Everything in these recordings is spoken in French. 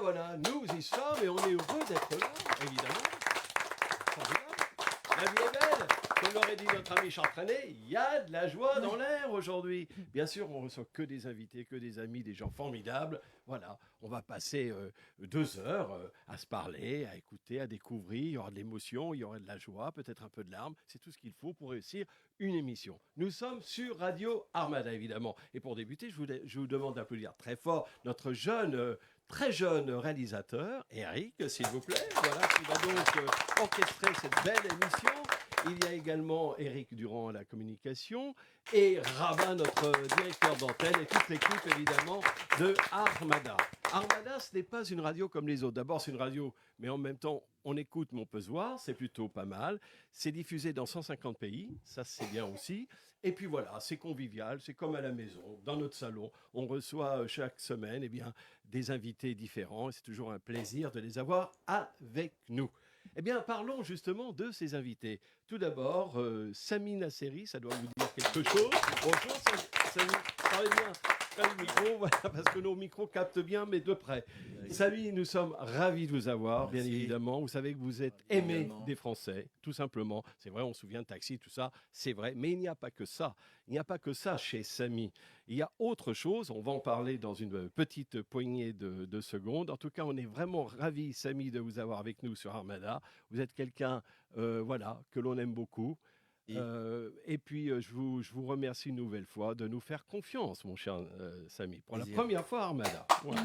voilà, nous y sommes et on est heureux d'être là, évidemment. Formidable. La vie est belle. Comme l'aurait dit notre ami Charles Trenet, il y a de la joie dans l'air aujourd'hui. Bien sûr, on reçoit que des invités, que des amis, des gens formidables. Voilà, on va passer 2 heures à se parler, à écouter, à découvrir. Il y aura de l'émotion, il y aura de la joie, peut-être un peu de larmes. C'est tout ce qu'il faut pour réussir une émission. Nous sommes sur Radio Armada, évidemment. Et pour débuter, je vous demande d'applaudir très fort notre très jeune réalisateur, Eric, s'il vous plaît, voilà, qui va donc orchestrer cette belle émission. Il y a également Éric Durand à la communication et Rabat, notre directeur d'antenne, et toute l'équipe évidemment de Armada. Armada, ce n'est pas une radio comme les autres. D'abord, c'est une radio, mais en même temps, on écoute Montpesoire, c'est plutôt pas mal. C'est diffusé dans 150 pays, ça c'est bien aussi. Et puis voilà, c'est convivial, c'est comme à la maison, dans notre salon. On reçoit chaque semaine des invités différents et c'est toujours un plaisir de les avoir avec nous. Eh bien, parlons justement de ces invités. Tout d'abord, Sami Nasseri, ça doit vous dire quelque chose. Bonjour Sami, parlez bien. Près le micro, voilà, parce que nos micros captent bien, mais de près. Sami, nous sommes ravis de vous avoir, bien évidemment. Vous savez que vous êtes aimé des Français, tout simplement. C'est vrai, on se souvient de Taxi, tout ça, c'est vrai. Mais il n'y a pas que ça. Il n'y a pas que ça chez Sami. Il y a autre chose, on va en parler dans une petite poignée de secondes. En tout cas, on est vraiment ravis, Sami, de vous avoir avec nous sur Armada. Vous êtes quelqu'un voilà, que l'on aime beaucoup. Et puis, je vous remercie une nouvelle fois de nous faire confiance, mon cher Sami, pour la première fois à Armada. Voilà.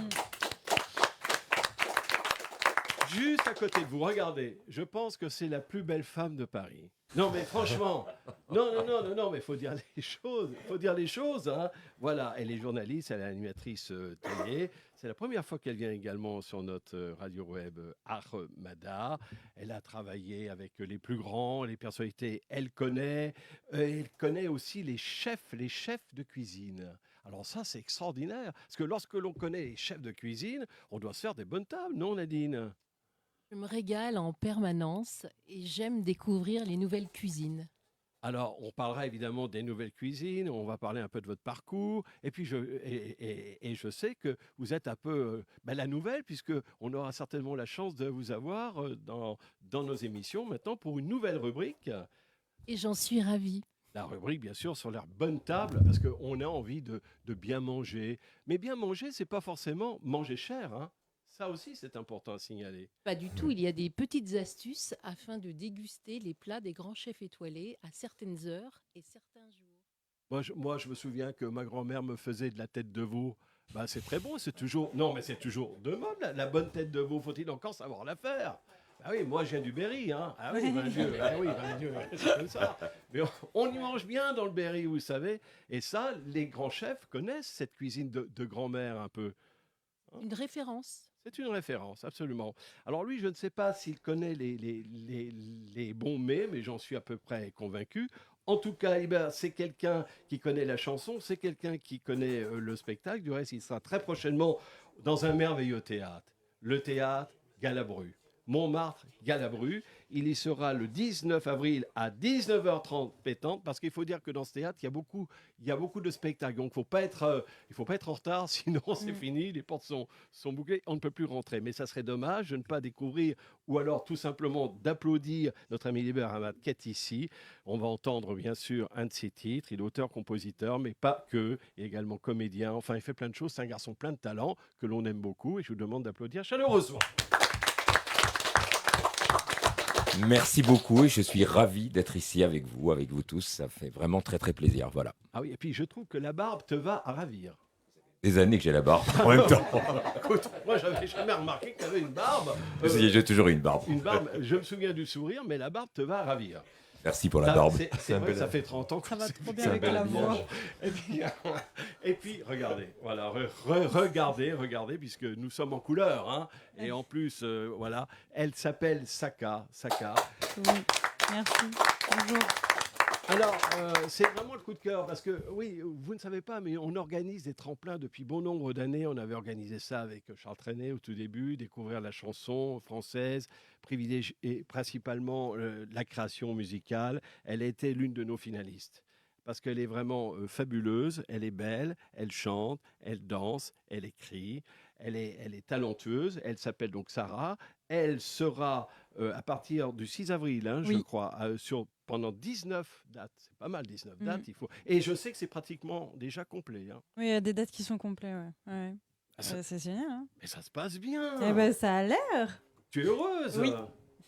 Juste à côté de vous, regardez, je pense que c'est la plus belle femme de Paris. Non, mais franchement, non, mais il faut dire les choses, hein. Voilà, elle est journaliste, elle est animatrice télé. C'est la première fois qu'elle vient également sur notre radio web Armada. Elle a travaillé avec les plus grands, les personnalités, elle connaît aussi les chefs de cuisine. Alors ça, c'est extraordinaire, parce que lorsque l'on connaît les chefs de cuisine, on doit se faire des bonnes tables, non Nadine ? Je me régale en permanence et j'aime découvrir les nouvelles cuisines. Alors, on parlera évidemment des nouvelles cuisines, on va parler un peu de votre parcours, et puis je sais que vous êtes un peu la nouvelle, puisqu'on aura certainement la chance de vous avoir dans nos émissions maintenant pour une nouvelle rubrique. Et j'en suis ravie. La rubrique, bien sûr, sur la bonne table, parce qu'on a envie de bien manger. Mais bien manger, c'est pas forcément manger cher, hein. Ça aussi, c'est important à signaler. Pas du tout, il y a des petites astuces afin de déguster les plats des grands chefs étoilés à certaines heures et certains jours. Moi, je me souviens que ma grand-mère me faisait de la tête de veau. Bah, c'est très bon, c'est toujours... Non, mais c'est toujours de mode, la bonne tête de veau. Faut-il encore savoir la faire? Ah oui, moi, je viens du Berry, hein. Ah oui, ben Dieu, c'est comme ça. Mais on y mange bien dans le Berry, vous savez. Et ça, les grands chefs connaissent cette cuisine de grand-mère un peu. Une référence. C'est une référence, absolument. Alors lui, je ne sais pas s'il connaît les bons mets, mais j'en suis à peu près convaincu. En tout cas, c'est quelqu'un qui connaît la chanson, c'est quelqu'un qui connaît le spectacle. Du reste, il sera très prochainement dans un merveilleux théâtre. Le théâtre Galabru. Montmartre, Galabru. Il y sera le 19 avril à 19h30 pétante, parce qu'il faut dire que dans ce théâtre, il y a beaucoup de spectacles. Donc, il ne faut pas être en retard, sinon c'est fini, les portes sont bouclées, on ne peut plus rentrer. Mais ça serait dommage de ne pas découvrir, ou alors tout simplement d'applaudir notre ami Libère Hamad qui est ici. On va entendre bien sûr un de ses titres. Il est auteur-compositeur, mais pas que. Il est également comédien. Enfin, il fait plein de choses. C'est un garçon plein de talent que l'on aime beaucoup. Et je vous demande d'applaudir chaleureusement. Merci beaucoup et je suis ravi d'être ici avec vous tous. Ça fait vraiment très très plaisir. Voilà. Ah oui, et puis je trouve que la barbe te va à ravir. Des années que j'ai la barbe en même temps. Écoute, moi j'avais jamais remarqué que tu avais une barbe. J'ai toujours eu une barbe. Une barbe, je me souviens du sourire, mais la barbe te va à ravir. Merci pour la barbe. C'est vrai, ça fait 30 ans que ça va trop bien avec la voix. Et puis regardez, voilà, regardez, puisque nous sommes en couleur, hein, et en plus, voilà, elle s'appelle Saka. Oui, merci. Bonjour. Alors, c'est vraiment le coup de cœur, parce que, oui, vous ne savez pas, mais on organise des tremplins depuis bon nombre d'années. On avait organisé ça avec Charles Trenet au tout début, découvrir la chanson française, privilégier principalement la création musicale. Elle a été l'une de nos finalistes, parce qu'elle est vraiment fabuleuse, elle est belle, elle chante, elle danse, elle écrit. Elle est talentueuse. Elle s'appelle donc Sarah. Elle sera à partir du 6 avril, hein, je Oui. crois, pendant 19 dates. C'est pas mal, 19 Mm. dates. Et je sais que c'est pratiquement déjà complet. Hein. Oui, il y a des dates qui sont complètes. Ouais. Ouais. Ah, ça- C'est génial. Hein. Mais ça se passe bien. Eh ben, ça a l'air. Tu es heureuse. Oui.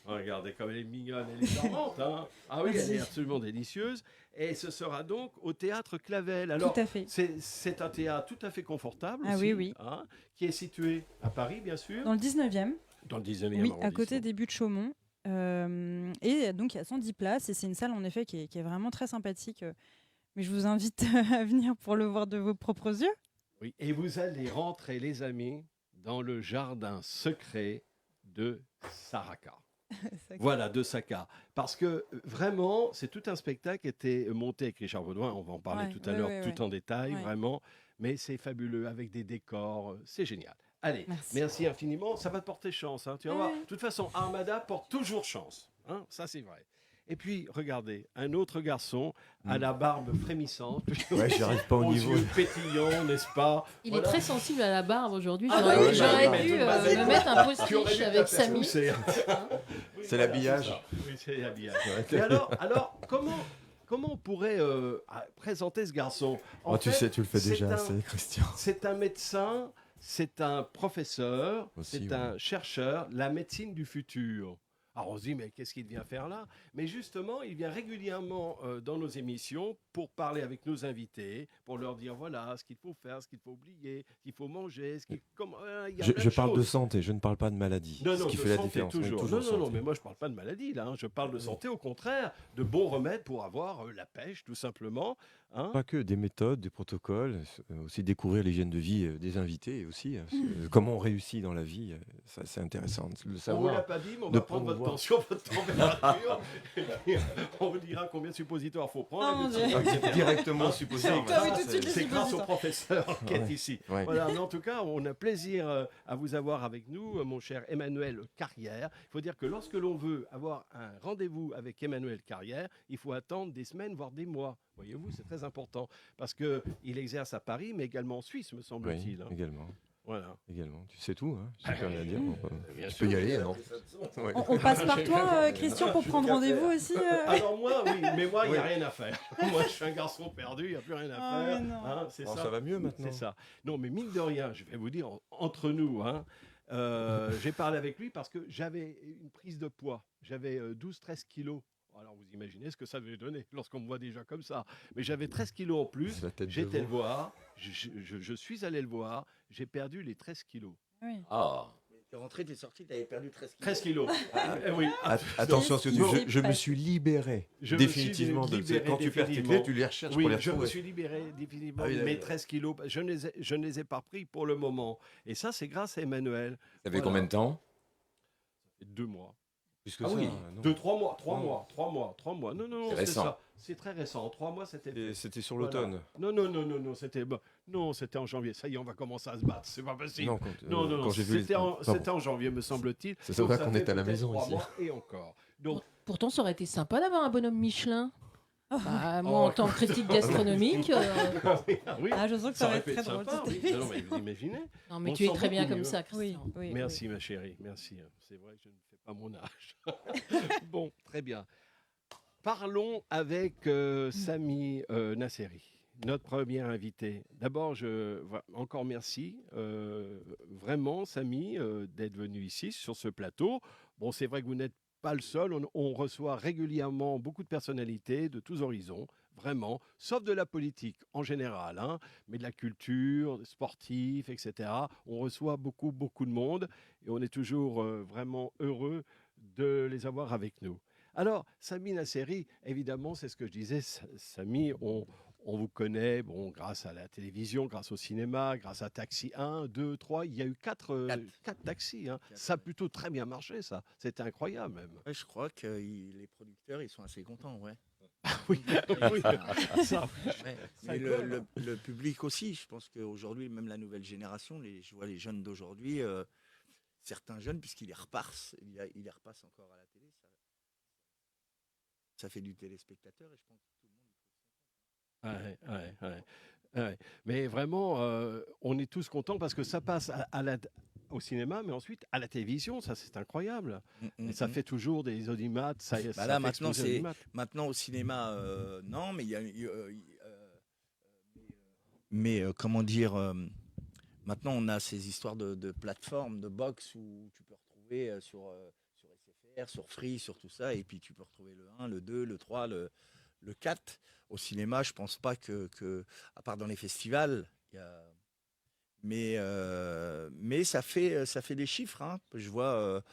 Regardez comme elle est mignonne, elle est charmante. Hein. Ah oui, Merci. elle est absolument délicieuse. Et ce sera donc au théâtre Clavel. Alors, Tout à fait. c'est un théâtre tout à fait confortable Ah aussi, oui, oui. hein, qui est situé à Paris, bien sûr, Dans le 19e. dans le 19e Oui, arrondissement. à côté des buts de Chaumont. Et donc, il y a 110 places. Et c'est une salle, en effet, qui est vraiment très sympathique. Mais je vous invite à venir pour le voir de vos propres yeux. Oui, et vous allez rentrer, les amis, dans le jardin secret de Saraka. Voilà, de Saka. Parce que vraiment, c'est tout un spectacle qui était monté avec Richard Baudouin. On va en parler Ouais, tout à ouais, l'heure, ouais, tout en détail, Ouais. vraiment. Mais c'est fabuleux, avec des décors. C'est génial. Allez, Merci. merci infiniment. Ça va te porter chance. Hein. Tu vas Ouais, voir. ouais. De toute façon, Armada porte toujours chance. Hein. Ça, c'est vrai. Et puis, regardez, un autre garçon à la barbe frémissante, Ouais, j'y arrive pas au aux niveau. yeux pétillants, n'est-ce pas? Il Voilà. est très sensible à la barbe aujourd'hui. Ah J'aurais bah oui, j'aurais bah oui, dû mais de toute me mettre un Tu aurais postiche dû te avec la faire Samy. pousser. Oui, C'est voilà, l'habillage. ça. Oui, c'est l'habillage. Et alors comment on pourrait présenter ce garçon? En Tu fait, sais, tu le fais c'est déjà un- assez, Christian. C'est un médecin, c'est un professeur, Aussi, c'est ouais. un chercheur, la médecine du futur. Alors on se dit, mais qu'est-ce qu'il vient faire là? Mais justement, il vient régulièrement dans nos émissions pour parler avec nos invités, pour leur dire, voilà, ce qu'il faut faire, ce qu'il faut oublier, ce qu'il faut manger, il y a plein Je parle de choses. santé, je ne parle pas de maladie. Non, ce non, qui de fait la santé différence. On est toujours. toujours Non, non, santé. mais moi je parle pas de maladie là. Hein. Je parle de santé, au contraire, de bons remèdes pour avoir la pêche, tout simplement. Hein. Pas que des méthodes, des protocoles, aussi découvrir l'hygiène de vie des invités et aussi comment on réussit dans la vie. Ça, c'est intéressant de le On vous l'a savoir. pas dit, mais on de va prendre votre promouvoir. tension, votre température. Et puis, on vous dira combien de suppositoires faut prendre. Oh, mon Et puis, Dieu. Directement C'est suppositoire. grâce- Ah oui, tout de suite, les c'est grâce au suppositoires. professeur qui est Ouais. ici. Ouais. Voilà, mais en tout cas, on a plaisir à vous avoir avec nous, mon cher Emmanuel Carrière. Il faut dire que lorsque l'on veut avoir un rendez-vous avec Emmanuel Carrière, il faut attendre des semaines, voire des mois. Voyez-vous, c'est très important parce qu'il exerce à Paris, mais également en Suisse, me Oui, semble-t-il. hein. également. Voilà. Également. Tu sais tout, hein. Je sais plus rien à dire. Bien Tu sûr. peux y aller, non Ouais. On passe par toi, Christian, pour prendre rendez-vous aussi. Alors moi, oui, mais moi, il n'y a Oui. rien à faire. Moi, je suis un garçon perdu, il n'y a plus rien à Ah, faire. mais non. Hein, c'est Oh, ça. ça va mieux maintenant. C'est ça. Non, mais mine de rien, je vais vous dire, entre nous, hein, j'ai parlé avec lui parce que j'avais une prise de poids. J'avais 12-13 kilos. Alors, vous imaginez ce que ça devait donner lorsqu'on me voit déjà comme ça. Mais j'avais 13 kilos en plus. C'est la tête de J'étais le veau. voir. Je suis allé le voir. J'ai perdu les 13 kilos. Oui. Ah, T'es rentré, t'es sorti, t'avais perdu 13 kilos. 13 kilos. Oui. Attention, ce que tu Non. je me suis libéré Je me suis définitivement de libéré quand tu perds tes définitivement. clés, tu les recherches Oui, pour les je me retrouver. suis libéré définitivement Ah oui, de mes d'accord. 13 kilos. Je ne les ai pas pris pour le moment. Et ça, c'est grâce à Emmanuel. ça fait Voilà. combien de temps? 2 mois. Plus que Ah ça, oui. non. 3 mois. 3 Non. mois. 3 mois. 3 mois. Non, non, non, C'est c'est récent. ça. C'est très récent. En 3 mois, c'était. Et c'était sur Voilà. l'automne. Non, non, non, non, non, c'était non, c'était en janvier. Ça y est, on va commencer à se battre. C'est pas possible. Non, quand, Non, non, non, quand j'ai vu. c'était en, Pardon. c'était en janvier, me semble-t-il. C'est Donc, vrai qu'on fait est à la peut-être maison 3 ici. mois et encore. Donc, Pourtant, ça aurait été sympa d'avoir un bonhomme Michelin. Bah, moi, Oh, en tant que critique gastronomique, oui, Ah, je sens que ça va être pu très être drôle. sympa, cette oui. Non, émission. mais vous imaginez. non, mais On tu es sent très bien beaucoup comme mieux. ça, Oui, Christian. oui. Merci, ma chérie, merci. C'est vrai que je ne fais pas mon âge. Bon, très bien. Parlons avec Samy Nasseri, notre premier invité. D'abord, encore merci, vraiment, Samy, d'être venu ici, sur ce plateau. Bon, c'est vrai que vous n'êtes pas le seul. On reçoit régulièrement beaucoup de personnalités de tous horizons, vraiment, sauf de la politique en général, hein, mais de la culture, des sportifs, etc. On reçoit beaucoup, beaucoup de monde et on est toujours vraiment heureux de les avoir avec nous. Alors, Samy Nasseri, évidemment, c'est ce que je disais, Samy, on vous connaît grâce à la télévision, grâce au cinéma, grâce à Taxi 1, 2, 3. Il y a eu 4 taxis. Hein. Ça a plutôt très bien marché, ça. C'était incroyable, même. Ouais, je crois que les producteurs, ils sont assez contents, ouais. Oui, oui. Ça, Ouais. Ça Mais colle. le public aussi, je pense qu'aujourd'hui, même la nouvelle génération, je vois les jeunes d'aujourd'hui, certains jeunes, puisqu'ils les repassent, ils les repassent encore à la télé, ça fait du téléspectateur et je pense que tout le monde. ouais, ouais, ouais. Ouais. Mais vraiment, on est tous contents parce que ça passe au cinéma, mais ensuite à la télévision. Ça, c'est incroyable. Et ça fait toujours des audimates. Ça Bah ça là, fait maintenant, exploser l'audimat. maintenant au cinéma, non, mais comment dire, maintenant on a ces histoires de plateformes, de box où tu peux retrouver sur SFR, sur Free, sur tout ça, et puis tu peux retrouver le 1, le 2, le 3, le 4. Au cinéma, je pense pas à part dans les festivals, mais ça fait des chiffres, hein. Je vois.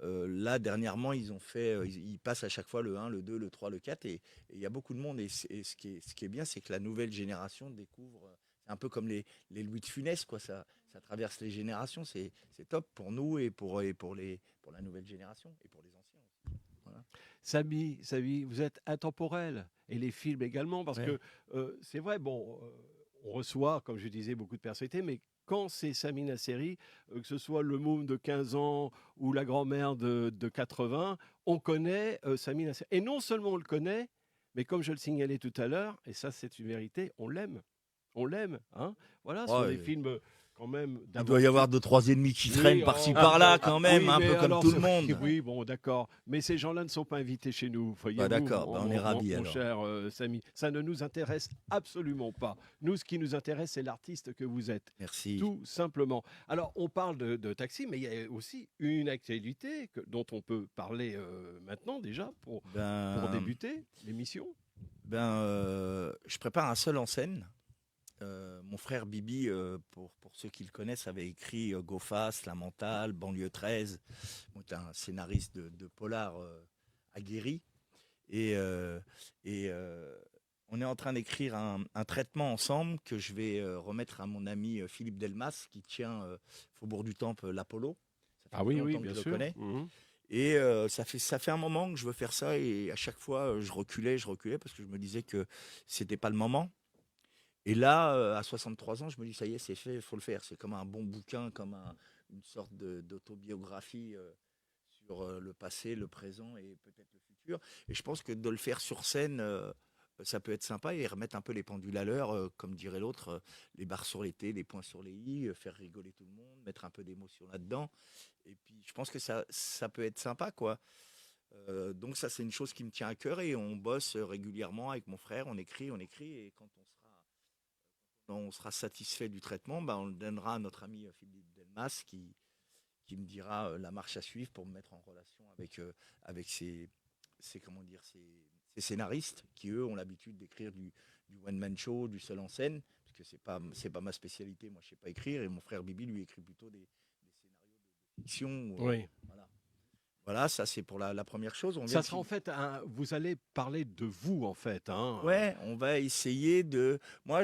Là, dernièrement, ils passent à chaque fois le 1, le 2, le 3, le 4, et il y a beaucoup de monde. Et ce qui est bien, c'est que la nouvelle génération découvre, c'est un peu comme les Louis de Funès, quoi. Ça traverse les générations, c'est top pour nous et pour la nouvelle génération et pour les anciens aussi. Voilà. Samy, vous êtes intemporel. Et les films également, parce Ouais. que c'est vrai, bon, on reçoit, comme je disais, beaucoup de personnalités, mais quand c'est Samy Nasseri, que ce soit le môme de 15 ans ou la grand-mère de 80, on connaît Samy Nasseri. Et non seulement on le connaît, mais comme je le signalais tout à l'heure, et ça c'est une vérité, on l'aime. On l'aime. Hein, voilà, ce sont des Ouais, films quand même il doit y avoir 2-3 ennemis qui traînent par-ci par-là quand même, oui, un mais peu comme alors, tout le monde. Oui, bon, d'accord. Mais ces gens-là ne sont pas invités chez nous, voyez-vous, D'accord, on est ravis mon alors. cher Samy. Ça ne nous intéresse absolument pas. Nous, ce qui nous intéresse, c'est l'artiste que vous êtes. Merci. Tout simplement. Alors, on parle de Taxi, mais il y a aussi une actualité dont on peut parler maintenant déjà pour débuter l'émission. Je prépare un seul en scène. Mon frère Bibi, pour ceux qui le connaissent, avait écrit Go Fast, La Mentale, Banlieue 13. Bon, c'est un scénariste de polar aguerri. Et, on est en train d'écrire un traitement ensemble que je vais remettre à mon ami Philippe Delmas, qui tient Faubourg du Temple, l'Apollo. Ça fait oui, longtemps que bien je sûr. le connais. Mmh. Et ça fait un moment que je veux faire ça, et à chaque fois je reculais parce que je me disais que c'était pas le moment. Et là, à 63 ans, je me dis ça y est, c'est fait, il faut le faire. C'est comme un bon bouquin, comme une sorte d'autobiographie sur le passé, le présent et peut-être le futur. Et je pense que de le faire sur scène, ça peut être sympa, et remettre un peu les pendules à l'heure, comme dirait l'autre, les barres sur les T, les points sur les I, faire rigoler tout le monde, mettre un peu d'émotion là-dedans. Et puis je pense que ça peut être sympa, quoi. Donc ça, c'est une chose qui me tient à cœur, et on bosse régulièrement avec mon frère, on écrit, et quand on sera satisfait du traitement, bah, on le donnera à notre ami Philippe Delmas, qui me dira la marche à suivre pour me mettre en relation avec ces scénaristes qui, eux, ont l'habitude d'écrire du one-man show, du seul en scène, parce que c'est pas ma spécialité. Moi, je sais pas écrire, et mon frère Bibi, lui, écrit plutôt des scénarios de fiction. Oui. Voilà, ça c'est pour la première chose. Ça sera en fait, vous allez parler de vous en fait. Hein. Ouais, on va essayer de. Moi,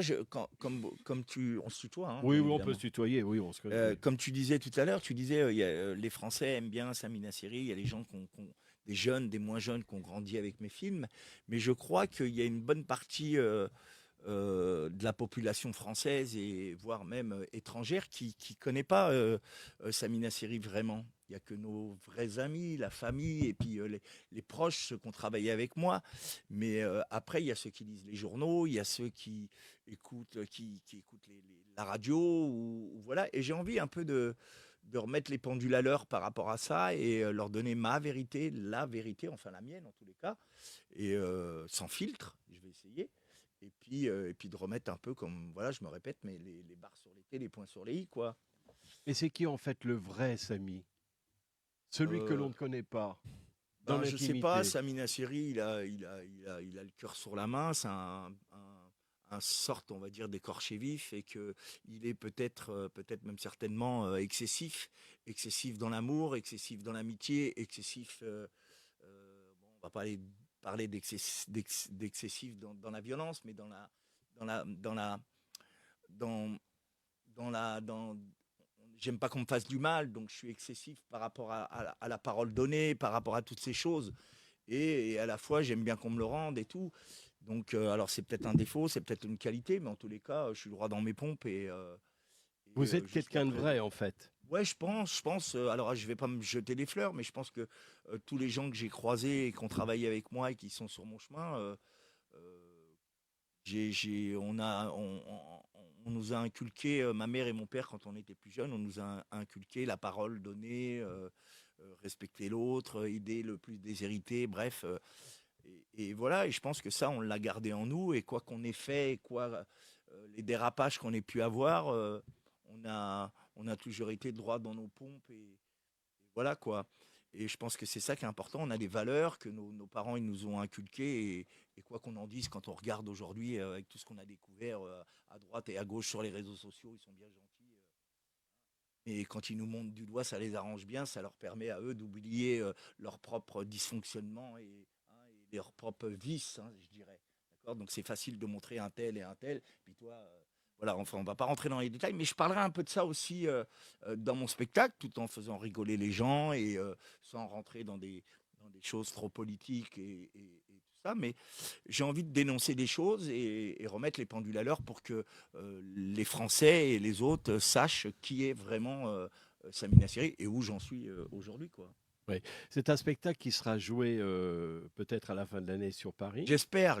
comme on se tutoie. Hein, oui, on évidemment. peut se tutoyer, oui, on se connaît. Comme tu disais tout à l'heure, les Français aiment bien Samy Nasseri. Il y a les gens des jeunes, des moins jeunes, qui ont grandi avec mes films. Mais je crois qu'il y a une bonne partie de la population française, et voire même étrangère, qui connaît pas Samy Nasseri vraiment. Il n'y a que nos vrais amis, la famille, et puis les proches, ceux qui ont travaillé avec moi. Mais après, il y a ceux qui lisent les journaux, il y a ceux qui écoutent, la radio, ou voilà. Et j'ai envie un peu de remettre les pendules à l'heure par rapport à ça, et leur donner ma vérité, la vérité, enfin la mienne en tous les cas, et sans filtre, je vais essayer. Et puis de remettre un peu, comme, voilà, je me répète, mais les barres sur les T, les points sur les I, quoi. Et c'est qui en fait le vrai Samy? Celui que l'on ne connaît pas. Je sais pas, Samy Nasseri, il a le cœur sur la main, c'est un sorte, on va dire, d'écorché vif, et que il est peut-être même certainement excessif dans l'amour, excessif dans l'amitié, excessif. On va pas parler d'excessif dans la violence, mais j'aime pas qu'on me fasse du mal, donc je suis excessif par rapport à la parole donnée, par rapport à toutes ces choses. Et à la fois, j'aime bien qu'on me le rende et tout. Donc, alors c'est peut-être un défaut, c'est peut-être une qualité, mais en tous les cas, je suis droit dans mes pompes. Vous êtes quelqu'un de vrai, en fait. Ouais, je pense. Alors, je vais pas me jeter des fleurs, mais je pense que tous les gens que j'ai croisés et qui ont travaillé avec moi et qui sont sur mon chemin On nous a inculqué, ma mère et mon père, quand on était plus jeunes, on nous a inculqué la parole donnée, respecter l'autre, aider le plus déshérité, bref. Et voilà, et je pense que ça, on l'a gardé en nous, et quoi qu'on ait fait, les dérapages qu'on ait pu avoir, on a toujours été droit dans nos pompes, et voilà quoi. Et je pense que c'est ça qui est important. On a des valeurs que nos parents ils nous ont inculquées, et quoi qu'on en dise, quand on regarde aujourd'hui avec tout ce qu'on a découvert à droite et à gauche sur les réseaux sociaux, ils sont bien gentils. Et quand ils nous montrent du doigt, ça les arrange bien, ça leur permet à eux d'oublier leur propre dysfonctionnement et leurs propres vices, hein, je dirais. D'accord. Donc c'est facile de montrer un tel et un tel. Puis toi, voilà, enfin, on va pas rentrer dans les détails, mais je parlerai un peu de ça aussi dans mon spectacle, tout en faisant rigoler les gens et sans rentrer dans des choses trop politiques et tout ça. Mais j'ai envie de dénoncer des choses et remettre les pendules à l'heure pour que les Français et les autres sachent qui est vraiment Sami Nasseri et où j'en suis aujourd'hui, quoi. C'est un spectacle qui sera joué peut-être à la fin de l'année sur Paris. J'espère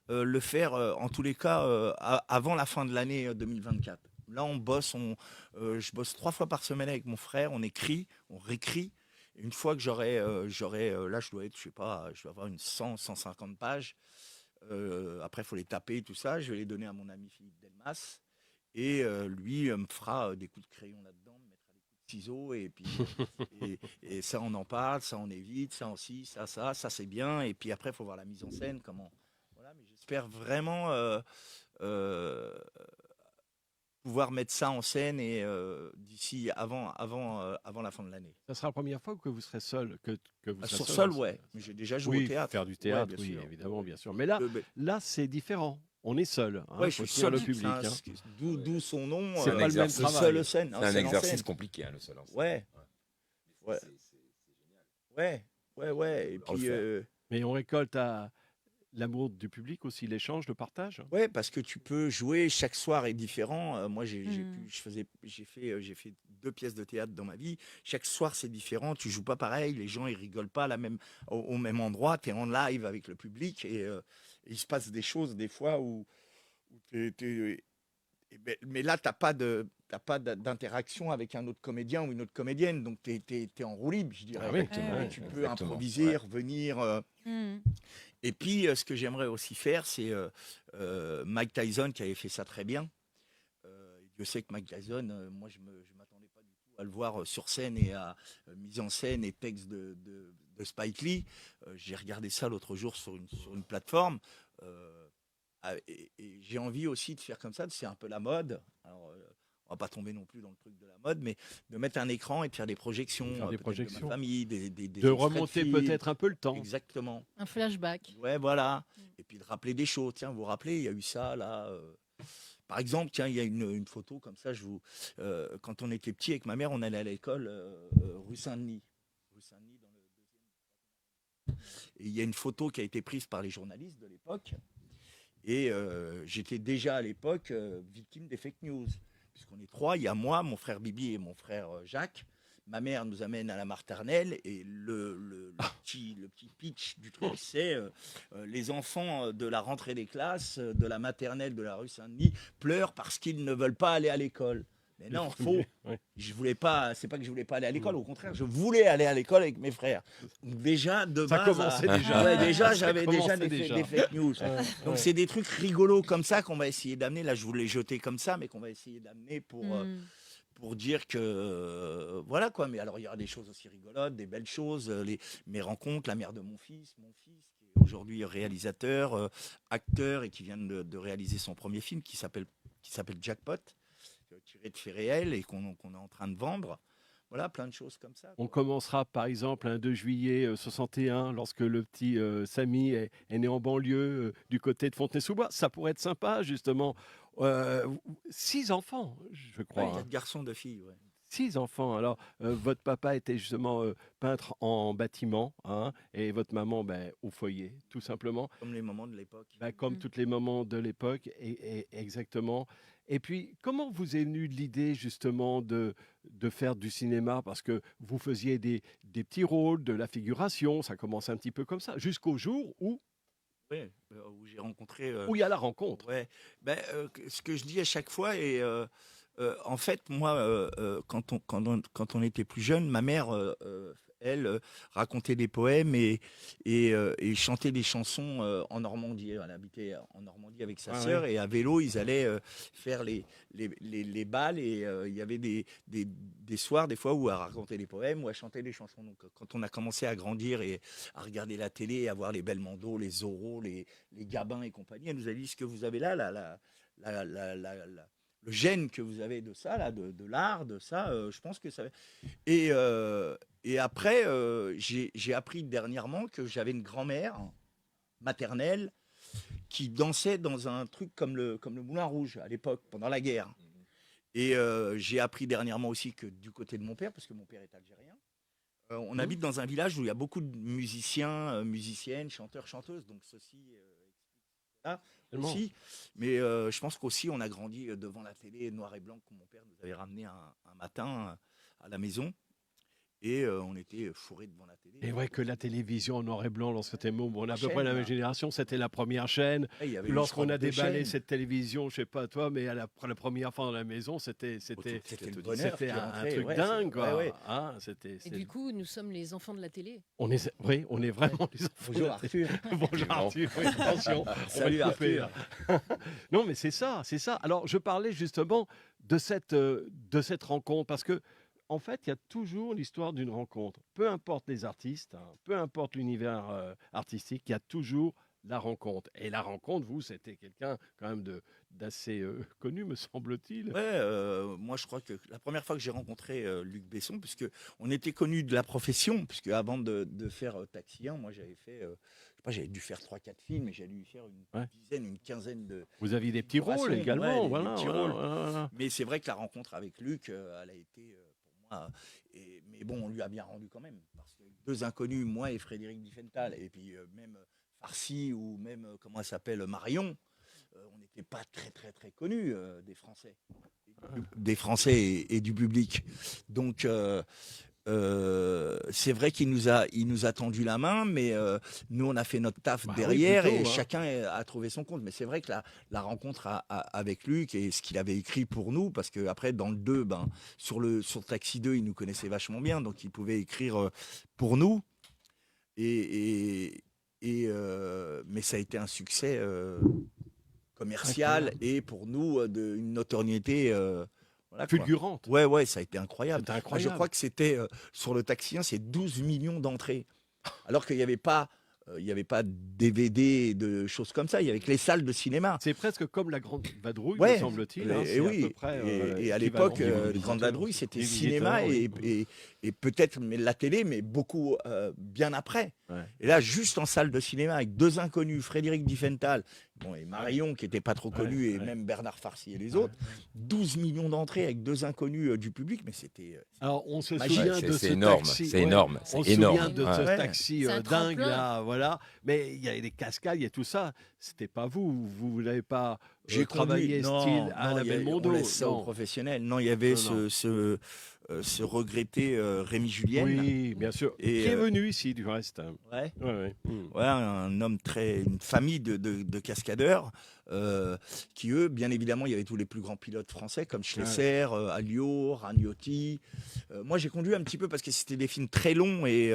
le faire en tous les cas avant la fin de l'année 2024. Là, je bosse 3 fois par semaine avec mon frère, on écrit, on réécrit. Une fois que là, je dois être, je sais pas, je dois avoir une 150 pages. Après, il faut les taper, tout ça. Je vais les donner à mon ami Philippe Delmas. Et lui me fera des coups de crayon là-dedans, me mettra des coups de ciseaux. Et puis, et ça, on en parle, ça, on évite, ça aussi, ça c'est bien. Et puis après, il faut voir la mise en scène, comment. Voilà, mais j'espère vraiment pouvoir mettre ça en scène et d'ici avant la fin de l'année. Ça sera la première fois que vous serez seul, que vous serez Sur seul, sol, hein, ouais. Mais j'ai déjà joué Oui, au théâtre. faire du Ouais, théâtre, bien oui, sûr. évidemment, bien sûr. Mais là, c'est différent. On est seul. Hein, Ouais, je faut suis tenir seul. le public. D'où son nom. C'est pas le même exercice. travail. Seule scène. C'est un exercice compliqué, hein, le seul en scène. Ouais. Ouais. Ouais. Et Faut le puis, faire. Mais on récolte l'amour du public aussi, l'échange, le partage. ouais, parce que tu peux jouer, chaque soir est différent. Moi, j'ai fait 2 pièces de théâtre dans ma vie. Chaque soir, c'est différent. Tu joues pas pareil. Les gens, ils rigolent pas au même endroit. Tu es en live avec le public et il se passe des choses des fois où mais là, tu n'as pas d'interaction avec un autre comédien ou une autre comédienne. Donc, tu es en roue libre, je dirais. Ah oui, ouais, Tu peux exactement. improviser, Ouais. revenir. Mm. Et puis, ce que j'aimerais aussi faire, c'est Mike Tyson qui avait fait ça très bien. Dieu sait que Mike Tyson, moi, je m'attendais pas du tout à le voir sur scène et à mise en scène et texte de Spike Lee. J'ai regardé ça l'autre jour sur une plateforme. Et j'ai envie aussi de faire comme ça, c'est un peu la mode. Alors, on va pas tomber non plus dans le truc de la mode, mais de mettre un écran et de faire des projections, Faire des peut-être projections. de ma famille, des De extraits remonter films. peut-être un peu le temps. Exactement. Un flashback. Ouais, voilà. Et puis de rappeler des choses. Tiens, vous vous rappelez, il y a eu ça là. Par exemple, tiens, il y a une photo comme ça. Quand on était petit avec ma mère, on allait à l'école rue Saint-Denis. Rue Saint-Denis dans le 2e. Et il y a une photo qui a été prise par les journalistes de l'époque. Et j'étais déjà à l'époque victime des fake news. Puisqu'on est 3, il y a moi, mon frère Bibi et mon frère Jacques. Ma mère nous amène à la maternelle et le petit pitch du truc, c'est les enfants de la rentrée des classes, de la maternelle de la rue Saint-Denis, pleurent parce qu'ils ne veulent pas aller à l'école. Mais non, faux. Ouais. Je voulais pas. C'est pas que je voulais pas aller à l'école. Au contraire, je voulais aller à l'école avec mes frères. Donc déjà de Ça base. commençait déjà. Ouais, déjà, Ça j'avais déjà commençait des déjà. fake news. Donc Ouais. c'est des trucs rigolos comme ça qu'on va essayer d'amener. Là, je voulais jeter comme ça, mais qu'on va essayer d'amener pour dire que voilà quoi. Mais alors il y aura des choses aussi rigolotes, des belles choses, mes rencontres, la mère de mon fils qui est aujourd'hui réalisateur, acteur et qui vient de réaliser son premier film qui s'appelle Jackpot, tiré de faits réels et qu'on est en train de vendre. Voilà, plein de choses comme ça. On quoi. commencera par exemple un 2 juillet 61, lorsque le petit Samy est né en banlieue du côté de Fontenay-sous-Bois. Ça pourrait être sympa, justement. 6 enfants, je crois. Ouais, Hein. 4 garçons, 2 filles. Ouais. 6 enfants. Alors, votre papa était justement peintre en bâtiment, hein, et votre maman au foyer, tout simplement. Comme les moments de l'époque. Comme toutes les mamans de l'époque, et exactement. Et puis, comment vous est venue l'idée justement de faire du cinéma? Parce que vous faisiez des petits rôles, de la figuration, ça commence un petit peu comme ça, jusqu'au jour où... Ouais, où j'ai rencontré. Où il y a la rencontre. Ouais. Ce que je dis à chaque fois, et en fait, moi, quand on était plus jeune, ma mère, elle, racontait des poèmes et chantait des chansons en Normandie. Elle habitait en Normandie avec sa Ah sœur, ouais. et à vélo, ils allaient faire les balles, et il y avait des soirs, des fois, où elle racontait des poèmes, où elle chantait des chansons. Donc, quand on a commencé à grandir et à regarder la télé, à voir les Belmondo, les Zorro, les Gabin et compagnie, elle nous a dit: ce que vous avez là, le gène que vous avez de ça, là, de l'art, de ça, je pense que ça. Et après, j'ai appris dernièrement que j'avais une grand-mère maternelle qui dansait dans un truc comme le Moulin Rouge à l'époque, pendant la guerre. Et j'ai appris dernièrement aussi que du côté de mon père, parce que mon père est algérien, on habite dans un village où il y a beaucoup de musiciens, musiciennes, chanteurs, chanteuses. Donc ceci explique ça Tellement. aussi. Mais je pense qu'aussi on a grandi devant la télé noir et blanc, que mon père nous avait ramené un matin à la maison. Et on était fourrés devant la télé. Et vrai que la télévision en noir et blanc, lorsque c'était on a à peu Chaîne, près la même là. génération, c'était la première chaîne. Ouais, il y avait eu, je Lorsqu'on crois, a 2 déballé chaînes. cette télévision, je sais pas toi, mais la première fois dans la maison, c'était le bonheur c'était qui un rentrait, truc ouais, dingue, quoi. ouais. Hein, Et du coup, nous sommes les enfants de la télé. oui, on est vraiment les enfants. Bonjour Arthur. Bonjour Arthur, oui, attention. Salut on va te couper, Arthur. là. Non, mais c'est ça, c'est ça. Alors, je parlais justement de cette rencontre, parce que en fait, il y a toujours l'histoire d'une rencontre. Peu importe les artistes, hein, peu importe l'univers artistique, il y a toujours la rencontre. Et la rencontre, vous, c'était quelqu'un quand même d'assez connu, me semble-t-il. Ouais, moi je crois que la première fois que j'ai rencontré Luc Besson, puisque on était connus de la profession, puisque avant de faire Taxi 1, moi j'avais fait, je sais pas, j'avais dû faire 3-4 films, et j'ai dû faire une dizaine, une quinzaine de. Vous aviez des petits rôles Ouais, également, des voilà, petits voilà, rôles. voilà. Mais c'est vrai que la rencontre avec Luc, elle a été pour moi. Mais bon, on lui a bien rendu quand même, parce que 2 inconnus, moi et Frédéric Diffenthal, et puis même Farcy, ou même comment elle s'appelle, Marion. On n'était pas très très très connus des Français, et du public. Donc c'est vrai qu'il nous a tendu la main, mais nous on a fait notre taf Bah oui, derrière, plutôt, et hein. chacun a trouvé son compte. Mais c'est vrai que la rencontre avec Luc, et ce qu'il avait écrit pour nous, parce que après dans le 2, sur Taxi 2, il nous connaissait vachement bien, donc il pouvait écrire pour nous. Mais ça a été un succès commercial, et pour nous une notoriété voilà, quoi. Fulgurante. Ouais, ça a été incroyable. C'était Moi, incroyable. je crois que c'était sur le Taxi 1, c'est 12 millions d'entrées, alors qu'il n'y avait pas DVD, de choses comme ça. Il y avait que les salles de cinéma. C'est presque comme la Grande Vadrouille, Ouais, me semble-t-il. Hein, et c'est oui. à peu près, Et à équivalent. l'époque, Niveau le visiteur, Grande Vadrouille, c'était des cinéma, visiteurs, oui. et peut-être la télé, mais beaucoup bien après. Ouais. Et là, juste en salle de cinéma, avec 2 inconnus, Frédéric Diffenthal, et Marion, qui n'était pas trop connu, et même Bernard Farcy et les autres, 12 millions d'entrées avec 2 inconnus du public, mais c'était. Alors, on se Magique. souvient Ouais, de c'est ce énorme, taxi. c'est énorme, c'est On se énorme. souvient de ce Ouais. taxi C'est un dingue, tremplin. là, voilà. Mais il y a des cascades, il y a tout ça. C'était pas vous. Vous n'avez pas J'ai travaillé conduit. style à la il y a- Belmondo. On laisse ça aux Non. professionnels. Non, il y avait Non, ce regretté Rémi Julienne. Oui, bien sûr. Et, qui est venu ici, du reste. Ouais. Ouais. Ouais, un homme une famille de cascadeurs qui, eux, bien évidemment, il y avait tous les plus grands pilotes français comme Schlesser, Alliot, Ragnotti. Moi, j'ai conduit un petit peu parce que c'était des films très longs, et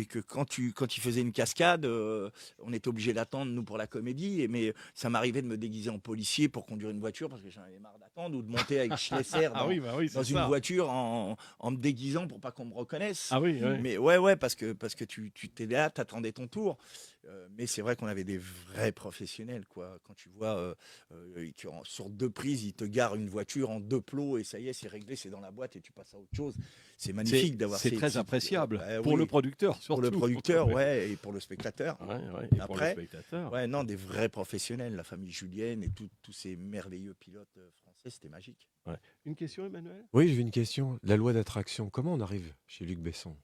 que quand ils faisaient une cascade, on était obligé d'attendre, nous, pour la comédie. Mais ça m'arrivait de me déguiser en policier pour conduire une voiture parce que j'en avais marre d'attendre, ou de monter avec Schlesser Ah oui, bah oui, dans c'est une ça. voiture en me déguisant pour pas qu'on me reconnaisse. Ah oui, oui. Mais ouais, parce que tu t'es là, t'attendais ton tour. Mais c'est vrai qu'on avait des vrais professionnels, quoi. Quand tu vois sur 2 prises, ils te garent une voiture en 2 plots, et ça y est, c'est réglé, c'est dans la boîte, et tu passes à autre chose. C'est magnifique d'avoir. C'est ces très types. appréciable pour Oui, le producteur, surtout. pour le producteur, ouais, et pour le spectateur. Ouais, et pour le Après, spectateur. Ouais, non, des vrais professionnels, la famille Julienne et tous ces merveilleux pilotes français, c'était magique. Une question, Emmanuel? Oui, j'ai une question. La loi d'attraction, comment on arrive chez Luc Besson?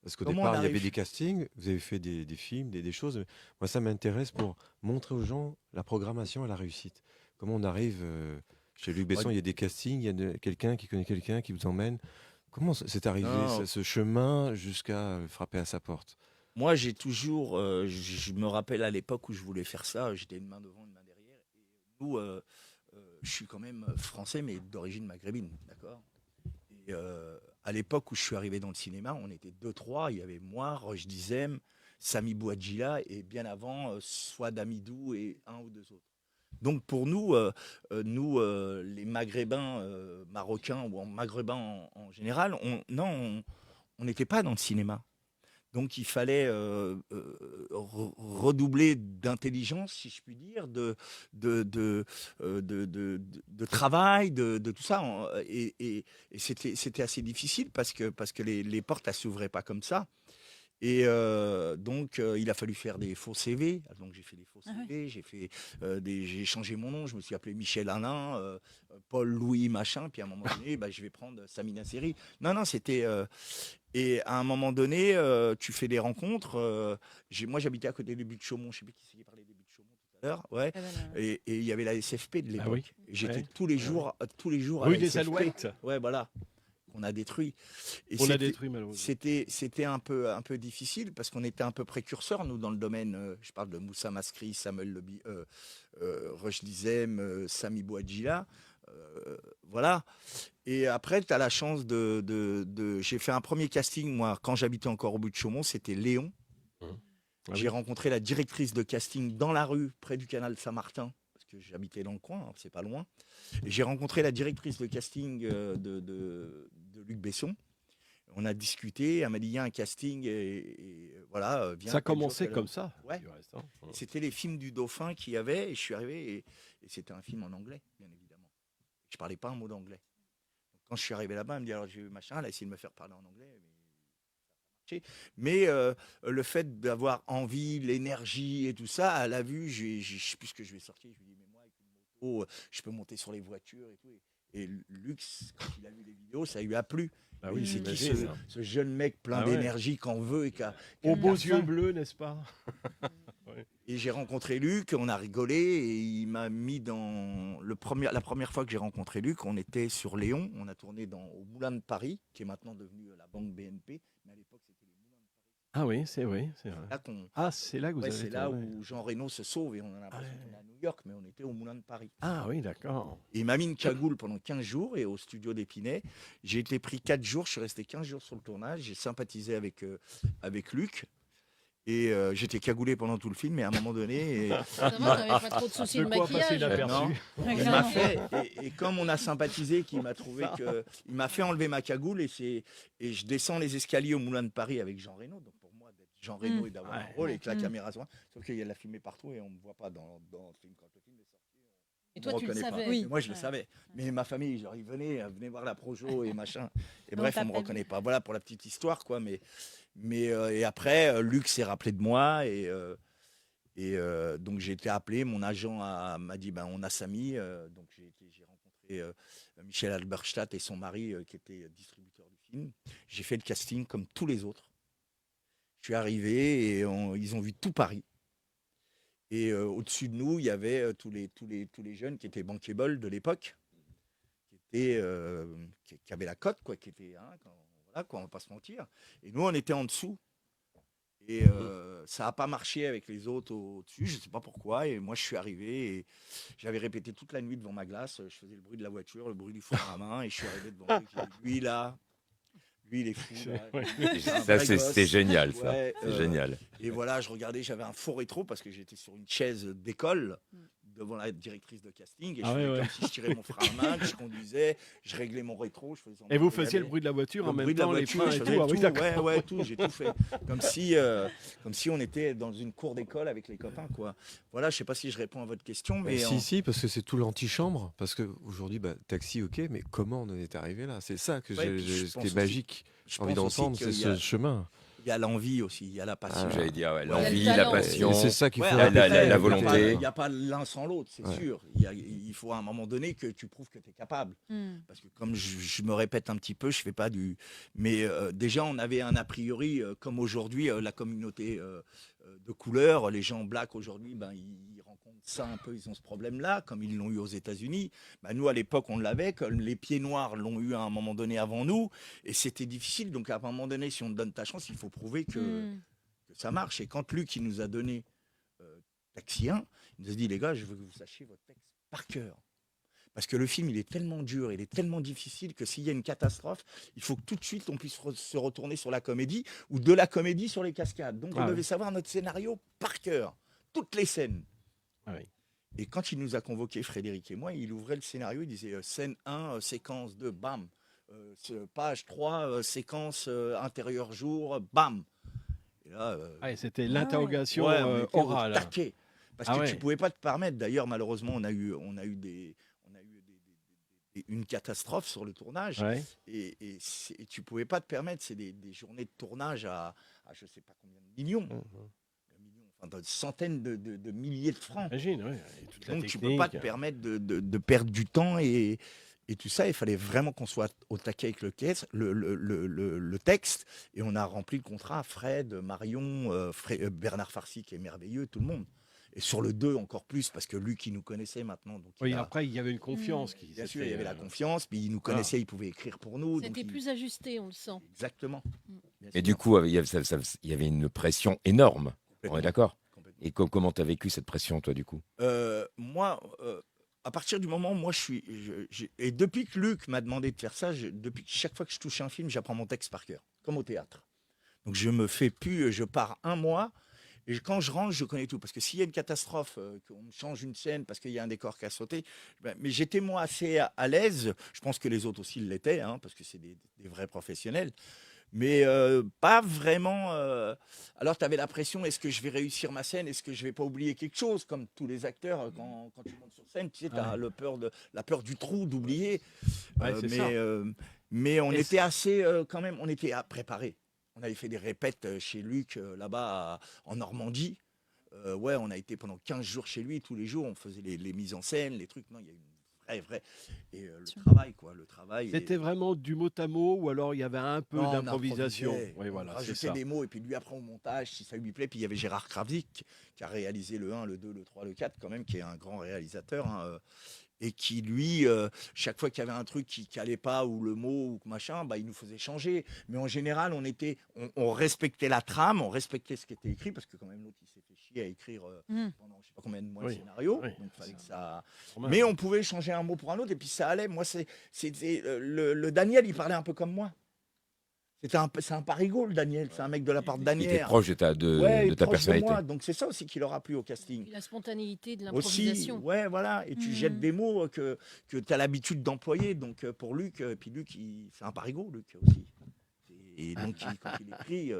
Parce qu'au Comment on départ, il y avait arrive des castings, vous avez fait des films, des choses. Moi, ça m'intéresse pour montrer aux gens la programmation et la réussite. Comment on arrive chez Luc Besson? Ouais. Il y a des castings, il y a quelqu'un qui connaît quelqu'un qui vous emmène. Comment c'est arrivé, Non. ce chemin jusqu'à frapper à sa porte? Moi, j'ai toujours, je me rappelle à l'époque où je voulais faire ça, j'étais une main devant, une main derrière. Et nous, je suis quand même français, mais d'origine maghrébine, d'accord. Et à l'époque où je suis arrivé dans le cinéma, on était 2-3. Il y avait moi, Roche Dizem, Sami Bouadjila et bien avant, Souad Amidou et un ou deux autres. Donc pour nous, les Maghrébins marocains ou Maghrébins en général, on n'était pas dans le cinéma. Donc il fallait redoubler d'intelligence, si je puis dire, de travail, de tout ça. Et c'était assez difficile parce que les portes ne s'ouvraient pas comme ça. Et donc, il a fallu faire des faux CV. Donc, j'ai fait des faux CV, j'ai changé mon nom. Je me suis appelé Michel Alain, Paul Louis machin. Puis à un moment donné, je vais prendre Samina Seri. Non, c'était. Et à un moment donné, tu fais des rencontres. Moi, j'habitais à côté des buts de Chaumont. Je ne sais plus qui parlait des buts de Chaumont tout à l'heure. Ouais. Et il y avait la SFP de l'époque. Ah oui. J'étais Ouais. tous les jours à Rue la des SFP. Alouettes. Ouais, voilà. On a détruit. Et On a détruit malheureusement. c'était un peu difficile parce qu'on était un peu précurseurs, nous, dans le domaine. Je parle de Moussa Maskri, Samuel Roche Dizem, Sami Bouadjila. Voilà. Et après, tu as la chance J'ai fait un premier casting, moi, quand j'habitais encore au bout de Chaumont, c'était Léon. Ah J'ai oui. rencontré la directrice de casting dans la rue, près du canal Saint-Martin, parce que j'habitais dans le coin, hein, c'est pas loin. Et j'ai rencontré la directrice de casting de Luc Besson. On a discuté, elle m'a dit il y a un casting et voilà. Viens, Ça tel jour, commençait telle comme heure. ça. Ouais. du reste, hein. C'était les films du Dauphin qu'il y avait et je suis arrivé et c'était un film en anglais, bien évidemment. Je parlais pas un mot d'anglais. Donc, quand je suis arrivé là-bas, elle me dit alors j'ai eu machin, elle a essayé de me faire parler en anglais. Mais le fait d'avoir envie, l'énergie et tout ça, elle a vu, je sais plus ce que je vais sortir. Je lui dis mais moi avec une moto, je peux monter sur les voitures et tout. Et Lux, quand il a vu les vidéos, ça lui a plu. Ah oui, c'est qui j'imagine. ce jeune mec plein Ah ouais. d'énergie qu'on veut et qui a Aux beaux faim. yeux bleus, n'est-ce pas? Et j'ai rencontré Luc, on a rigolé et il m'a mis dans la première fois que j'ai rencontré Luc, on était sur Léon, on a tourné au Moulin de Paris, qui est maintenant devenu la banque BNP, mais à l'époque c'était les Moulins de Paris. Ah oui, c'est vrai. Là qu'on- Ah, c'est là que vous ouais, avez c'est été, là ouais. où Jean Reno se sauve et on a l'impression Ouais. qu'on est à New York, mais on était au Moulin de Paris. Ah oui, d'accord. Et il m'a mis une cagoule pendant 15 jours et au studio d'Épinay, j'ai été pris 4 jours, je suis resté 15 jours sur le tournage, j'ai sympathisé avec Luc. Et j'étais cagoulé pendant tout le film, et à un moment donné, Ça va, t'avais pas trop de soucis de quoi passer maquillage. inaperçu. il m'a fait, et comme on a sympathisé, qu'il m'a trouvé il m'a fait enlever ma cagoule, et je descends les escaliers au Moulin de Paris avec Jean Reno. Donc pour moi, d'être Jean Reno et d'avoir un rôle et que la caméra soit, sauf qu'il y a de la fumée partout et on me voit pas dans le film quand le film est sorti. Et toi, tu le reconnaît pas. savais. Oui. Et moi, je le Ouais. savais. Mais ma famille, genre, ils venaient voir la Projo et machin. Et On bref, t'a on me pas reconnaît pas. Voilà pour la petite histoire, quoi. Et après, Luc s'est rappelé de moi donc j'ai été appelé. Mon agent m'a dit, on a Samy. Donc j'ai rencontré Michel Alberstadt et son mari qui était distributeur du film. J'ai fait le casting comme tous les autres. Je suis arrivé et ils ont vu tout Paris. Et au-dessus de nous, il y avait tous les jeunes qui étaient bankable de l'époque, qui avaient la cote, quoi, qui étaient, voilà, quoi, on va pas se mentir. Et nous, on était en dessous. Et ça n'a pas marché avec les autres au-dessus, je ne sais pas pourquoi. Et moi, je suis arrivé et j'avais répété toute la nuit devant ma glace. Je faisais le bruit de la voiture, le bruit du four à main. Et je suis arrivé devant lui. J'ai dit, lui, là, lui, il est fou. Là. Ouais. C'est un Ça, vrai gosse. c'est génial, ça. Ouais, C'est génial. Et voilà, je regardais, j'avais un faux rétro parce que j'étais sur une chaise d'école devant la directrice de casting. Et Ah je faisais ouais, ouais. comme si je tirais mon frein à main, que je conduisais, je réglais mon rétro. Je faisais semblant Et vous de faisiez le regarder. bruit de la voiture en Le même bruit de la temps, les voiture, freins je et faisais tout. Ah oui, tout, d'accord. ouais, tout, j'ai tout fait. Comme si on était dans une cour d'école avec les copains, quoi. Voilà, je sais pas si je réponds à votre question, mais Si, parce que c'est tout l'antichambre. Parce qu'aujourd'hui, taxi, ok, mais comment on en est arrivé là? C'est ça que Ouais, puis je ce pense qui est aussi- magique. je J'ai envie pense aussi d'entendre, qu'il c'est y a- ce chemin. il y a l'envie aussi, il y a la passion. J'allais dire, ouais, Ouais. l'envie, Il y a le la talent. passion. Et c'est ça qu'il Ouais, faut après, la il y a volonté. pas- Il n'y a pas l'un sans l'autre, c'est Ouais. sûr. Il faut à un moment donné que tu prouves que tu es capable. Mm. Parce que comme je me répète un petit peu, je fais pas du... Mais déjà, on avait un a priori, comme aujourd'hui, la communauté de couleur, les gens blacks aujourd'hui, ils rencontrent ça un peu, ils ont ce problème-là, comme ils l'ont eu aux États-Unis. Nous, à l'époque, on l'avait, comme les pieds noirs l'ont eu à un moment donné avant nous, et c'était difficile. Donc, à un moment donné, si on te donne ta chance, il faut prouver que... Mm. que ça marche. Et quand Luc il nous a donné Taxi 1, il nous a dit les gars, je veux que vous sachiez votre texte par cœur. Parce que le film, il est tellement dur, il est tellement difficile que s'il y a une catastrophe, il faut que tout de suite on puisse se retourner sur la comédie ou de la comédie sur les cascades. Donc on devait savoir notre scénario par cœur, toutes les scènes. Ah oui. Et quand il nous a convoqués, Frédéric et moi, il ouvrait le scénario, il disait scène 1, séquence 2, bam. Page 3, séquence intérieur jour, bam. Et là, C'était l'interrogation on était au orale. taquet. Parce que tu ne pouvais pas te permettre. D'ailleurs, malheureusement, on a eu une catastrophe sur le tournage. Ouais. Et tu ne pouvais pas te permettre. C'est des journées de tournage à je ne sais pas combien de millions. Enfin, de centaines de milliers de francs. Imagine, oui. Toute la Donc, tu ne peux technique. pas te permettre de perdre du temps et tout ça. Il fallait vraiment qu'on soit au taquet avec le texte. Et on a rempli le contrat. Fred, Marion, Bernard Farcy qui est merveilleux, tout le monde. Et sur le 2 encore plus, parce que Luc, il nous connaissait maintenant. Donc Oui, après, il y avait une confiance. Bien sûr, il y avait la confiance, puis il nous connaissait, il pouvait écrire pour nous. C'était plus ajusté, on le sent. Exactement. Et du coup, il y avait une pression énorme. On est d'accord. Et comment tu as vécu cette pression, toi, du coup? Moi, à partir du moment où moi, et depuis que Luc m'a demandé de faire ça, depuis chaque fois que je touche un film, j'apprends mon texte par cœur, comme au théâtre. Donc je me fais plus, je pars un mois. Et quand je rentre, je connais tout. Parce que s'il y a une catastrophe, qu'on me change une scène parce qu'il y a un décor qui a sauté, mais j'étais moi assez à l'aise. Je pense que les autres aussi l'étaient, parce que c'est des vrais professionnels. Mais pas vraiment. Alors, tu avais la pression, est-ce que je vais réussir ma scène? Est-ce que je vais pas oublier quelque chose? Comme tous les acteurs, quand tu montes sur scène, tu sais, tu as la peur du trou, d'oublier. Mais on était assez, quand même, on était préparés. On avait fait des répètes chez Luc, là-bas, en Normandie. On a été pendant 15 jours chez lui, tous les jours, on faisait les mises en scène, les trucs. Non, il y a une vraie. Et le travail. C'était vraiment du mot à mot ou alors il y avait un peu d'improvisation? Oui, voilà, c'est ça. Des mots et puis lui après au montage, si ça lui plaît. Puis il y avait Gérard Kravzik qui a réalisé le 1, le 2, le 3, le 4 quand même, qui est un grand réalisateur. Et qui, lui, chaque fois qu'il y avait un truc qui n'allait pas, ou le mot, ou machin, il nous faisait changer. Mais en général, on respectait la trame, on respectait ce qui était écrit, parce que quand même, l'autre, il s'est fait chier à écrire pendant je ne sais pas combien de mois le scénario. Donc, fallait que ça... Mais on pouvait changer un mot pour un autre, et puis ça allait. Moi, le Daniel, il parlait un peu comme moi. C'est un parigot, le Daniel. C'est un mec de la part de Daniel. Il était proche de ta personnalité. De moi, donc c'est ça aussi qui leur a plu au casting. La spontanéité de l'improvisation. Aussi, voilà. Et tu jettes des mots que tu as l'habitude d'employer. Donc pour Luc, puis Luc, c'est un parigot, Luc aussi. Et donc quand il écrit,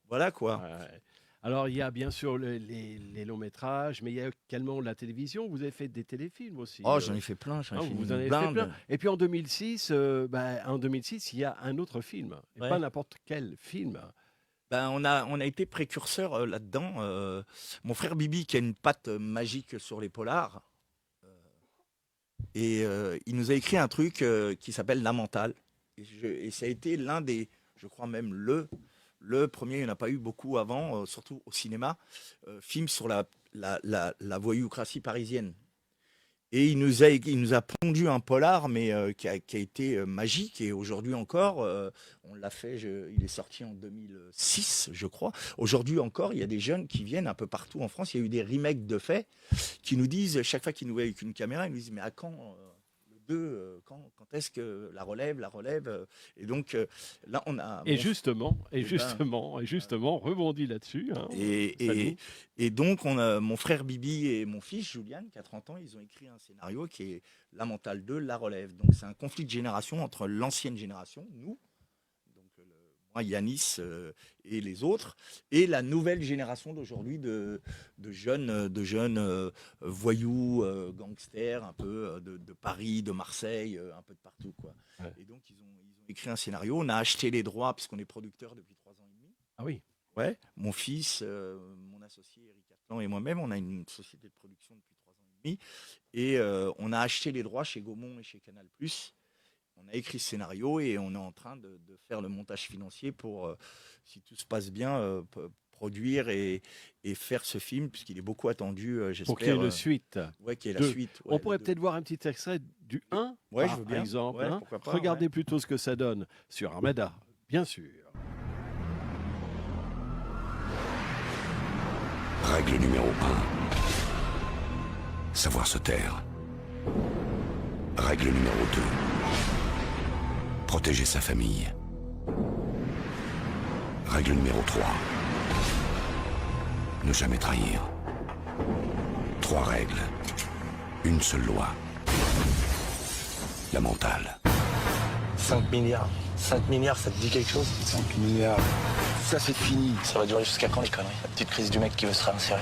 voilà quoi. Ouais. Alors il y a bien sûr les longs métrages, mais il y a également la télévision. Vous avez fait des téléfilms aussi. Oh, j'en ai fait plein. Vous en avez fait plein. Et puis en 2006, il y a un autre film. Et pas n'importe quel film. On a été précurseur là-dedans. Mon frère Bibi, qui a une patte magique sur les polars, et il nous a écrit un truc qui s'appelle La Mentale. Et ça a été l'un des, je crois même le premier, il n'y en a pas eu beaucoup avant, surtout au cinéma, film sur la voyoucratie parisienne. Et il nous a pondu un polar, mais qui a été magique. Et aujourd'hui encore, on l'a fait, il est sorti en 2006, je crois. Aujourd'hui encore, il y a des jeunes qui viennent un peu partout en France. Il y a eu des remakes de faits qui nous disent, chaque fois qu'ils nous voient avec une caméra, ils nous disent, mais à quand le 2, quand est-ce que la relève et donc là on a justement rebondit là-dessus et donc mon frère Bibi et mon fils Julian qui a 30 ans, ils ont écrit un scénario qui est La Mentale 2, la relève. Donc c'est un conflit de génération entre l'ancienne génération, nous, donc moi Yanis et les autres, et la nouvelle génération d'aujourd'hui de jeunes voyous, gangsters, un peu de Paris, de Marseille, un peu de partout, quoi. Ouais. Et donc ils ont écrit un scénario. On a acheté les droits puisqu'on est producteur depuis 3 ans et demi. Ah oui. Ouais. Mon fils, mon associé Eric Atlan et moi-même, on a une société de production depuis 3 ans et demi, et on a acheté les droits chez Gaumont et chez Canal+. On a écrit ce scénario et on est en train de faire le montage financier pour, si tout se passe bien, produire et faire ce film, puisqu'il est beaucoup attendu, j'espère. Pour qu'il y ait une suite. Oui, qu'il y ait la suite. On pourrait peut-être voir un petit extrait du 1, par exemple. Regardez plutôt ce que ça donne sur Armada, bien sûr. Règle numéro 1. Savoir se taire. Règle numéro 2. Protéger sa famille. Règle numéro 3. Ne jamais trahir. 3 règles. Une seule loi. La mentale. 5 milliards. 5 milliards, ça te dit quelque chose? 5 milliards. Ça, c'est fini. Ça va durer jusqu'à quand, les conneries? La petite crise du mec qui veut se réinsérer.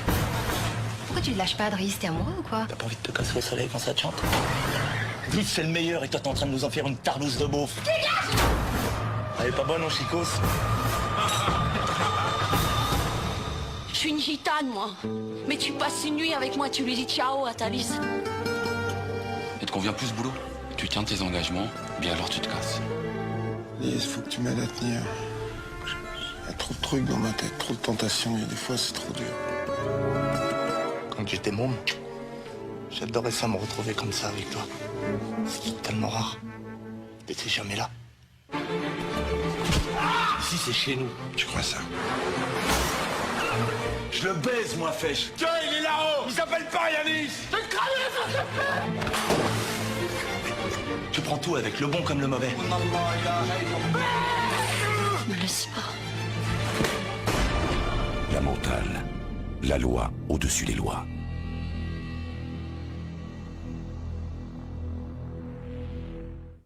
Pourquoi tu ne lâches pas, Driss? T'es amoureux ou quoi? T'as pas envie de te casser le soleil quand ça te chante? Driss, c'est le meilleur et toi, t'es en train de nous en faire une tarlouse de beauf. Dégage! Elle est pas bonne, non, chicos? Je suis une gitane, moi. Mais tu passes une nuit avec moi, tu lui dis ciao à ta lise. Et te convient plus ce boulot? Tu tiens tes engagements, bien alors tu te casses. Lise, faut que tu m'aides à tenir. Il y a trop de trucs dans ma tête, trop de tentations, et des fois c'est trop dur. Quand j'étais môme, j'adorais ça, me retrouver comme ça avec toi. C'est tellement rare. T'étais jamais là. Ici, c'est chez nous. Tu crois ça? Je le baise, moi, Fèche. Tiens, il est là-haut. Il s'appelle pas Yanis. Je vais te cramer la face. Tu prends tout avec le bon comme le mauvais. Ne me laisse pas. La mentale. La loi au-dessus des lois.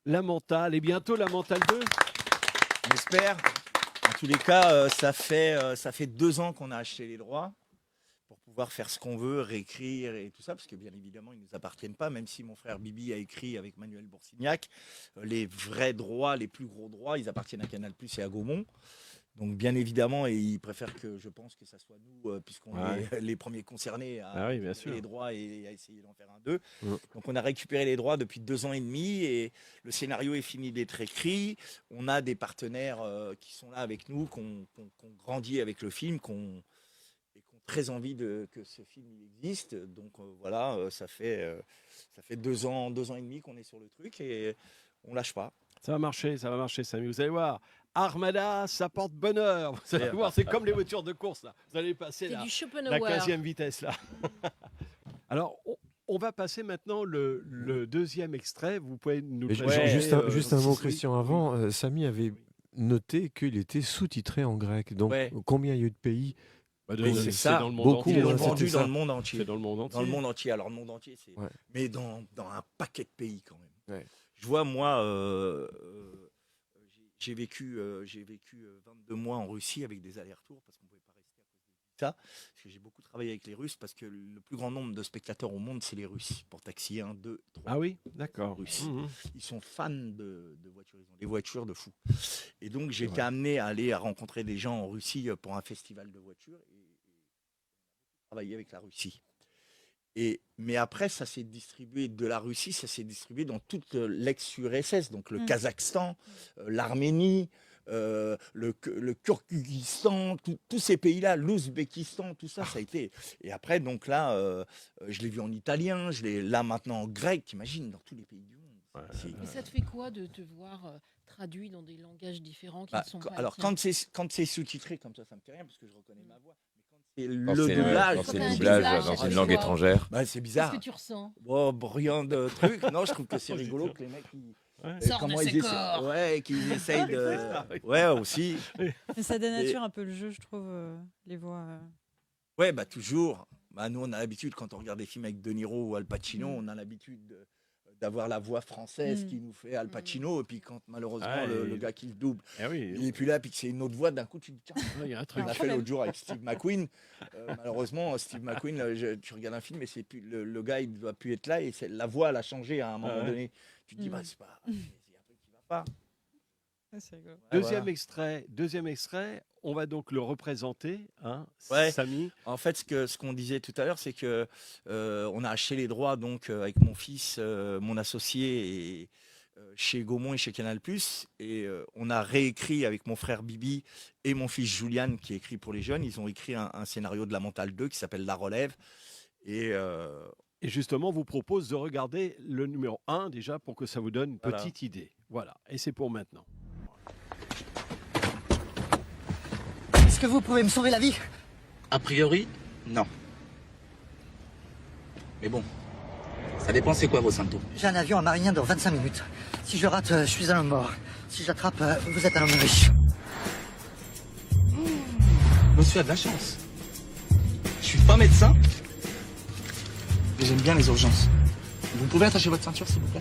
La mentale, et bientôt la mentale 2. On espère. En tous les cas, ça fait 2 ans qu'on a acheté les droits pour pouvoir faire ce qu'on veut, réécrire et tout ça, parce que bien évidemment, ils ne nous appartiennent pas, même si mon frère Bibi a écrit avec Manuel Boursignac, les vrais droits, les plus gros droits, ils appartiennent à Canal+ et à Gaumont. Donc bien évidemment, et ils préfèrent que je pense que ça soit nous, puisqu'on est les premiers concernés à récupérer les droits et à essayer d'en faire un 2. Donc on a récupéré les droits depuis 2 ans et demi et le scénario est fini d'être écrit. On a des partenaires qui sont là avec nous, qui ont grandi avec le film, qui ont très envie que ce film existe. Donc voilà, ça fait 2 ans et demi qu'on est sur le truc et on lâche pas. Ça va marcher, Samy. Vous allez voir. Armada, ça porte bonheur. Vous allez voir, c'est comme les voitures de course là. Vous allez passer la 15e vitesse là. Alors, on va passer maintenant le deuxième extrait. Vous pouvez nous juste un mot, Christian. Avant, Samy avait noté qu'il était sous-titré en grec. Donc, combien il y a eu de pays? C'est ça, dans le monde beaucoup, entier. Vendu dans le monde entier. C'est dans le monde entier. Dans le monde entier. Alors, le monde entier, c'est. Ouais. Mais dans un paquet de pays quand même. Ouais. Je vois, moi, j'ai vécu 22 mois en Russie avec des allers-retours parce qu'on ne pouvait pas rester à cause de ça. Parce que j'ai beaucoup travaillé avec les Russes parce que le plus grand nombre de spectateurs au monde, c'est les Russes. Pour Taxi 1, 2, 3. Ah oui, d'accord. Russes. Ils sont fans de voitures. Ils ont des voitures de fou. Et donc, j'ai été amené à rencontrer des gens en Russie pour un festival de voitures et travailler avec la Russie. Mais après, ça s'est distribué de la Russie, ça s'est distribué dans toute l'ex-URSS, donc le Kazakhstan, l'Arménie, le Kyrgyzstan, tous ces pays-là, l'Ouzbékistan, tout ça, ça a été. Et après, donc là, je l'ai vu en italien, je l'ai là maintenant en grec, t'imagines, dans tous les pays du monde. Et ça te fait quoi de te voir traduit dans des langages différents qui ne sont pas alors, quand c'est sous-titré comme ça me fait rien, parce que je reconnais ma voix. C'est le doublage dans une langue étrangère. C'est bizarre. Qu'est-ce que tu ressens? Rien de truc. Non, je trouve que c'est rigolo que les mecs qu'ils essayent de. Ouais, aussi. Mais ça dénature un peu le jeu, je trouve, les voix. Ouais, toujours. Nous, on a l'habitude, quand on regarde des films avec De Niro ou Al Pacino, on a l'habitude d'avoir la voix française qui nous fait Al Pacino, et puis quand malheureusement le gars qui le double, il n'est plus là, puis que c'est une autre voix, d'un coup tu te dis tiens, il y a un truc. On a fait l'autre jour avec Steve McQueen. Malheureusement, Steve McQueen, tu regardes un film et c'est plus le gars, il ne doit plus être là, et la voix elle a changé à un moment donné. Tu te dis c'est pas, il y a un truc qui ne va pas. Deuxième extrait, on va donc le représenter, Samy. En fait, ce qu'on disait tout à l'heure, c'est que on a acheté les droits donc avec mon fils, mon associé, et chez Gaumont et chez Canal+, et on a réécrit avec mon frère Bibi et mon fils Julian, qui écrit pour les jeunes. Ils ont écrit un scénario de La Mentale 2 qui s'appelle La Relève. Et justement, on vous propose de regarder le numéro 1 déjà pour que ça vous donne une petite idée. Voilà, et c'est pour maintenant. Est-ce que vous pouvez me sauver la vie? A priori, Non. Mais bon, ça dépend c'est quoi vos symptômes. J'ai un avion à Marignan dans 25 minutes. Si je rate, je suis un homme mort. Si j'attrape, vous êtes un homme riche. Monsieur a de la chance. Je suis pas médecin, mais j'aime bien les urgences. Vous pouvez attacher votre ceinture, s'il vous plaît?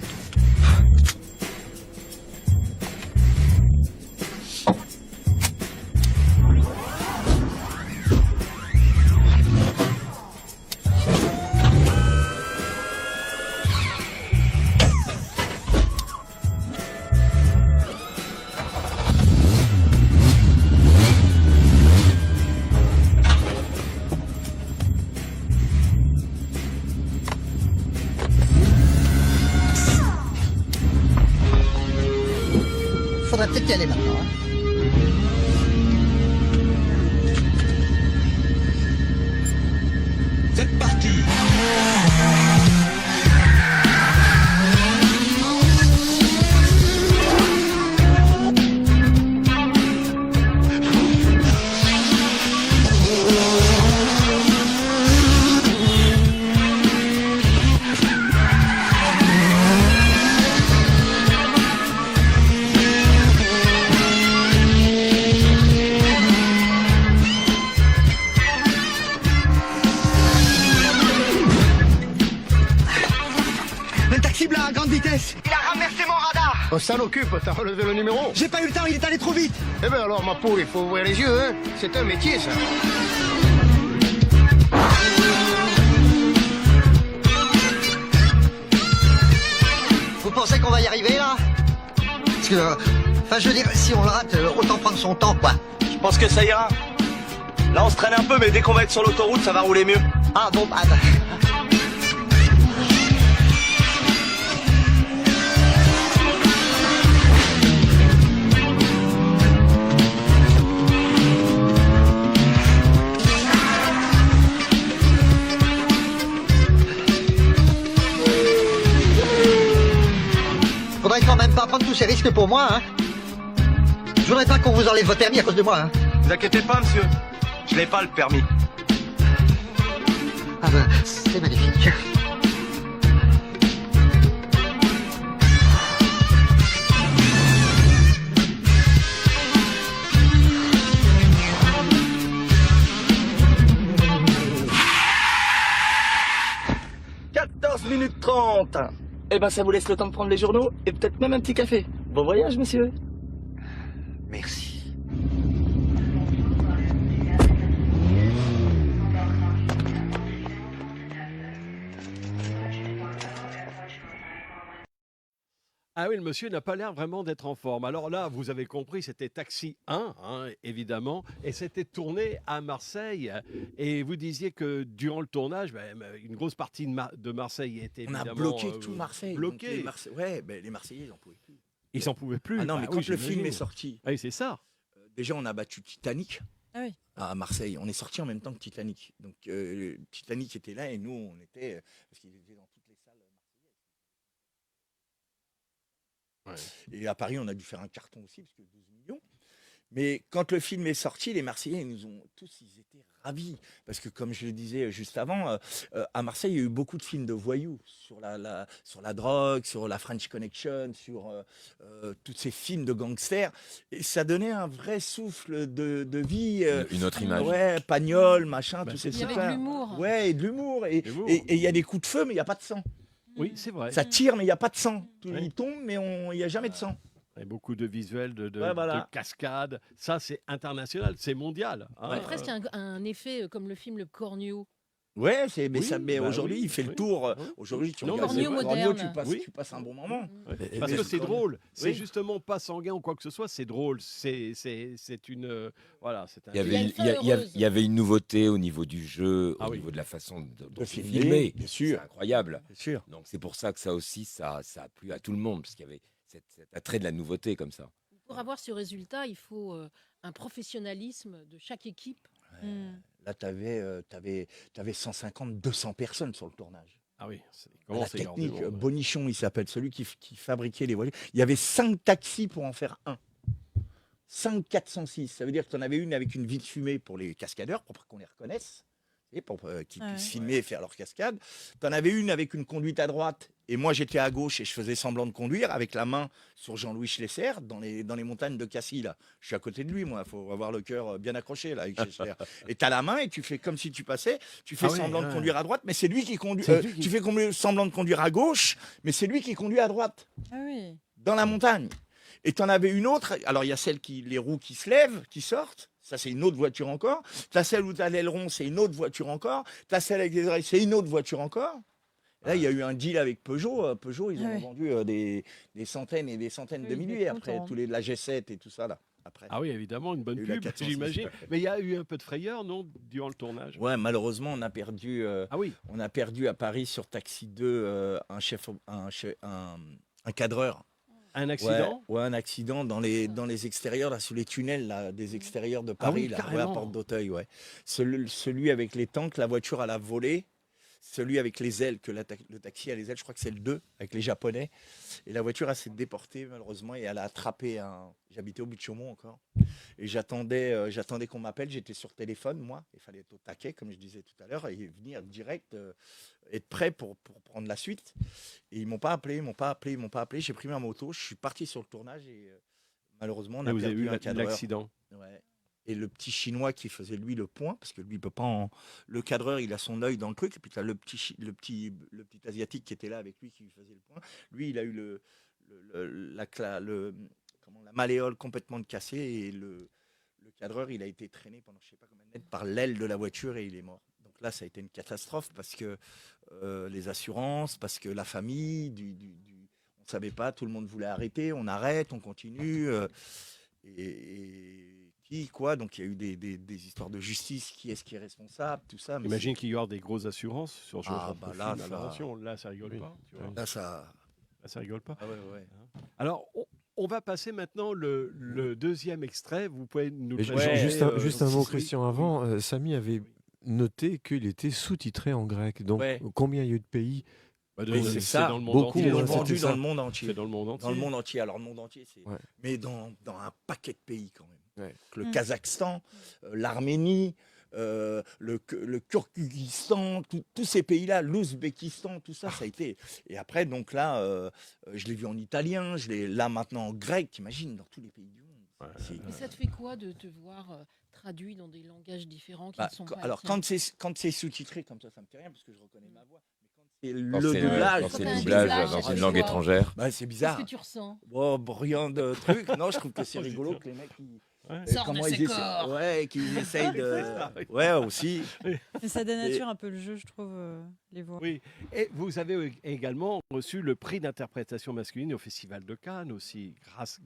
Faudrait peut-être y aller maintenant. C'est parti. Un taxi blanc à grande vitesse. Il a renversé mon radar. On s'en occupe, t'as relevé le numéro? J'ai pas eu le temps, il est allé trop vite. Eh ben alors, ma poule, il faut ouvrir les yeux, hein. C'est un métier, ça. Vous pensez qu'on va y arriver là? Parce que, enfin, je veux dire, si on le rate, autant prendre son temps, quoi. Je pense que ça ira. Là, on se traîne un peu, mais dès qu'on va être sur l'autoroute, ça va rouler mieux. Ah bon, bah, faudrait quand même pas prendre tous ces risques pour moi, hein. Je voudrais pas qu'on vous enlève votre permis à cause de moi, hein. Vous inquiétez pas, monsieur. Je n'ai pas le permis. Ah ben, c'est magnifique. « 14 minutes 30. Eh ben, ça vous laisse le temps de prendre les journaux et peut-être même un petit café. Bon voyage, monsieur. Merci. Ah oui, le monsieur n'a pas l'air vraiment d'être en forme. Alors là, vous avez compris, c'était Taxi 1, hein, évidemment, et c'était tourné à Marseille. Et vous disiez que durant le tournage, une grosse partie de Marseille était On a évidemment bloqué tout Marseille. bloqué. Les Marseillais, ils n'en pouvaient plus. Ils s'en pouvaient plus. Ah non, Bah mais oui, quand le film j'imagine. est sorti, Ah oui, c'est ça. déjà, on a battu Titanic Ah oui. à Marseille. On est sorti en même temps que Titanic. Donc, Titanic était là et nous, on était... parce qu'il était dans toutes les salles marseillaises. Ouais. Et à Paris, on a dû faire un carton aussi, parce que 12 millions. Mais quand le film est sorti, les Marseillais, ils nous ont tous, ils étaient ravis. Parce que comme je le disais juste avant, à Marseille, il y a eu beaucoup de films de voyous sur la drogue, sur la French Connection, sur tous ces films de gangsters. Et ça donnait un vrai souffle de vie. Une autre image. Ouais, Pagnol, machin, tous ces Il y avait trucs-là. de l'humour. Ouais, et de l'humour. Et il y a des coups de feu, mais il n'y a pas de sang. Oui, c'est vrai. Ça tire, mais il n'y a pas de sang. Oui. Il tombe, mais il n'y a jamais de sang. Et beaucoup de visuels, de voilà. de cascades. Ça, c'est international, c'est mondial. hein. Il y a presque un effet comme le film Le Cornio. Ouais, mais Oui, bah aujourd'hui, oui, il fait oui. le tour. Oui. Aujourd'hui, tu Non, regardes mais c'est Cornio, moderne. tu passes un bon moment. Parce que c'est drôle. C'est Oui. justement pas sanguin ou quoi que ce soit. C'est drôle. C'est une voilà. C'est un Il y, avait Il y a une, une fin il y a- il y a- heureuse. il y avait une nouveauté au niveau du jeu, Ah au oui. niveau de la façon dont c'est filmer, filmé. bien sûr. C'est incroyable. Bien sûr. Donc c'est pour ça que ça aussi, ça a plu à tout le monde, parce qu'il y avait cet attrait de la nouveauté comme ça. Pour avoir ce résultat, il faut un professionnalisme de chaque équipe. Là, tu avais 150, 200 personnes sur le tournage. Ah oui. La Comment c'est technique, énorme, ouais. Bonichon, il s'appelle, celui qui fabriquait les voitures. Il y avait 5 taxis pour en faire un. 5 406. Ça veut dire que tu en avais une avec une vitre fumée pour les cascadeurs, pour qu'on les reconnaisse. et pour qu'ils Ah puissent ouais. filmer et faire leur cascade. Tu en avais une avec une conduite à droite, et moi j'étais à gauche et je faisais semblant de conduire avec la main sur Jean-Louis Schlesser dans les montagnes de Cassis. Là. Je suis à côté de lui, moi, il faut avoir le cœur bien accroché là, avec Schlesser. Et tu as la main et tu fais comme si tu passais, tu fais Ah ouais, semblant de ouais. conduire à droite, mais c'est lui qui conduit. C'est lui qui- Tu fais semblant de conduire à gauche, mais c'est lui qui conduit à droite Ah oui. dans la montagne. Et tu en avais une autre, alors il y a celle les roues qui se lèvent, qui sortent, ça c'est une autre voiture encore. Tu as celle où tu as l'aileron, c'est une autre voiture encore. Tu as celle avec les oreilles, c'est une autre voiture encore. Et là, il y a eu un deal avec Peugeot. Peugeot, ils ont Ouais. vendu des centaines et des centaines Oui, de ils milliers étaient après, contents. la G7 et tout ça là. Après. Ah oui, évidemment, une bonne Il y a eu la pub, 406. j'imagine. Mais il y a eu un peu de frayeur, non, durant le tournage? Ouais, malheureusement, on a perdu. Ah oui. On a perdu à Paris sur Taxi 2 un cadreur. Un accident? Ouais, un accident dans les extérieurs, là, sous les tunnels là, des extérieurs de Ah Paris, oui, là, ouais, à carrément. Porte d'Auteuil. Ouais. Celui avec les tanks, la voiture à la volée. Celui avec les ailes, que le taxi a les ailes, je crois que c'est le 2, avec les Japonais. Et la voiture, elle s'est déportée, malheureusement, et elle a attrapé un. J'habitais au but de Chaumont encore. Et j'attendais qu'on m'appelle. J'étais sur téléphone, moi. Il fallait être au taquet, comme je disais tout à l'heure, et venir direct, être prêt pour prendre la suite. Et ils m'ont pas appelé. J'ai pris ma moto, je suis parti sur le tournage, et malheureusement, on Et a vous avez perdu eu un cadreur. l'accident. Ouais. Et le petit chinois qui faisait lui le point, parce que lui il peut pas le cadreur, il a son œil dans le truc, et puis tu as le petit asiatique qui était là avec lui qui faisait le point. Lui, il a eu la malléole complètement cassée, et le cadreur, il a été traîné pendant je sais pas combien de mètres par l'aile de la voiture, et il est mort. Donc là, ça a été une catastrophe, parce que les assurances, parce que la famille, on ne savait pas, tout le monde voulait arrêter, on arrête, on continue. Et qui, quoi, donc il y a eu des histoires de justice, qui est-ce qui est responsable, tout ça. Mais Imagine qu'il y aura des grosses assurances sur ce genre de bah là, film, ça- attention, là, ça rigole pas. Tu vois. là, ça. Là, ça rigole pas. Ah ouais, ouais. Alors, on va passer maintenant le deuxième extrait. Vous pouvez nous Mais présenter, juste un mot, oui. Christian, avant. Samy avait noté qu'il était sous-titré en grec. Donc, Ouais. combien il y a eu de pays? Oui, c'est ça. dans le monde Beaucoup, entier. ouais, Ils ont vendu c'était dans ça. le monde entier. C'est dans le monde entier. Dans le monde entier. Alors, le monde entier, c'est. Ouais. Mais dans un paquet de pays, quand même. Ouais. Le Kazakhstan, l'Arménie, le Kyrgyzstan, tous ces pays-là, l'Ouzbékistan, tout ça, ça a été. Et après, donc là, je l'ai vu en italien, là maintenant en grec, t'imagines, dans tous les pays du monde. C'est- Mais ça te fait quoi de te voir traduit dans des langages différents qui Bah, ne sont pas alors, les tiens quand c'est sous-titré comme ça me fait rien parce que je reconnais ma voix. Mais quand c'est Quand le c'est, doublage, quand c'est Quand le un doublage doublage, dans c'est une quoi langue étrangère. bah, c'est Qu'est-ce bizarre. que tu ressens? Bon, rien de truc. Non, je trouve que c'est rigolo que les mecs Sors de comment ces ils essaient, corps. ouais, qu'ils essayent de, ça, oui. ouais aussi. Mais ça dénature un peu le jeu, je trouve, les voix. Oui, et vous avez également reçu le prix d'interprétation masculine au Festival de Cannes aussi,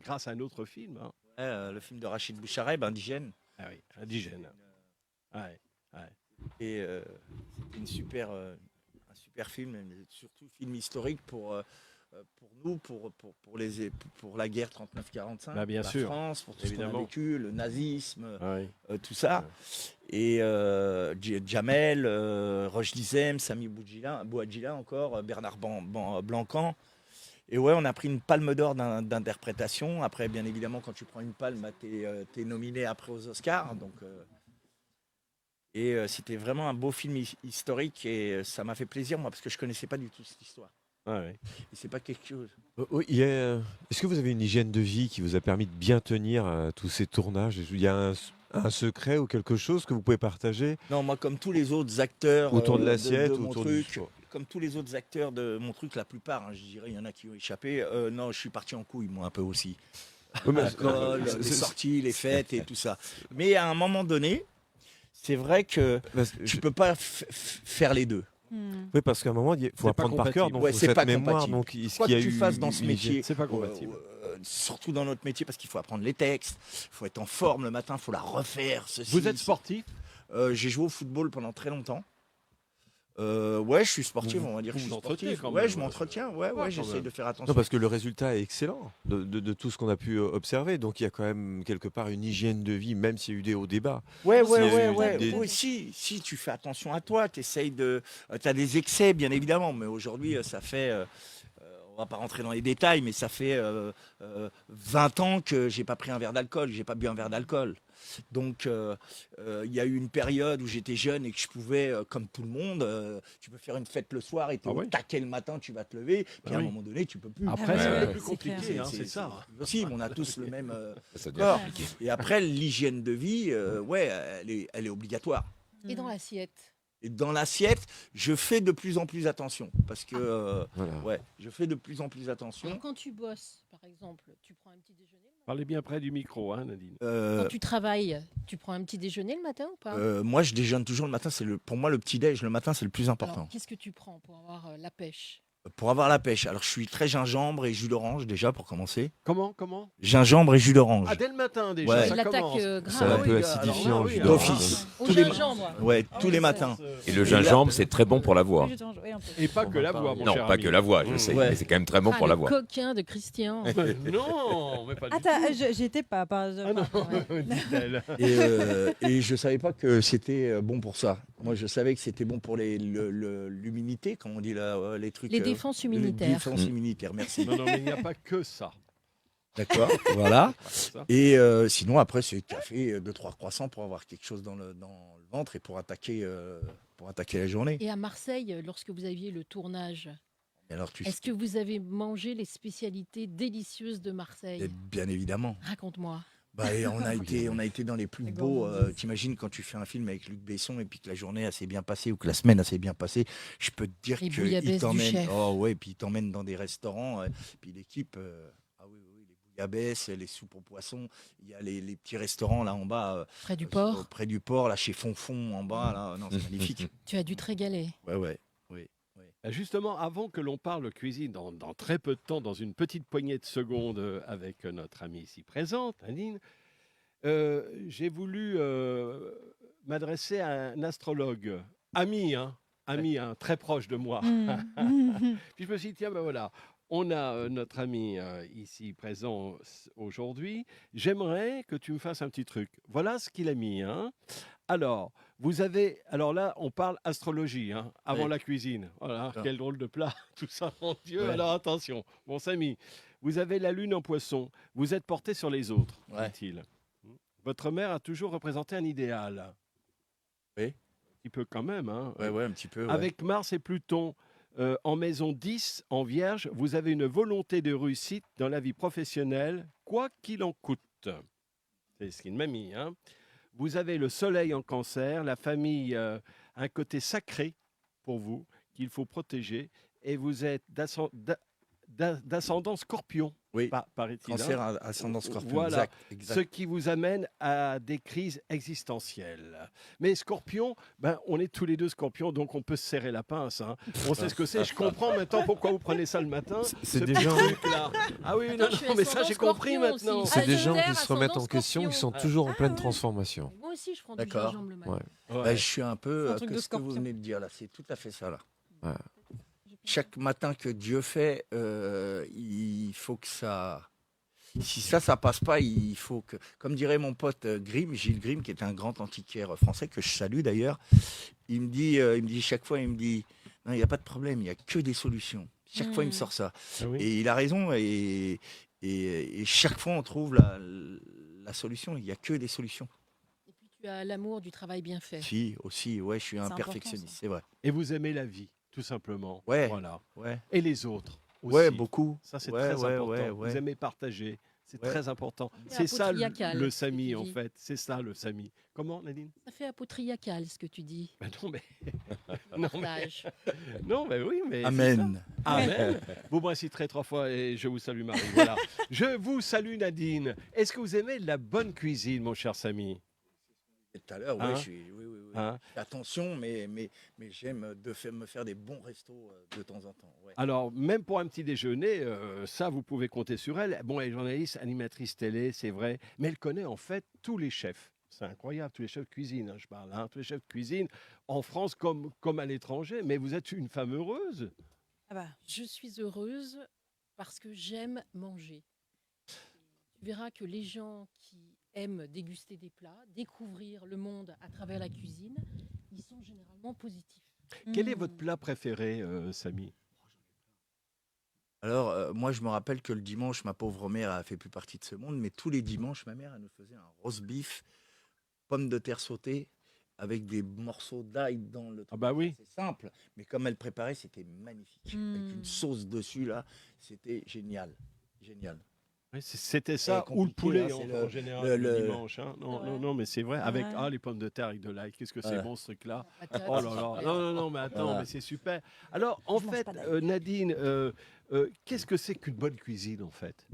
grâce à un autre film. Hein. Ouais, le film de Rachid Bouchareb, Indigène. Ah oui, Indigène. Ouais, ouais. Et c'était un super film, mais surtout film historique pour nous, pour la guerre 39-45, Bah, bien pour sûr, la France, pour tout ce qu'on a évidemment. vécu, le nazisme, Ouais. tout ça. Et Jamel, Roche Dizem, Sami Bouadjila encore, Bernard Blancan. Et ouais, on a pris une palme d'or d'interprétation. Après, bien évidemment, quand tu prends une palme, bah, t'es nominé après aux Oscars. Donc, c'était vraiment un beau film historique, et ça m'a fait plaisir, moi, parce que je connaissais pas du tout cette histoire. Ouais. Et c'est pas quelque chose. Oui, est-ce que vous avez une hygiène de vie qui vous a permis de bien tenir tous ces tournages? Il y a un secret ou quelque chose que vous pouvez partager? Non, moi, comme tous les autres acteurs Autour de de l'assiette, mon autour truc, du... comme tous les autres acteurs de mon truc, la plupart, hein, je dirais, il y en a qui ont échappé. Non, je suis parti en couille, moi, un peu aussi. Oui, mais- L'alcool, les sorties, les fêtes et tout ça. Mais à un moment donné, c'est vrai que tu peux pas faire les deux. Oui, parce qu'à un moment, il faut apprendre par cœur, donc Ouais, faut c'est cette pas mémoire. compatible. Donc, est-ce Quoi qu'il y a que tu eu fasses dans ce une métier, hygiène? C'est pas compatible. surtout dans notre métier, parce qu'il faut apprendre les textes, il faut être en forme le matin, il faut la refaire. Ceci, Vous êtes sportif? J'ai joué au football pendant très longtemps. Ouais, je suis sportif, Vous- on va dire. vous Je suis vous entretenez sportif. quand Ouais, même, je m'entretiens. ouais, Ouais, quand j'essaie même. de faire attention. Non, parce que le résultat est excellent de tout ce qu'on a pu observer. Donc il y a quand même quelque part une hygiène de vie, même s'il y a eu des hauts débats. Ouais, S'il y a eu ouais. des- Oui, si tu fais attention à toi, tu essayes de. Tu as des excès, bien évidemment, mais aujourd'hui, ça fait. On va pas rentrer dans les détails, mais ça fait 20 ans que j'ai pas pris un verre d'alcool, j'ai pas bu un verre d'alcool. Donc, il y a eu une période où j'étais jeune et que je pouvais, comme tout le monde, tu peux faire une fête le soir et tu es au taquet le matin, tu vas te lever. Puis à un moment donné, tu peux plus. Après, c'est un peu plus compliqué, c'est ça. Si, on a tous le même Ça devient corps. compliqué. Et après, l'hygiène de vie, elle est obligatoire. Et dans l'assiette? Et dans l'assiette, je fais de plus en plus attention. Parce que, je fais de plus en plus attention. Alors, quand tu bosses, par exemple, tu prends un petit déjeuner? Parlez bien près du micro, hein, Nadine. Quand tu travailles, tu prends un petit déjeuner le matin ou pas? Moi, je déjeune toujours le matin. Pour moi, le petit-déj, le matin, c'est le plus important. Alors, qu'est-ce que tu prends pour avoir la pêche? Pour avoir la pêche. Alors, je suis très gingembre et jus d'orange, déjà, pour commencer. Comment Gingembre et jus d'orange. Ah, dès le matin, déjà, Ouais. ça Il l'attaque commence. grave. C'est un peu acidifiant. oui, le jus alors, d'orange. d'office. Au Tous les gingembre. Ouais, tous les matins. Et le gingembre, c'est très bon pour la voix. Et pas que la voix, mon Non, cher pas ami. que la voix, je sais, Ouais. mais c'est quand même très bon pour le la voix. coquin de Christian. Non, mais pas du Attends, tout. j'étais pas par Ah non, dit-elle. Et je savais pas que c'était bon pour ça. Moi, je savais que c'était bon pour l'immunité, comme on dit là, les trucs. Les défenses Les immunitaires. défenses immunitaires, merci. Non, mais il n'y a pas que ça. D'accord, voilà. Ça. Et sinon, après, c'est café, 2-3 croissants pour avoir quelque chose dans le ventre et pour attaquer la journée. Et à Marseille, lorsque vous aviez le tournage, Et alors, est-ce que vous avez mangé les spécialités délicieuses de Marseille? Bien évidemment. Raconte-moi. Et on a été dans les plus beaux. T'imagines quand tu fais un film avec Luc Besson et puis que la journée a s'est bien passée ou que la semaine a s'est bien passée, je peux te dire Les qu'il bouillabaisse du t'emmène. chef. Oh ouais, puis il t'emmène dans des restaurants. Puis l'équipe, ah oui, les bouillabaisse, les soupes aux poissons. Il y a les petits restaurants là en bas. Près du port. Près du port, là chez Fonfon en bas. Là, non, c'est magnifique. Tu as dû te régaler. Ouais. Justement, avant que l'on parle cuisine, dans très peu de temps, dans une petite poignée de secondes avec notre amie ici présente, Nadine, j'ai voulu m'adresser à un astrologue, ami, très proche de moi. Puis je me suis dit, tiens, ben voilà, on a notre ami ici présent aujourd'hui. J'aimerais que tu me fasses un petit truc. Voilà ce qu'il a mis. Alors là, on parle astrologie, avant la cuisine. Voilà, quel drôle de plat, tout ça, mon Dieu. Ouais. Alors attention, mon Samy, vous avez la lune en poisson, vous êtes porté sur les autres, dit-il. Votre mère a toujours représenté un idéal. Oui. Un petit peu quand même. Ouais, un petit peu. Ouais. Avec Mars et Pluton en maison 10, en Vierge, vous avez une volonté de réussite dans la vie professionnelle, quoi qu'il en coûte. C'est ce qu'il m'a mis. Vous avez le soleil en Cancer, la famille a un côté sacré pour vous qu'il faut protéger et vous êtes d'ascendant Scorpion. Oui, paraît-il. Cancer, ascendant Scorpion. Voilà, exact. ce qui vous amène à des crises existentielles. Mais Scorpion, on est tous les deux Scorpions, donc on peut se serrer la pince. On sait ce que c'est. Je comprends maintenant pourquoi vous prenez ça le matin. C'est ce des petit gens- truc-là. Ah oui, non, mais ça j'ai compris maintenant. C'est des gens qui se ascendant remettent en question, ils sont Scorpion. toujours en pleine transformation. Moi aussi, je prends du D'accord. gingembre le matin. Ouais. Bah, je suis un peu C'est un truc de ce que vous scorpion. venez de dire là, c'est tout à fait ça là. Ouais. Chaque matin que Dieu fait, il faut que ça. Si ça passe pas, il faut que, comme dirait mon pote Grimm, Gilles Grimm, qui est un grand antiquaire français que je salue d'ailleurs, il me dit chaque fois, il me dit, non, il n'y a pas de problème, il n'y a que des solutions. Chaque fois, il me sort ça. Ah oui. Et il a raison. Et chaque fois, on trouve la solution. Il n'y a que des solutions. Et puis tu as l'amour du travail bien fait. Si, aussi, ouais, je suis un important, perfectionniste, ça. c'est vrai. Et vous aimez la vie, tout simplement. Ouais. Voilà. Ouais. Et les autres aussi. Ouais, beaucoup. Ça, c'est Ouais, très ouais, important. ouais, ouais. Vous aimez partager. C'est Ouais. très important. C'est C'est ça apotriacal, le ce que Samy, tu en dis. fait. C'est ça le Samy. Comment, Nadine? Ça fait apotriacal ce que tu dis. Non, mais. non, mais... Partage. non, mais oui, mais. c'est Amen. ça. Amen. Vous me citerez 3 fois et je vous salue, Marie. Voilà. Je vous salue, Nadine. Est-ce que vous aimez la bonne cuisine, mon cher Samy? Tout à l'heure, Hein? oui. Hein? Attention, mais j'aime me faire des bons restos de temps en temps. Ouais. Alors, même pour un petit déjeuner, ça, vous pouvez compter sur elle. Bon, elle est journaliste, animatrice télé, c'est vrai, mais elle connaît en fait tous les chefs. C'est incroyable, tous les chefs de cuisine, je parle, tous les chefs de cuisine en France comme à l'étranger. Mais vous êtes une femme heureuse. Je suis heureuse parce que j'aime manger. Tu verras que les gens qui aiment déguster des plats, découvrir le monde à travers la cuisine, ils sont généralement positifs. Quel est votre plat préféré, Samy? Alors, moi, je me rappelle que le dimanche, ma pauvre mère a fait plus partie de ce monde, mais tous les dimanches, ma mère, elle nous faisait un roast beef pommes de terre sautées avec des morceaux d'ail dans le truc. Ah bah oui. C'est simple, mais comme elle préparait, c'était magnifique. Avec une sauce dessus, là, c'était génial. Génial. Oui, c'était ça, Et ou le compliqué, poulet hein, c'est en général le dimanche. Hein. Non, Ouais. non, non, mais c'est vrai. Avec Ouais. les pommes de terre avec de l'ail, qu'est-ce que c'est Voilà. bon ce truc-là. Patate, Oh là c'est là. super. Non, non, non, mais attends, Voilà. mais c'est super. Alors, en Je mange fait, pas d'ail. Nadine, qu'est-ce que c'est qu'une bonne cuisine, en fait?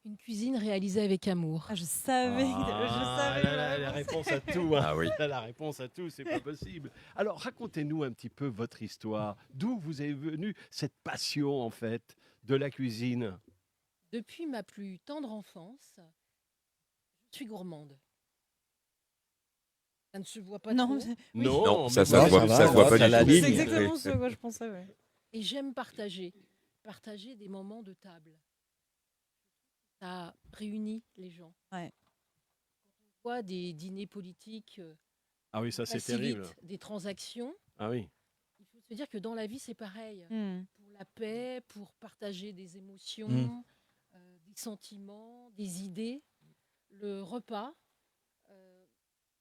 Une cuisine réalisée avec amour. Ah, je savais, je savais. elle a la réponse à tout. Hein. Ah oui. Elle a la réponse à tout, c'est pas possible. Alors, racontez-nous un petit peu votre histoire. D'où vous est venue cette passion, en fait, de la cuisine? Depuis ma plus tendre enfance, je suis gourmande. Ça ne se voit pas Non, trop. mais- Non, Non, mais ça Ouais, se voit, ça ça va, se voit ça pas la du ligne. tout. c'est exactement ce à quoi je pensais. Ouais. Et j'aime partager. Partager des moments de table. Ça réunit les gens. Ouais. Quand on voit des dîners politiques Ah oui, ça c'est terrible. facilitent des transactions, Ah oui. il faut se dire que dans la vie, c'est pareil. Hmm. Pour la paix, pour partager des émotions, des sentiments, des idées, le repas,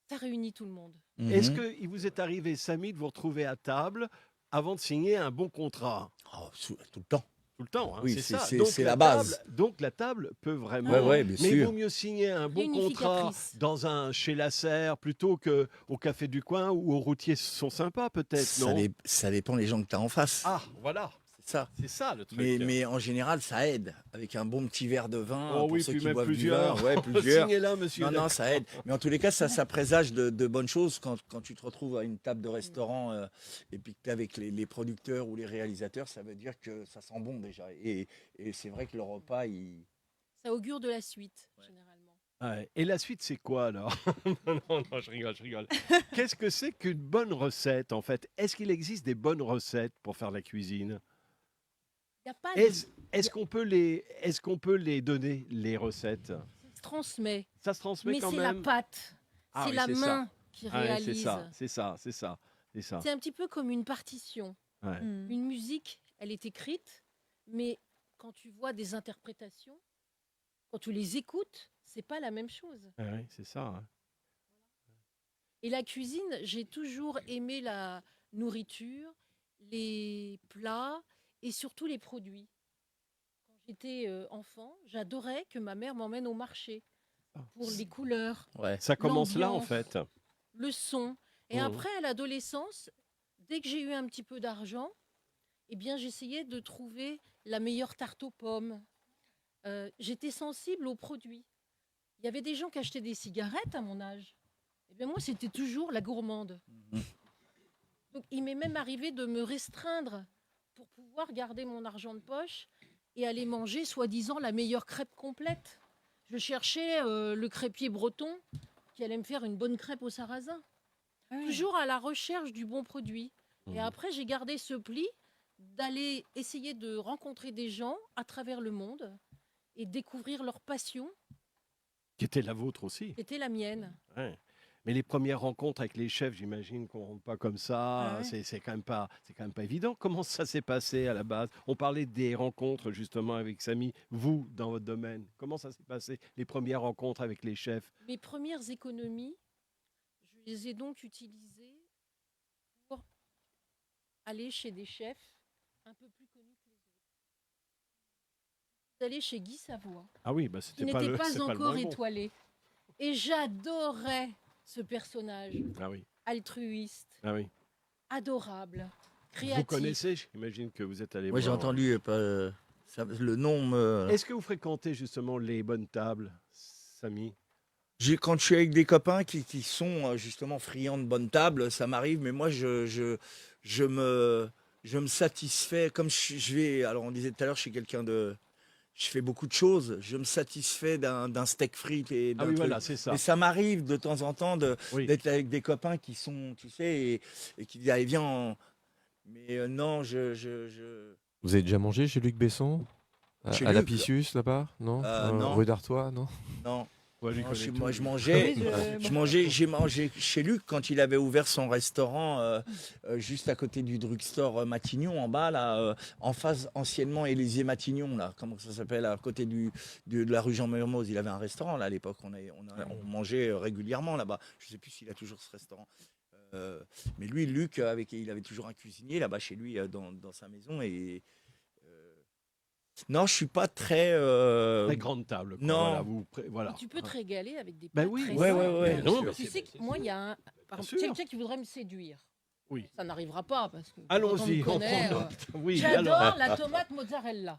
ça réunit tout le monde. Est-ce qu'il vous est arrivé, Samy, de vous retrouver à table avant de signer un bon contrat? Tout le temps. Tout le temps, hein, Oui, c'est c'est- ça. c'est- Donc c'est la table- base. donc la table peut vraiment. Ouais, ouais, bien mais il sûr. vaut mieux signer un bon contrat Réunificatrice. dans un chez la Serre plutôt que au café du coin ou au routier sont sympas peut-être, Ça, non? ça dépend les gens que tu as en face. Ah, voilà. C'est ça le truc. Mais en général, ça aide. Avec un bon petit verre de vin, Oh pour oui, ceux puis qui même boivent du plusieurs. vin. Ouais, plusieurs. Signez-là, monsieur. Non, non, ça aide. Mais en tous les cas, ça présage de bonnes choses quand tu te retrouves à une table de restaurant et puis que tu es avec les producteurs ou les réalisateurs. Ça veut dire que ça sent bon déjà. Et c'est vrai que le repas, Ça augure de la suite, généralement. Ouais. Et la suite, c'est quoi alors? Non, non, je rigole, je rigole. Qu'est-ce que c'est qu'une bonne recette en fait? Est-ce qu'il existe des bonnes recettes pour faire la cuisine? Il y a pas Est-ce qu'on peut les donner, les recettes? Ça se transmet. Ça se transmet Mais quand c'est même. la pâte, Ah c'est oui, la c'est ça. main qui Ah ouais, réalise. c'est ça. C'est un petit peu comme une partition. Ouais. Une musique, elle est écrite, mais quand tu vois des interprétations, quand tu les écoutes, c'est pas la même chose. Ah ouais, c'est ça. Hein. Et la cuisine, j'ai toujours aimé la nourriture, les plats et surtout les produits. Quand j'étais enfant, j'adorais que ma mère m'emmène au marché pour les couleurs. Ça commence là en l'ambiance, fait. Le son. Et Mhm. après, à l'adolescence, dès que j'ai eu un petit peu d'argent, eh bien, j'essayais de trouver la meilleure tarte aux pommes. J'étais sensible aux produits. Il y avait des gens qui achetaient des cigarettes à mon âge. Eh bien, moi, c'était toujours la gourmande. Donc, il m'est même arrivé de me restreindre pour pouvoir garder mon argent de poche et aller manger, soi-disant, la meilleure crêpe complète. Je cherchais le crêpier breton qui allait me faire une bonne crêpe au sarrasin. Toujours à la recherche du bon produit. Et après, j'ai gardé ce pli d'aller essayer de rencontrer des gens à travers le monde et découvrir leur passion, Qui était la vôtre aussi. qui était la mienne. Ouais. Mais les premières rencontres avec les chefs, j'imagine qu'on ne rentre pas comme ça. Ah ouais. C'est quand même pas évident. Comment ça s'est passé à la base? On parlait des rencontres justement avec Samy. Vous, dans votre domaine, comment ça s'est passé les premières rencontres avec les chefs? Mes premières économies, je les ai donc utilisées pour aller chez des chefs un peu plus connus que les autres. D'aller chez Guy Savoie, Ah oui, bah qui c'était pas n'était le pas c'est pas le encore moins bon. étoilé. Et j'adorais ce personnage, Ah oui, altruiste, ah oui. adorable, Vous créatif. connaissez? J'imagine que vous êtes allé Moi, j'ai voir. entendu le nom. Est-ce que vous fréquentez justement les bonnes tables, Samy? Quand je suis avec des copains qui sont justement friands de bonne table, ça m'arrive, mais moi, je me satisfais, comme je vais, alors on disait tout à l'heure, je suis quelqu'un de... Je fais beaucoup de choses, je me satisfais d'un steak frites et d'un Ah oui, truc. voilà, c'est ça. Mais ça m'arrive de temps en temps d'être avec des copains qui sont, tu sais, et qui disent, allez, viens, mais non, Vous avez déjà mangé chez Luc Besson Chez à la Luc Pissus, là-bas? Non non. Rue d'Artois, non? Non. Ouais, lui Non, connaît tout, moi, lui. j'ai mangé chez Luc quand il avait ouvert son restaurant juste à côté du drugstore Matignon en bas, là, en face anciennement Élysée Matignon, là, comment ça s'appelle, à côté de la rue Jean-Mermoz. Il avait un restaurant là à l'époque, on mangeait régulièrement là-bas. Je ne sais plus s'il a toujours ce restaurant. Mais lui, Luc, il avait toujours un cuisinier là-bas chez lui dans sa maison et. Non, je suis pas très. Très grande table. Quoi. Non. Voilà. Tu peux te régaler avec des Ben plats oui, très ouais, simples. ouais, ouais. Bien sûr. Tu sais que moi, il y a par exemple, sûr. quelqu'un qui voudrait me séduire. Oui. Ça n'arrivera pas parce que Allons-y, quand on on me connaît, prend note. Oui, j'adore alors. la tomate mozzarella.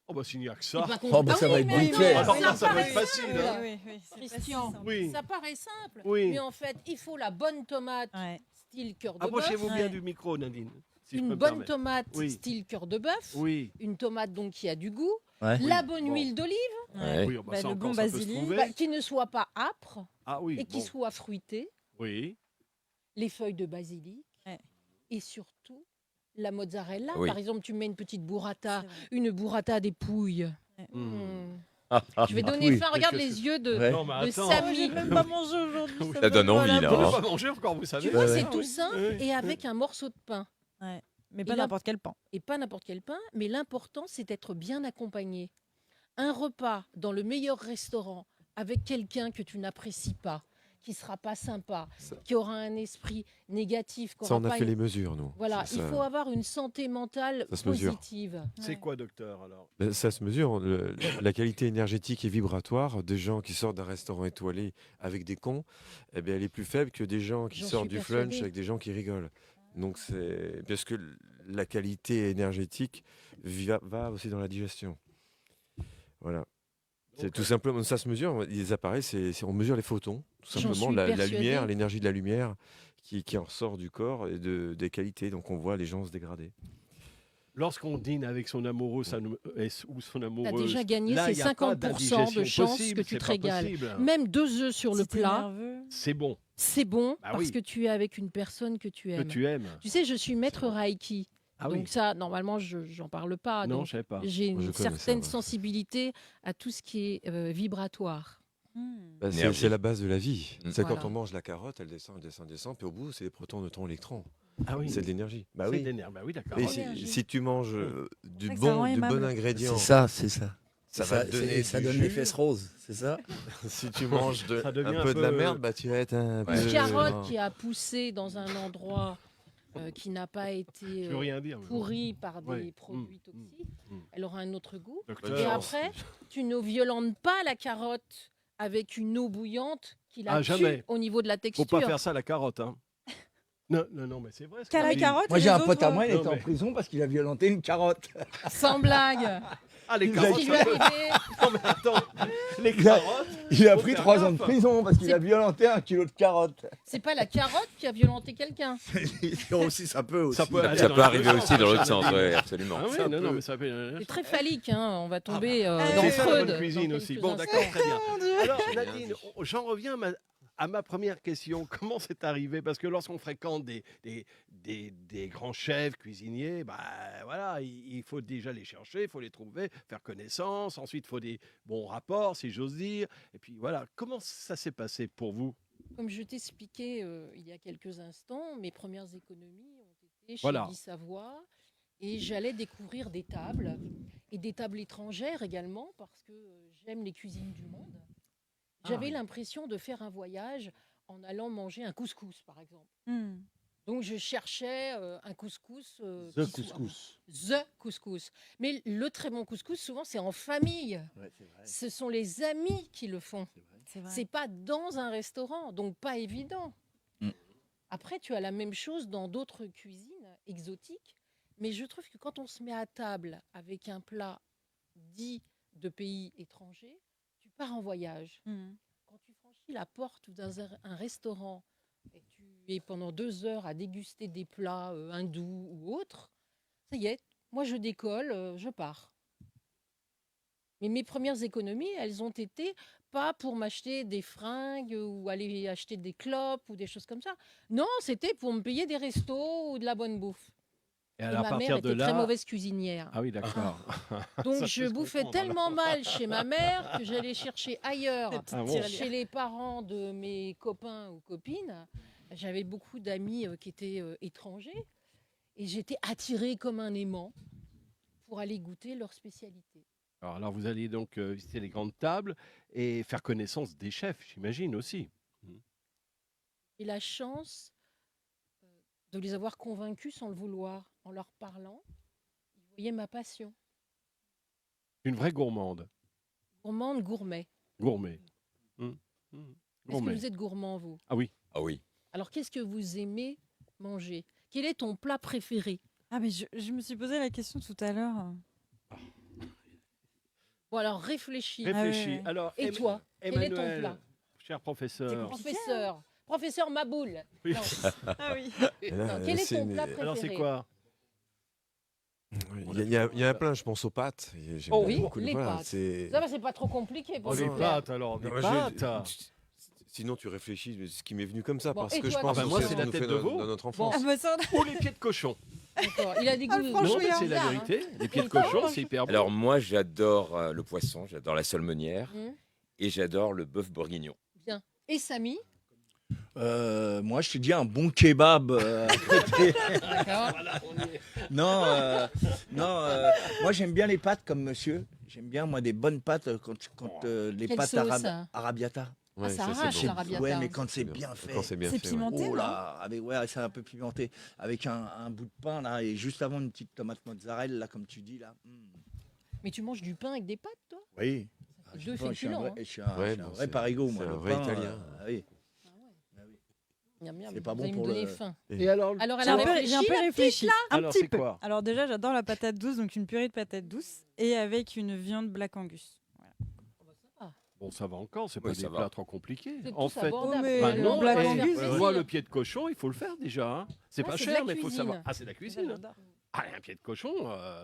Oh bah s'il n'y a que C'est ça. pas con- Oh, bah, ça va être mais vite non, fait. Alors ça là, ça va paraît être facile, simple, hein. Christian, Oui. ça paraît simple. Oui. Mais en fait, il faut la bonne tomate style cœur de bœuf. Approchez-vous bien du micro, Nadine. Si je peux Une me bonne permettre. tomate Oui. style cœur de bœuf. Oui. Une tomate donc qui a du goût. Ouais. La Oui, bonne bon. huile d'olive. Ouais. Oui, bah, Bah, ça le encore, bon ça peut se basilic. trouver. Qui ne soit pas âpre Ah oui. et qui bon. soit fruité. Oui. Les feuilles de basilic. Ouais. Et surtout la mozzarella. Oui. Par exemple, tu mets une petite burrata, C'est vrai. une burrata des pouilles. Hmm. Je vais donner oui. faim. Regarde Qu'est-ce les yeux de, Ouais. Non, mais de attends. Samy. J'ai même pas mangé aujourd'hui. Ça donne envie, là. On ne hein. pas manger encore, vous savez. Tu vois, Ouais, c'est ouais. tout simple Oui. et avec un morceau de pain. Mais pas Il a- n'importe quel pain. Et pas n'importe quel pain, mais l'important, c'est d'être bien accompagné. Un repas dans le meilleur restaurant avec quelqu'un que tu n'apprécies pas, qui sera pas sympa, qui aura un esprit négatif, qui Ça, aura on a pas fait une- les mesures, nous. Voilà, Ça- il faut avoir une santé mentale Ça se mesure. positive. C'est quoi, docteur, alors? Ça se mesure. La qualité énergétique et vibratoire des gens qui sortent d'un restaurant étoilé avec des cons, eh bien, elle est plus faible que des gens qui J'en sortent suis du persuadée. flunch avec des gens qui rigolent. Donc, c'est parce que la qualité énergétique va aussi dans la digestion. Voilà. C'est tout simplement, ça se mesure. Les appareils, on mesure les photons, tout J'en simplement suis la persuadée. lumière, l'énergie de la lumière qui en ressort du corps et des qualités. Donc, on voit les gens se dégrader. Lorsqu'on dîne avec son amoureux ou son Tu as amoureuse, déjà gagné là, ces il y a pas 50% de d'indigestion chances possible, que tu c'est te pas régales. possible. Même 2 œufs sur le Si t'es plat, nerveux. C'est bon, c'est bon Bah parce oui. que tu es avec une personne que tu que aimes. tu aimes. Tu sais, je suis maître Reiki. Ah donc oui. ça, normalement, j'en parle pas. Non, donc je sais pas. j'ai Moi, je une connais ça, certaine moi. sensibilité à tout ce qui est vibratoire. Bah, c'est Énergie. la base de la vie. Mm. C'est Voilà. quand on mange la carotte, elle descend, elle descend, elle descend, puis au bout, c'est des protons, neutrons, électrons. Ah oui. C'est de l'énergie. Bah C'est oui. de l'énergie. Bah oui, d'accord. Et Énergie. si tu manges du C'est vrai que ça rend bon aimable. ingrédient, C'est ça. ça va te donner ça du donne jus. les fesses roses, c'est ça. Si tu manges Ça devient un peu de la merde, bah tu vas être un peu. Une carotte qui a poussé dans un endroit qui n'a pas été Je veux rien dire. mais bon. pourri par des Ouais. produits Mm. toxiques, Mm. elle aura un autre goût. Docteur. Et après, tu ne violentes pas la carotte avec une eau bouillante qui la Ah, tue jamais. au niveau de la Faut texture. pas faire ça à la carotte. Hein. Non, mais c'est vrai. ce Qu'à qu'on la dit. carotte. Moi et j'ai les un pote à autres, moi, il Non, était en mais- prison parce qu'il a violenté une carotte. Sans blague. Ah, les Il carottes. Ce qui lui est arrivé, Non, mais attends. Les Il a- carottes. Il a Faut pris faire 3 ans de gaffe. prison parce qu'il a violenté 1 kilo de carottes. c'est pas la carotte qui a violenté quelqu'un. aussi, ça peut aussi. Ça peut aller Ça dans peut les arriver deux aussi dans l'autre sens, sens, Nadine. ouais, absolument. Ah oui, Ça non, peut. mais ça peut. C'est très phallique, hein. On va tomber dans C'est ça la Freud. bonne cuisine dans aussi. quelques Bon, instants. d'accord, très bien. Alors, Nadine, j'en reviens à ma première question. Comment c'est arrivé? Parce que lorsqu'on fréquente des grands chefs cuisiniers, bah voilà, il faut déjà les chercher, il faut les trouver, faire connaissance. Ensuite, il faut des bons rapports, si j'ose dire. Et puis voilà, comment ça s'est passé pour vous? Comme je t'expliquais il y a quelques instants, mes premières économies ont été chez Voilà. Guy Savoie et j'allais découvrir des tables et des tables étrangères également parce que j'aime les cuisines du monde. J'avais oui. l'impression de faire un voyage en allant manger un couscous, par exemple. Hmm. Donc je cherchais un couscous. The qui soit- couscous. The couscous. Mais le très bon couscous, souvent, c'est en famille. Ouais, c'est vrai. Ce sont les amis qui le font. C'est vrai. C'est pas dans un restaurant, donc pas évident. Mm. Après, tu as la même chose dans d'autres cuisines exotiques, mais je trouve que quand on se met à table avec un plat dit de pays étrangers, tu pars en voyage. Hmm. Quand tu franchis la porte dans un restaurant et tu es pendant 2 heures à déguster des plats hindous ou autres, ça y est, moi je décolle, je pars. Mais mes premières économies, elles ont été pas pour m'acheter des fringues ou aller acheter des clopes ou des choses comme ça. Non, c'était pour me payer des restos ou de la bonne bouffe. Et Et alors, à ma mère partir de était très là. mauvaise cuisinière. Ah oui, d'accord. Donc Ça je peut se bouffais comprendre, tellement alors. mal chez ma mère que j'allais chercher ailleurs, Ah bon chez les parents de mes copains ou copines. J'avais beaucoup d'amis qui étaient étrangers et j'étais attirée comme un aimant pour aller goûter leur spécialité. Alors, vous allez donc visiter les grandes tables et faire connaissance des chefs, j'imagine aussi. Et la chance de les avoir convaincus sans le vouloir, en leur parlant, ils voyaient ma passion. Une vraie gourmande. Gourmande, gourmet. Gourmet. Est-ce que Gourmet. vous êtes gourmand, vous? Ah oui. Ah oui. Alors, qu'est-ce que vous aimez manger? Quel est ton plat préféré? Ah, mais je me suis posé la question tout à l'heure. Bon, alors réfléchis. Réfléchis. ouais. Alors, Et toi, quel est ton Emmanuel, plat? cher professeur. Professeur Maboul. Oui. Non. Ah oui. Et là, Non, quel est c'est ton une- plat préféré? Alors, c'est quoi? Il y a plein, je pense aux pâtes. J'aime Oh bien oui, beaucoup les voilà, pâtes. c'est- Ça va, c'est pas trop compliqué pour Oh, vous les faire. pâtes, alors, des Non, moi, pâtes. Sinon, tu réfléchis, mais ce qui m'est venu comme ça, Bon, parce et que je toi, pense Ah bah, que moi, c'est c'est ce la qu'on nous tête fait de veau. dans notre enfance. Ah, bah, ça, Ou les pieds de cochon. D'accord. Il a des goûts. Ah, franchement, Non, mais c'est bien, la hein. vérité. Les pieds de Et toi, cochon, c'est hyper bon. Alors moi, j'adore le poisson, j'adore la saulmonière Hum, et j'adore le bœuf bourguignon. Bien. Et Samy? Moi, je te dis un bon kebab. À côté. D'accord. Moi, j'aime bien les pâtes comme monsieur. J'aime bien, moi, des bonnes pâtes quand les Quelle pâtes sauce, hein? arabiata. Ah, ça ça, c'est arrache bon. l'arabiata. Ouais, mais quand c'est bien fait. Quand c'est bien C'est fait, pimenté. Oh non là, ouais, c'est un peu pimenté. Avec un bout de pain, là, et juste avant une petite tomate mozzarella, là, comme tu dis, là. Mais tu manges du pain avec des pâtes, toi? Oui. Deux Je suis un féculents. vrai, hein. je suis un, Ouais, je suis un bon, vrai c'est- parigo, moi. c'est un le vrai pain, Italien. oui. Miam, miam. C'est pas Vous bon allez pour me donner le- faim. Et alors, Alors, elle J'ai a un peu, réfléchi, j'ai un peu la réfléchi. Un Alors, petit c'est peu. quoi? Alors déjà, j'adore la patate douce, donc une purée de patate douce et avec une viande Black Angus. Voilà. bon, ça va encore, c'est pas Oui, des ça va. plats trop compliqués. C'est En tous fait, abordables. Oh, mais bah le non, Black eh, Angus, moi, le pied de cochon, il faut le faire déjà. Hein. C'est Ouais, pas c'est de cher, la mais il faut cuisine. savoir. Ah, c'est de la cuisine. J'adore. Ah, un pied de cochon,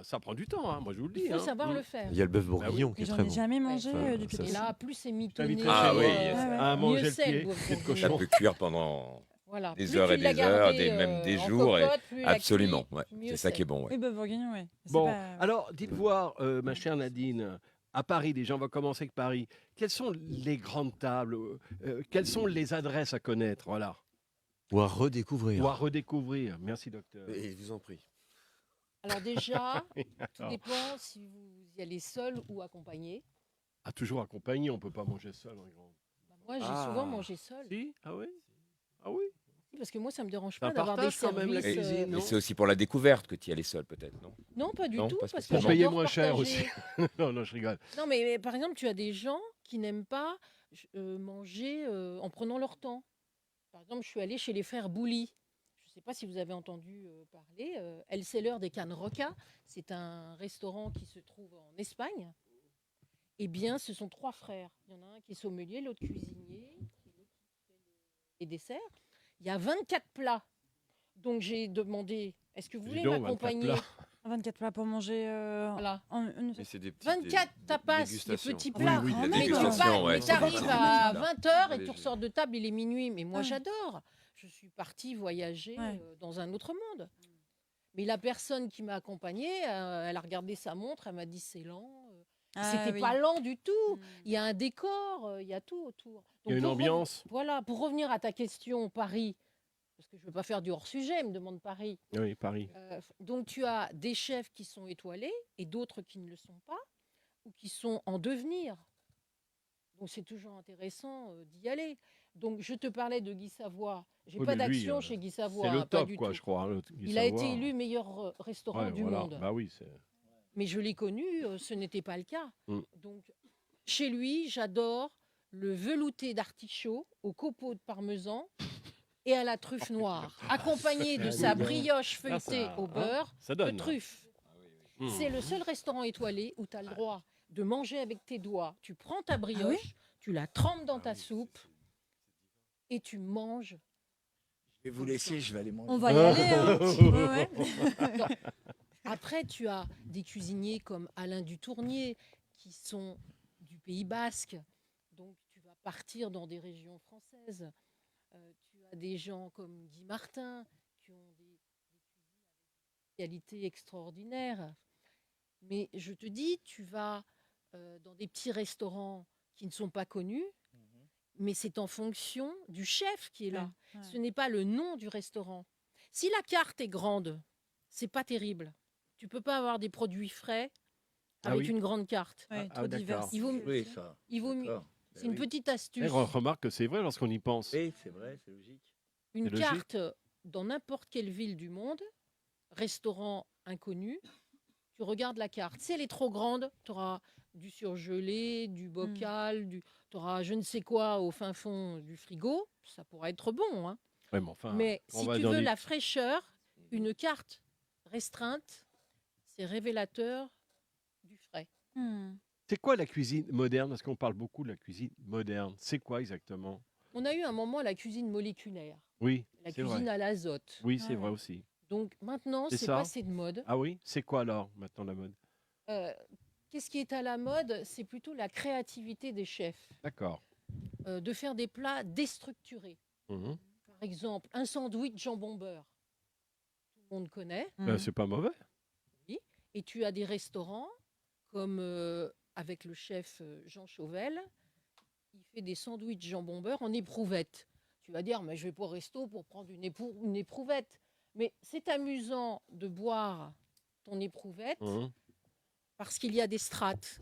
ça prend du temps, hein, moi je vous le dis. Il faut hein. savoir le faire. Il y a le bœuf bourguignon qui Mais est j'en très ai bon. jamais mangé Ouais, du pied de Et ça, là, plus c'est mitonné. T'inviterai Ah chez oui, moi, ouais. à manger Mieux le c'est, pied, le bœuf pied de bourguignon. Ça cochon. peut cuire pendant Voilà. des Plus heures tu et l'as des heures, gardé, même des en jours. cocotte, plus elle a Absolument, cuit, ouais. mieux C'est ça qui est bon. Ouais. Oui, bœuf bourguignon, oui. C'est Bon, pas- alors dites voir, ma chère Nadine, à Paris, déjà on va commencer avec Paris. Quelles sont les grandes tables quelles sont les adresses à connaître, voilà, Ou à redécouvrir. ou à redécouvrir? Merci docteur. Et je vous en prie. Alors déjà, tout Alors, dépend si vous y allez seul ou accompagné. ah, toujours accompagné, on peut pas manger seul. Hein, grand. Bah, moi, j'ai Ah. souvent mangé seul. Si? Ah oui? Ah oui? Parce que moi, ça me dérange Ça pas d'avoir des partage quand même la services. cuisine, Et non? c'est aussi pour la découverte que tu y allais seul, peut-être, non? Non, pas du Non, tout. pas Parce que spécialement. Pour payer j'adore moins cher partager. aussi. Non, non, je rigole. Non, mais par exemple, tu as des gens qui n'aiment pas manger en prenant leur temps. Par exemple, je suis allée chez les frères Bouli. Je ne sais pas si vous avez entendu parler. El Celler des Can Roca, c'est un restaurant qui se trouve en Espagne. Eh bien, ce sont 3 frères. Il y en a un qui est sommelier, l'autre cuisinier, l'autre qui fait les desserts. Il y a 24 plats. Donc, j'ai demandé, est-ce que vous Dis voulez donc, 24 m'accompagner? plats. 24 plats pour manger Voilà. Mais c'est des petites 24 tapas, des dégustations. petits Oui, plats. oui, de la mais tu dégustation, ouais, c'est arrives parti. à Léger. 20h et tu Léger. ressors de table, il est minuit. Mais moi, Ah. j'adore. Je suis partie voyager Ouais. dans un autre monde. Mais la personne qui m'a accompagnée, elle a regardé sa montre, elle m'a dit c'est lent. Ah, C'était oui. pas lent du tout. Mm. Il y a un décor, il y a tout autour. Il y a une pour ambiance. Voilà, pour revenir à ta question, Paris, parce que je ne veux pas faire du hors-sujet, me demande Paris. Oui, Paris. Donc tu as des chefs qui sont étoilés et d'autres qui ne le sont pas ou qui sont en devenir. Donc c'est toujours intéressant d'y aller. Donc je te parlais de Guy Savoie. J'ai Oui, pas mais lui, d'action chez Guy Savoie. C'est le hein, pas top, du quoi, tout. je crois. Hein, le Guy Il a été Savoie. élu meilleur restaurant Ouais, du voilà. monde. Bah oui, c'est. Mais je l'ai connu, ce n'était pas le cas. Mm. Donc chez lui, j'adore le velouté d'artichaut au copeau de parmesan et à la truffe noire, accompagné de Ah, sa oui, bon. brioche Ah, ça, feuilletée au hein, beurre ça de donne. truffe. Mm. C'est le seul restaurant étoilé où tu as le droit de manger avec tes doigts. Tu prends ta brioche, tu la trempes dans ta soupe et tu manges. Je vais vous laisser, je vais aller manger. On va y aller. Hein. Ouais, ouais. Non. Après, tu as des cuisiniers comme Alain Dutournier qui sont du Pays Basque. Donc, tu vas partir dans des régions françaises. Tu as des gens comme Guy Martin qui ont des cuisines qualité extraordinaire. Mais je te dis, tu vas dans des petits restaurants qui ne sont pas connus, mais c'est en fonction du chef qui est là. Ouais, ouais. Ce n'est pas le nom du restaurant. Si la carte est grande, c'est pas terrible. Tu peux pas avoir des produits frais Ah avec oui. une grande carte. Ouais, Ah, trop d'accord. divers. Il vaut, Oui, ça. il vaut mieux. D'accord. C'est Ben une oui. petite astuce. Et on remarque que c'est vrai lorsqu'on y pense. Oui, c'est vrai, c'est logique. Une C'est logique. carte dans n'importe quelle ville du monde, restaurant inconnu, tu regardes la carte. Si elle est trop grande, tu auras du surgelé, du bocal, tu auras je ne sais quoi au fin fond du frigo. Ça pourra être bon. Hein. Ouais, mais enfin, Mais on si va tu dans veux les- la fraîcheur, une carte restreinte, c'est révélateur du frais. C'est quoi la cuisine moderne? Parce qu'on parle beaucoup de la cuisine moderne. C'est quoi exactement? On a eu un moment la cuisine moléculaire, Oui, la c'est cuisine vrai. à l'azote. Oui, c'est vrai aussi. Donc maintenant, C'est c'est ça passé de mode. Ah oui? C'est quoi alors maintenant la mode? Qu'est-ce qui est à la mode? C'est plutôt la créativité des chefs, D'accord. de faire des plats déstructurés. Mhm. Par exemple, un sandwich jambon-beurre. Tout le monde connaît. C'est pas mauvais. Oui. Et tu as des restaurants comme avec le chef Jean Chauvel. Il fait des sandwichs jambon-beurre en éprouvette. Tu vas dire, mais je vais pas au resto pour prendre une éprouvette. Mais c'est amusant de boire ton éprouvette Mhm. parce qu'il y a des strates.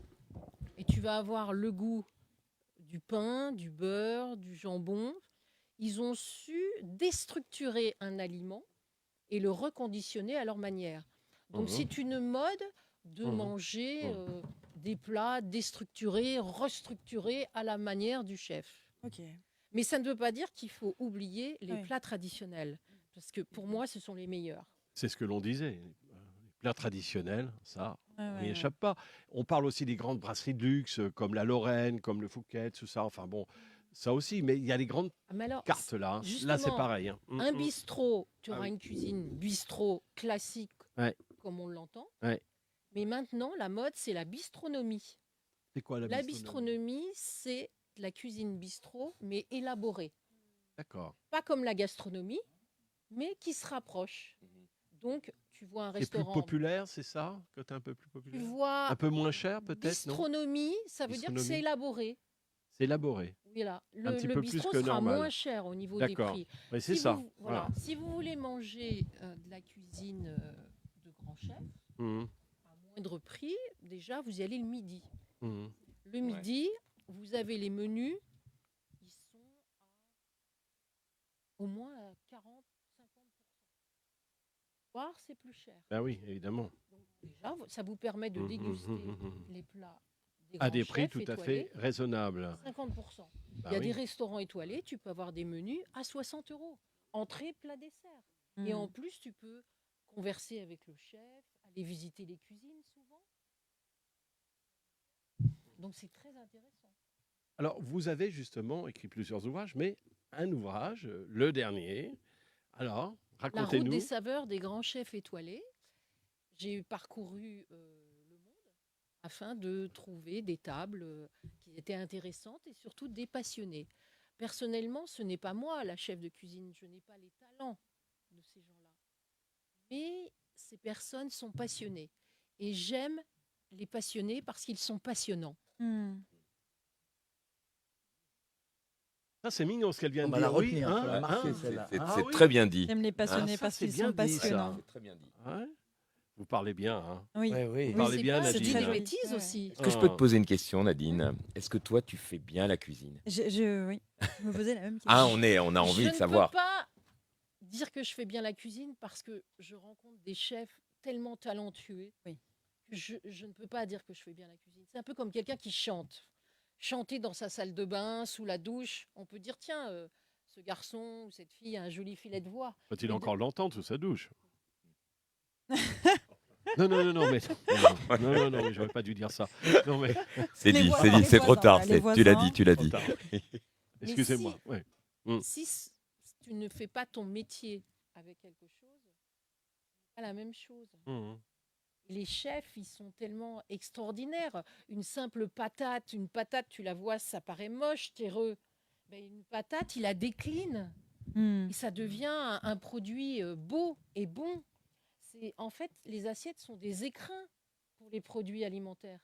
Et tu vas avoir le goût du pain, du beurre, du jambon. Ils ont su déstructurer un aliment et le reconditionner à leur manière. Donc Mhm. c'est une mode de Mhm. manger des plats déstructurés, restructurés à la manière du chef. Ok. Mais ça ne veut pas dire qu'il faut oublier les Oui. plats traditionnels. Parce que pour moi, ce sont les meilleurs. C'est ce que l'on disait. Les plats traditionnels, ça, Ouais, on ouais, n'y ouais. échappe pas. On parle aussi des grandes brasseries de luxe, comme la Lorraine, comme le Fouquet, tout ça. Enfin bon, ça aussi. Mais il y a les grandes Ah, mais alors, cartes là. Là, c'est justement, pareil. Hein. un bistrot, tu Ah auras oui. une cuisine bistrot classique, Ouais. comme on l'entend. Ouais. Mais maintenant, la mode, c'est la bistronomie. C'est quoi la La bistronomie? bistronomie, c'est de la cuisine bistrot, mais élaborée. D'accord. Pas comme la gastronomie, mais qui se rapproche. Donc, tu vois un C'est plus restaurant. populaire, c'est ça? Côté un peu plus Tu populaire? vois Un peu moins cher peut-être, non? bistronomie, ça veut dire que c'est Bistronomie. élaboré. C'est élaboré. Voilà. Un petit peu plus bistrot que sera normal. moins cher au niveau des D'accord. prix. Oui, c'est Si ça. vous- Voilà. Si vous voulez manger de la cuisine de grand chef, Mhm. à moindre prix, déjà, vous y allez le midi. Mhm. Le midi, vous avez les menus, ils sont au moins à 40-50%. Soir, c'est plus cher. Ah oui, évidemment. Déjà, ça vous permet de déguster les plats des À grands des prix chefs tout à étoilés, fait raisonnables. 50%. Bah Il y a oui. des restaurants étoilés, tu peux avoir des menus à 60 €. Entrée, plat, dessert. Et en plus, tu peux converser avec le chef, aller visiter les cuisines souvent. Donc c'est très intéressant. Alors, vous avez justement écrit plusieurs ouvrages, mais un ouvrage, le dernier. Alors, La route racontez-nous. des saveurs des grands chefs étoilés. J'ai parcouru le monde afin de trouver des tables qui étaient intéressantes et surtout des passionnés. Personnellement, ce n'est pas moi la chef de cuisine, je n'ai pas les talents de ces gens-là. Mais ces personnes sont passionnées. Et j'aime les passionnés parce qu'ils sont passionnants. Ça, c'est mignon ce qu'elle vient On de va dire. la Oui, retenir, hein, faut la marquer, hein. celle-là. C'est Ah c'est oui. très bien dit. J'aime les passionnés Ah, ça, parce c'est qu'ils bien sont dit, ça. passionnants. C'est très bien dit. Ouais. Vous parlez bien. Hein. Oui. Ouais, oui. Vous parlez c'est bien, pas Nadine. des très joli. bêtises Ouais. aussi. Est-ce que je peux te poser une question, Nadine? Est-ce que toi, tu fais bien la cuisine? Oui, je me posais la même question. Ah, on a envie Je de savoir. ne peux pas dire que je fais bien la cuisine parce que je rencontre des chefs tellement talentueux Oui. que je ne peux pas dire que je fais bien la cuisine. C'est un peu comme quelqu'un qui chante. Chanter dans sa salle de bain, sous la douche, on peut dire tiens, ce garçon ou cette fille a un joli filet de voix. Faut-il Mais encore l'entendre sous sa douche? Non, mais non, mais j'aurais pas dû dire ça. Non, mais C'est Les dit, voisins, c'est dit, les c'est trop voisins, tard. les Tu l'as voisins. dit, tu l'as trop dit. tard. Excusez-moi. si- Ouais. Si tu ne fais pas ton métier avec quelque chose, c'est pas la même chose. Mhm. Les chefs, ils sont tellement extraordinaires. Une simple patate, tu la vois, ça paraît moche, terreux. Ben, une patate, il la décline et ça devient un produit beau et bon. En fait, les assiettes sont des écrins pour les produits alimentaires.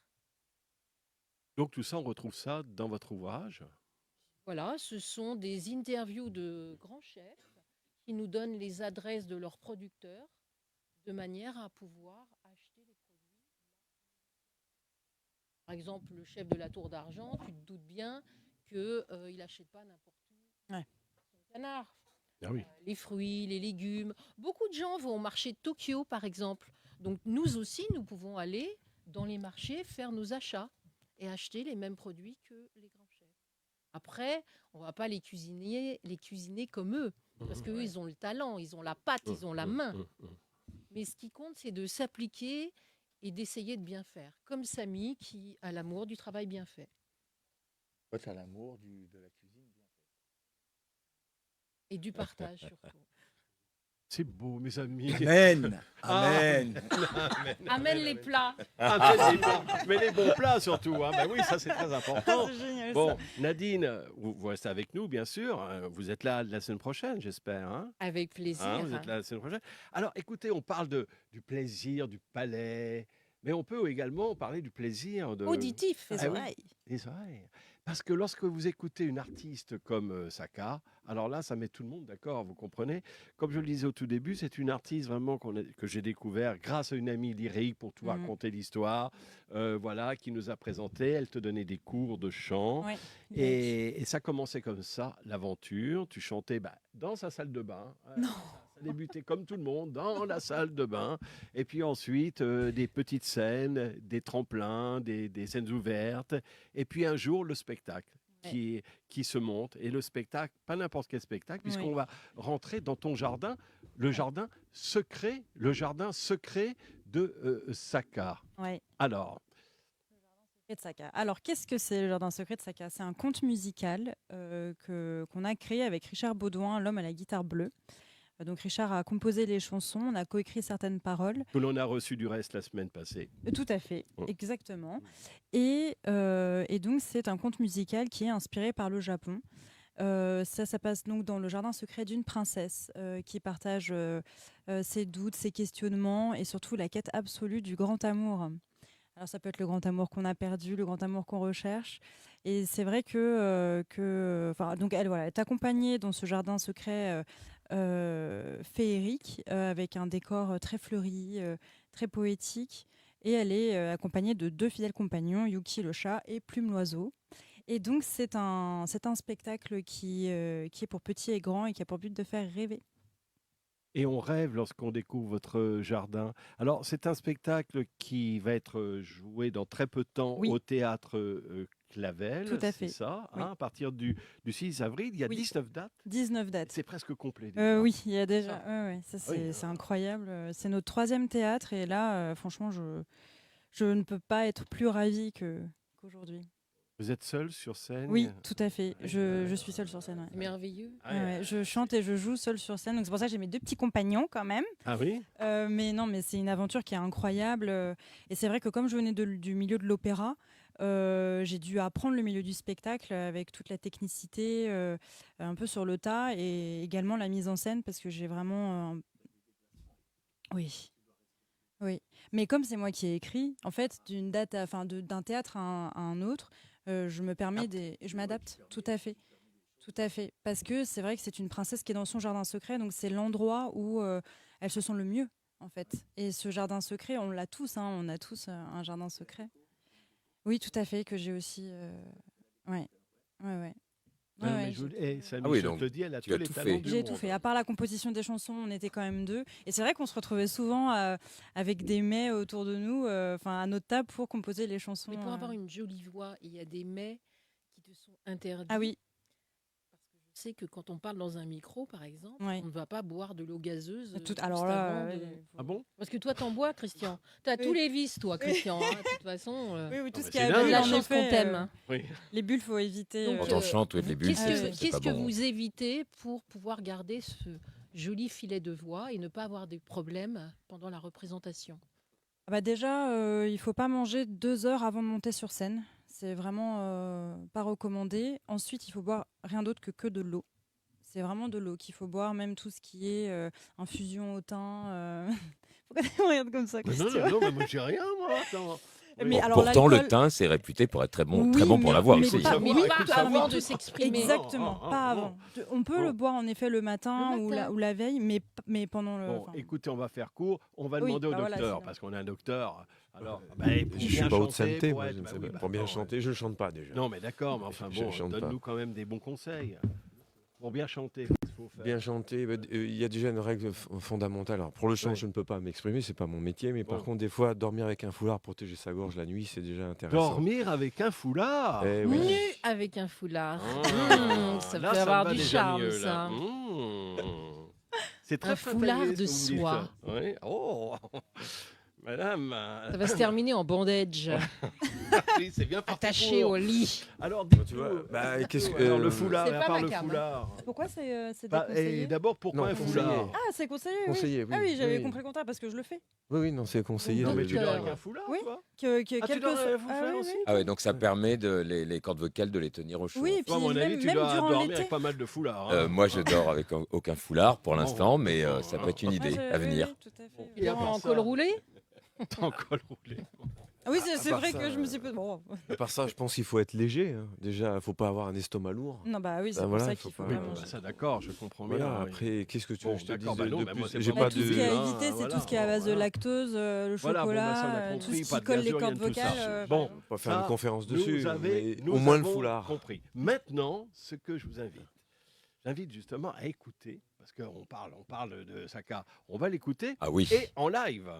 Donc tout ça, on retrouve ça dans votre ouvrage. Voilà, ce sont des interviews de grands chefs qui nous donnent les adresses de leurs producteurs de manière à pouvoir acheter les produits. Par exemple, le chef de la Tour d'Argent, tu te doutes bien qu'il n'achète pas n'importe où son canard. Ah oui. Les fruits, les légumes. Beaucoup de gens vont au marché de Tokyo, par exemple. Donc nous aussi, nous pouvons aller dans les marchés, faire nos achats et acheter les mêmes produits que les grands chefs. Après, on ne va pas les cuisiner comme eux, parce qu'eux, ils ont le talent, ils ont la patte, ils ont la main. Mais ce qui compte, c'est de s'appliquer et d'essayer de bien faire. Comme Samy, qui a l'amour du travail bien fait. Toi, tu as l'amour de la cuisine bien faite. Et du partage, surtout. C'est beau, mes amis. Amen. Ah. Amen. Amène les plats. Amène les plats. Mais les bons plats, surtout. Hein. Ben oui, ça, c'est très important. C'est génial, Bon, ça. Nadine, vous restez avec nous, bien sûr. Vous êtes là la semaine prochaine, j'espère. Hein. Avec plaisir. Hein, vous êtes là la semaine prochaine. Alors, écoutez, on parle du plaisir, du palais, mais on peut également parler du plaisir Auditif. Les Ah oui, oreilles. les oreilles. Parce que lorsque vous écoutez une artiste comme Saka, alors là, ça met tout le monde d'accord, vous comprenez. Comme je le disais au tout début, c'est une artiste vraiment que j'ai découvert grâce à une amie lyrique pour tout raconter l'histoire, voilà, qui nous a présenté. Elle te donnait des cours de chant. Ouais. Et ça commençait comme ça, l'aventure. Tu chantais dans sa salle de bain. Non. Ça débutait comme tout le monde, dans la salle de bain. Et puis ensuite, des petites scènes, des tremplins, des scènes ouvertes. Et puis un jour, le spectacle qui se monte. Et le spectacle, pas n'importe quel spectacle, puisqu'on va rentrer dans ton jardin, le jardin secret de Saka. Ouais. Alors, De Saka. Alors, qu'est-ce que c'est le Jardin secret de Saka? C'est un conte musical qu'on a créé avec Richard Baudouin, l'homme à la guitare bleue. Donc Richard a composé les chansons, on a coécrit certaines paroles. que l'on a reçu du reste la semaine passée. Tout à fait, Oh. exactement. Et donc c'est un conte musical qui est inspiré par le Japon. Ça passe donc dans le jardin secret d'une princesse qui partage ses doutes, ses questionnements et surtout la quête absolue du grand amour. Alors ça peut être le grand amour qu'on a perdu, le grand amour qu'on recherche. Et c'est vrai donc elle est accompagnée dans ce jardin secret féerique avec un décor très fleuri, très poétique. Et elle est accompagnée de 2 fidèles compagnons, Yuki le chat et Plume l'oiseau. Et donc c'est un spectacle qui est pour petits et grands et qui a pour but de faire rêver. Et on rêve lorsqu'on découvre votre jardin. Alors, c'est un spectacle qui va être joué dans très peu de temps au théâtre Clavel. Tout à fait. C'est ça, Oui. à partir du 6 avril. Il y a 19 dates. 19 dates. C'est presque complet. déjà. Oui, il y a déjà. Ça, Oui, c'est incroyable. C'est notre 3e théâtre et là, franchement, je ne peux pas être plus ravie qu'aujourd'hui. Vous êtes seul sur scène? Oui, tout à fait. Je suis seule sur scène. Ouais. C'est merveilleux. Je chante et je joue seule sur scène. Donc c'est pour ça que j'ai mes 2 petits compagnons quand même. Ah oui? Mais non, mais c'est une aventure qui est incroyable. Et c'est vrai que comme je venais du milieu de l'opéra, j'ai dû apprendre le milieu du spectacle avec toute la technicité, un peu sur le tas, et également la mise en scène parce que j'ai vraiment... Oui. Oui. Mais comme c'est moi qui ai écrit, en fait, d'un théâtre à un autre, je me permets je m'adapte. Tout à fait. Tout à fait. Parce que c'est vrai que c'est une princesse qui est dans son jardin secret, donc c'est l'endroit où elle se sent le mieux, en fait. Et ce jardin secret, on l'a tous, hein, on a tous un jardin secret. Oui, tout à fait, que j'ai aussi... Ouais. Mais Samy, oui, je donc, te le dis, elle a tu tous as les tout talents fait. du J'ai monde. tout fait. À part la composition des chansons, on était quand même 2. Et c'est vrai qu'on se retrouvait souvent avec des mets autour de nous, à notre table pour composer les chansons. Mais pour avoir une jolie voix, il y a des mets qui te sont interdits. Ah oui. Parce que je sais que quand on parle dans un micro, par exemple, Ouais. on ne va pas boire de l'eau gazeuse. Alors juste là, avant de- Ah bon? Parce que toi, t'en bois, Christian. T'as tous les vices, toi, Christian. hein. De toute façon, Oui, tout ce bah, qui c'est a dingue. bulles, la en chance effet, qu'on t'aime. hein. Oui. Les bulles, faut éviter. Donc, Quand on chante, oui, les bulles, c'est Qu'est-ce pas que bon. vous évitez pour pouvoir garder ce joli filet de voix et ne pas avoir des problèmes pendant la représentation? Déjà, il faut pas manger 2 heures avant de monter sur scène. C'est vraiment pas recommandé. Ensuite, il faut boire rien d'autre que de l'eau. C'est vraiment de l'eau qu'il faut boire, même tout ce qui est infusion au thym. Pourquoi tu me regardes comme ça, Non, Christian? non, mais moi j'ai rien, moi. Attends. Mais Oui. alors, Pourtant, le l'alcool- thym, c'est réputé pour être très bon Oui, pour la voix mais aussi. pas- savoir, mais il pas faut savoir avant tout de ça. s'exprimer. Exactement, Ah, pas ah, avant. On peut Bon. le boire en effet le matin, Le matin. ou la veille, mais pendant le. Bon, enfin, écoutez, on va faire court. On va Oui, demander au bah voilà, docteur, sinon. parce qu'on a un docteur. Alors, pour Je bien suis pas haute chanter, santé, pour moi, être- je ne sais oui, pas. bah, Pour bien non, chanter, je ne chante pas déjà. Non, mais d'accord, mais enfin Je bon, chante pas. donne-nous quand même des bons conseils. Pour bien chanter, qu'est-ce qu'il faut faire? Bien chanter, il y a déjà une règle fondamentale. Alors, pour le chant, Ouais. je ne peux pas m'exprimer, c'est pas mon métier, mais par Bon. contre, des fois, dormir avec un foulard pour protéger sa gorge la nuit, c'est déjà intéressant. Dormir avec un foulard. Eh Nu oui. avec un foulard. Ah, Ça là, peut me avoir va du déjà charme, mieux, là. ça. C'est très Un foulard frontalier, de ce que vous me soie. dites. Oui. Oh, madame. Ça va se terminer en bondage, Oui, c'est bien parti attaché pour. au lit. Alors, Tu dites-nous. vois, bah, qu'est-ce que- alors, le foulard, C'est et à pas part ma le cam, hein. foulard. Pourquoi c'est Bah, déconseillé? et d'abord, pourquoi Non, un conseillé. foulard? Ah, c'est conseillé, oui. Conseillé, oui. Ah oui, j'avais Oui. compris le contraire parce que je le fais. Oui, non, c'est conseillé. Non, de- mais tu Donc, dors avec un foulard, oui. toi? Que Ah, tu quelques dors avec un Ah, foulard oui, aussi? oui. Ah ouais, donc ça permet les cordes vocales de les tenir au chaud. Oui, et Toi, à puis mon avis, tu même dois durant dormir l'été. avec pas mal de foulards. hein. Moi, je dors avec aucun foulard pour l'instant, mais ça peut être une Ouais, idée je- à oui, venir. oui, tout à fait. Et à part En ça- col roulé. En col roulé. Ah oui, c'est part vrai ça, que je me suis pas. Bon. À part ça, je pense qu'il faut être léger. Hein. Déjà, il ne faut pas avoir un estomac lourd. Non, bah oui, c'est Bah pour voilà, ça il faut qu'il faut pas- Oui, pas bah, manger. ça, d'accord, je comprends bien. Voilà, oui. après, qu'est-ce que tu veux Bon, que je te dise d'accord, bah non, de bah moi, plus c'est J'ai pas pas mon Tout ce de- qui est à hein, éviter, c'est voilà. tout ce qui est à base de Voilà. lactose, le Voilà, bon, bah, ça, on a chocolat, compris, tout ce pas qui de colle les gazole, cordes rien de tout ça. vocales. Bon, On va faire ça, une conférence dessus, mais nous au moins le avons foulard. compris. Maintenant, ce que je vous invite, j'invite justement à écouter, parce qu'on parle de Saka. On va l'écouter Ah oui. et en live.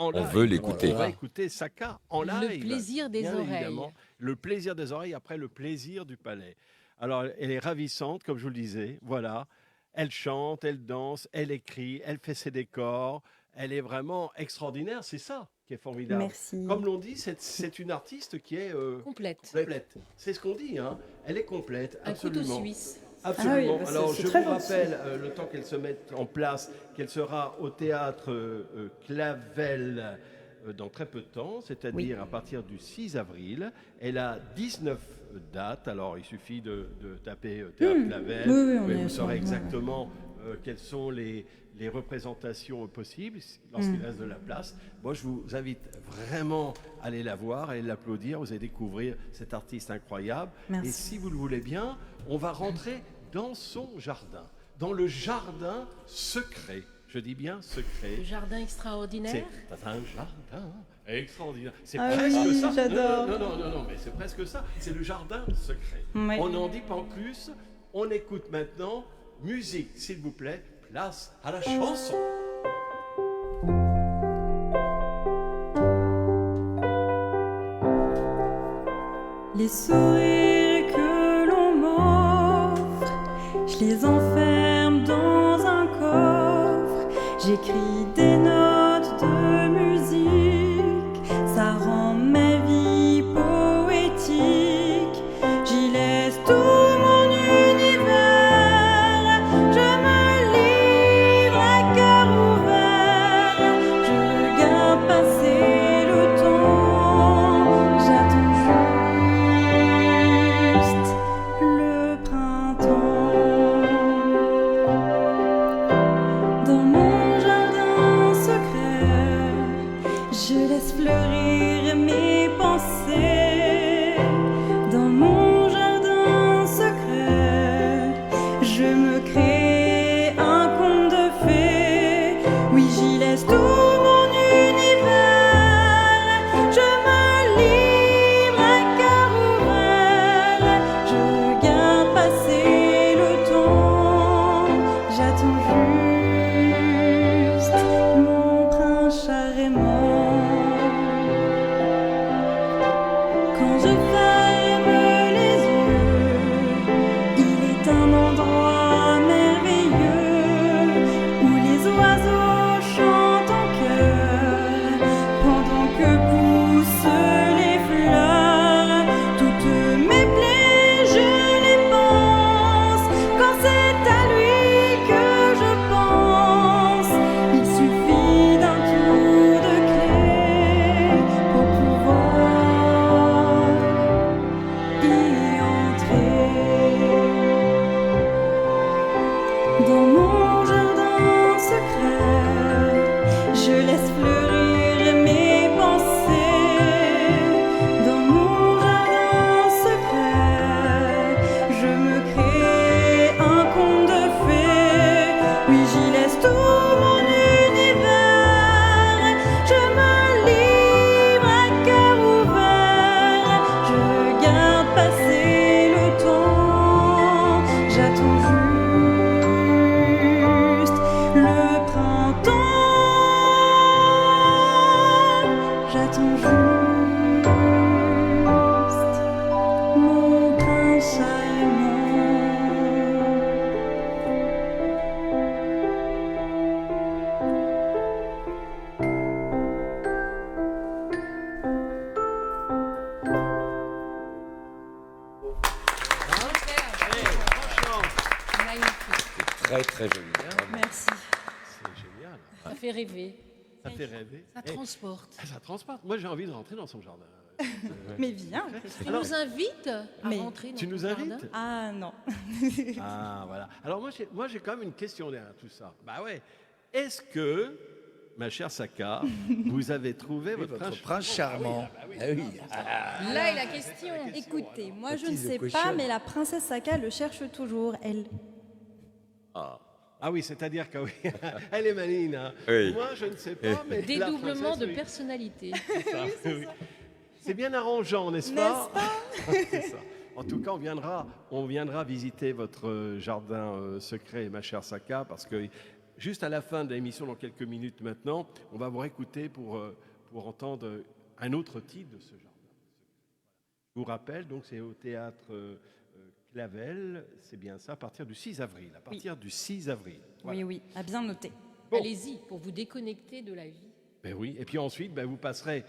En On live. veut l'écouter. On va écouter Saka en live. Le plaisir des bien oreilles. évidemment. Le plaisir des oreilles après le plaisir du palais. Alors, elle est ravissante, comme je vous le disais. Voilà. Elle chante, elle danse, elle écrit, elle fait ses décors. Elle est vraiment extraordinaire. C'est ça qui est formidable. Merci. Comme l'on dit, c'est une artiste qui est Complète. complète. C'est ce qu'on dit. Hein. Elle est complète, Un couteau absolument. suisse. Absolument. Ah oui, bah Alors, c'est je très vous gentil. rappelle, le temps qu'elle se mette en place, qu'elle sera au théâtre Clavel dans très peu de temps, c'est-à-dire à partir du 6 avril. Elle a 19 dates. Alors, il suffit de taper théâtre Clavel. Oui, on et est vous à ce saurez moment-là. exactement quelles sont les représentations possibles lorsqu'il reste de la place. Moi, je vous invite vraiment à aller la voir, à aller l'applaudir. Vous allez découvrir cet artiste incroyable. Merci. Et si vous le voulez bien, on va rentrer dans son jardin, dans le jardin secret. Je dis bien secret. Le jardin extraordinaire. C'est un jardin extraordinaire. C'est Ah presque oui, ça. j'adore. Non, mais c'est presque ça. C'est le jardin secret. Ouais. On n'en dit pas en plus. On écoute maintenant. Musique, s'il vous plaît. Place à la chanson. Les sourires que l'on m'offre, je les enferme dans un coffre. J'écris des notes de musique, ça rend ma vie poétique. J'y laisse tout mon univers, je me livre à cœur ouvert. Je regarde passer le temps, j'attends juste le printemps. Dans mon jardin secret, je laisse fleurir mes pensées. Dans mon jardin secret, je me crée un conte de fées. Oui, j'y laisse tout mon univers. Je me livre à cœur ouvert. Je regarde passer le temps. J'attends juste mon prince charmant. Quand je ferme les yeux, il est un endroit merveilleux où les oiseaux chantent en chœur pendant que poussent les fleurs. Toutes mes plaies, je les pense quand c'est à lui que je pense. Il suffit d'un tour de clé pour pouvoir y entrer. Dans mon jardin secret, je très joli. Merci. C'est génial. Ça fait rêver. Ça fait rêver. Ça Et- transporte. ça transporte. Moi, j'ai envie de rentrer dans son jardin. Mais viens. Tu nous invites à Mais- rentrer dans Tu ton nous jardin invites Ah non. Ah, voilà. Alors, moi, j'ai quand même une question derrière tout ça. Bah ouais. Est-ce que, ma chère Saka, vous avez trouvé Oui, votre prince charmant. Ah oui. Là est la question. Écoutez, moi je Petite ne sais cochonne. pas, mais la princesse Saka le cherche toujours, elle. Ah oui, c'est-à-dire que oui, elle est maligne. Hein. Oui. Moi, je ne sais pas, mais la Dédoublement princesse, de oui. personnalité. C'est ça, oui. C'est bien arrangeant, n'est-ce pas, C'est ça. En tout cas, on viendra visiter votre jardin secret, ma chère Saka, parce que juste à la fin de l'émission, dans quelques minutes maintenant, on va vous écouter pour entendre un autre titre de ce jardin. Je vous rappelle, donc c'est au théâtre Clavel, c'est bien ça, à partir du 6 avril. À partir du 6 avril. Voilà. Oui, oui, à bien noter. Bon. Allez-y pour vous déconnecter de la vie. Ben oui, et puis ensuite, vous passerez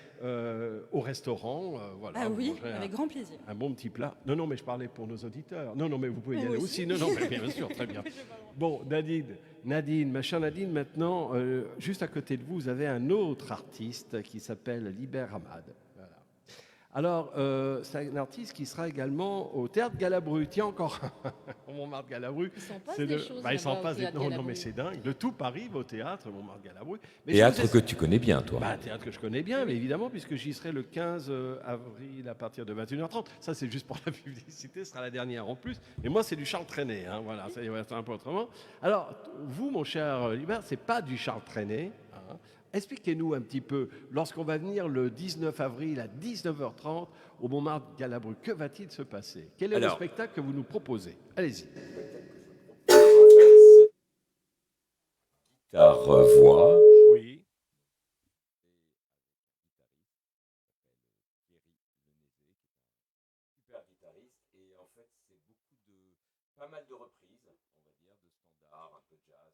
au restaurant. Voilà, Ah vous oui, mangerez avec grand plaisir. un bon petit plat. Non, mais je parlais pour nos auditeurs. Non, mais vous pouvez y Moi aller aussi. aussi. Non, mais bien sûr, très bien. Bon, Nadine, ma chère Nadine, maintenant, juste à côté de vous, vous avez un autre artiste qui s'appelle Liber Hamad. Voilà. Alors, c'est un artiste qui sera également au Théâtre Galabru. Tiens, encore au Montmartre Galabru. Il s'en passe C'est des le- choses il s'en là-bas au passe des... Théâtre Non, Galabru. mais c'est dingue. De tout Paris va au théâtre, au Montmartre Galabru. Mais Théâtre je vous que ai- tu connais bien, toi. un théâtre que je connais bien, mais évidemment, puisque j'y serai le 15 avril à partir de 21h30. Ça, c'est juste pour la publicité, ce sera la dernière en plus. Mais moi, c'est du Charles Trenet, hein, voilà, ça va être un peu autrement. Alors, vous, mon cher Libert, c'est pas du Charles Trenet. Hein. Expliquez-nous un petit peu, lorsqu'on va venir le 19 avril à 19h30 au Montmartre Galabru, que va-t-il se passer? Quel est Alors, le spectacle que vous nous proposez? Allez-y. Voix. Oui. Super guitariste et en fait c'est beaucoup de pas mal de reprises, on va dire, de standards, un peu de jazz,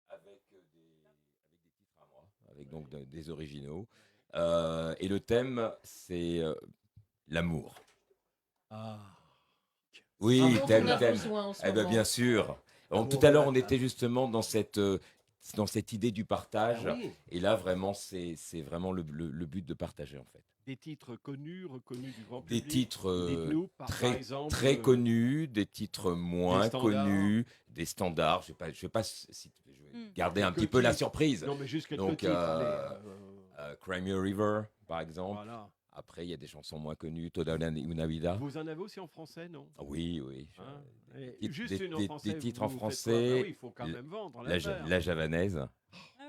un peu de blues, avec des titres à moi, avec donc des originaux. Et le thème c'est l'amour. Ah. Oui, L'amour thème, qu'on a thème. besoin en ce Eh ben moment. bien sûr. L'amour Tout à l'heure on relatif. était justement dans cette idée du partage. Ah oui. Et là vraiment c'est vraiment le but de partager en fait. Des titres connus, reconnus du grand Des public. titres Dites-nous, par très, exemple, très connus, des titres moins des standards. connus, des standards. Je vais garder un Quelques petit peu la titres. surprise. Non, mais juste quelques Donc, titres. Allez, Cry Me a River, par exemple. voilà. Après, il y a des chansons moins connues, Toda una vida. Vous en avez aussi en français, non? Ah oui, oui. Hein? Et Des- juste des- une en des- français. des titres vous en faites quoi? français, Ah oui, il faut quand même vendre. La javanaise. Ah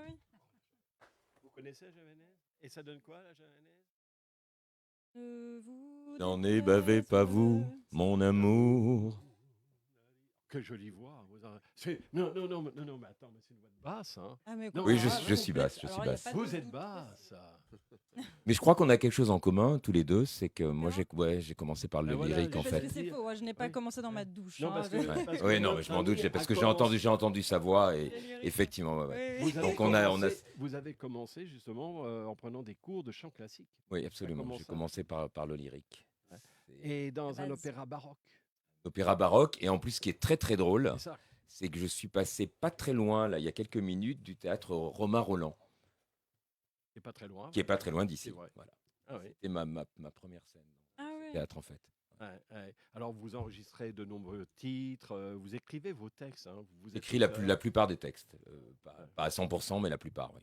oui. Vous connaissez la javanaise? Et ça donne quoi, la javanaise? N'en ai bavé pas vous, mon amour. Que jolie voix. Non, mais attends, mais c'est une voix de basse. Hein. Ah, mais Non, Oui, ah, je suis basse, je suis Alors, y a basse. pas de Vous êtes doute. basse. Mais je crois qu'on a quelque chose en commun, tous les deux, c'est que moi, j'ai commencé par le Ben voilà, lyrique, en je fait. Parce que c'est faux, ouais, je n'ai pas Oui. commencé dans ma douche. Non, hein, parce que- avec- Ouais. parce que Oui, non, notre mais je m'en ami doute, parce a que commencé- j'ai entendu sa voix et Le lyrique. effectivement, ouais. Oui, Vous oui. avez, Donc on a- vous avez commencé justement en prenant des cours de chant classique. Oui, absolument. comment J'ai ça commencé par le lyrique. Ouais. C'est Et dans La un base. opéra baroque. Opéra baroque. Et en plus, ce qui est très très drôle, C'est ça. c'est que je suis passé pas très loin, là, il y a quelques minutes, du théâtre Romain Roland, C'est pas très loin. qui est pas très loin d'ici. C'est vrai. Voilà. Ah oui. C'était ma première scène Ah ouais. théâtre, en fait. Ouais, ouais. Alors vous enregistrez de nombreux titres, vous écrivez vos textes. Hein, vous êtes J'écris auteur. la plupart des textes. Pas à 100%, mais la plupart, oui.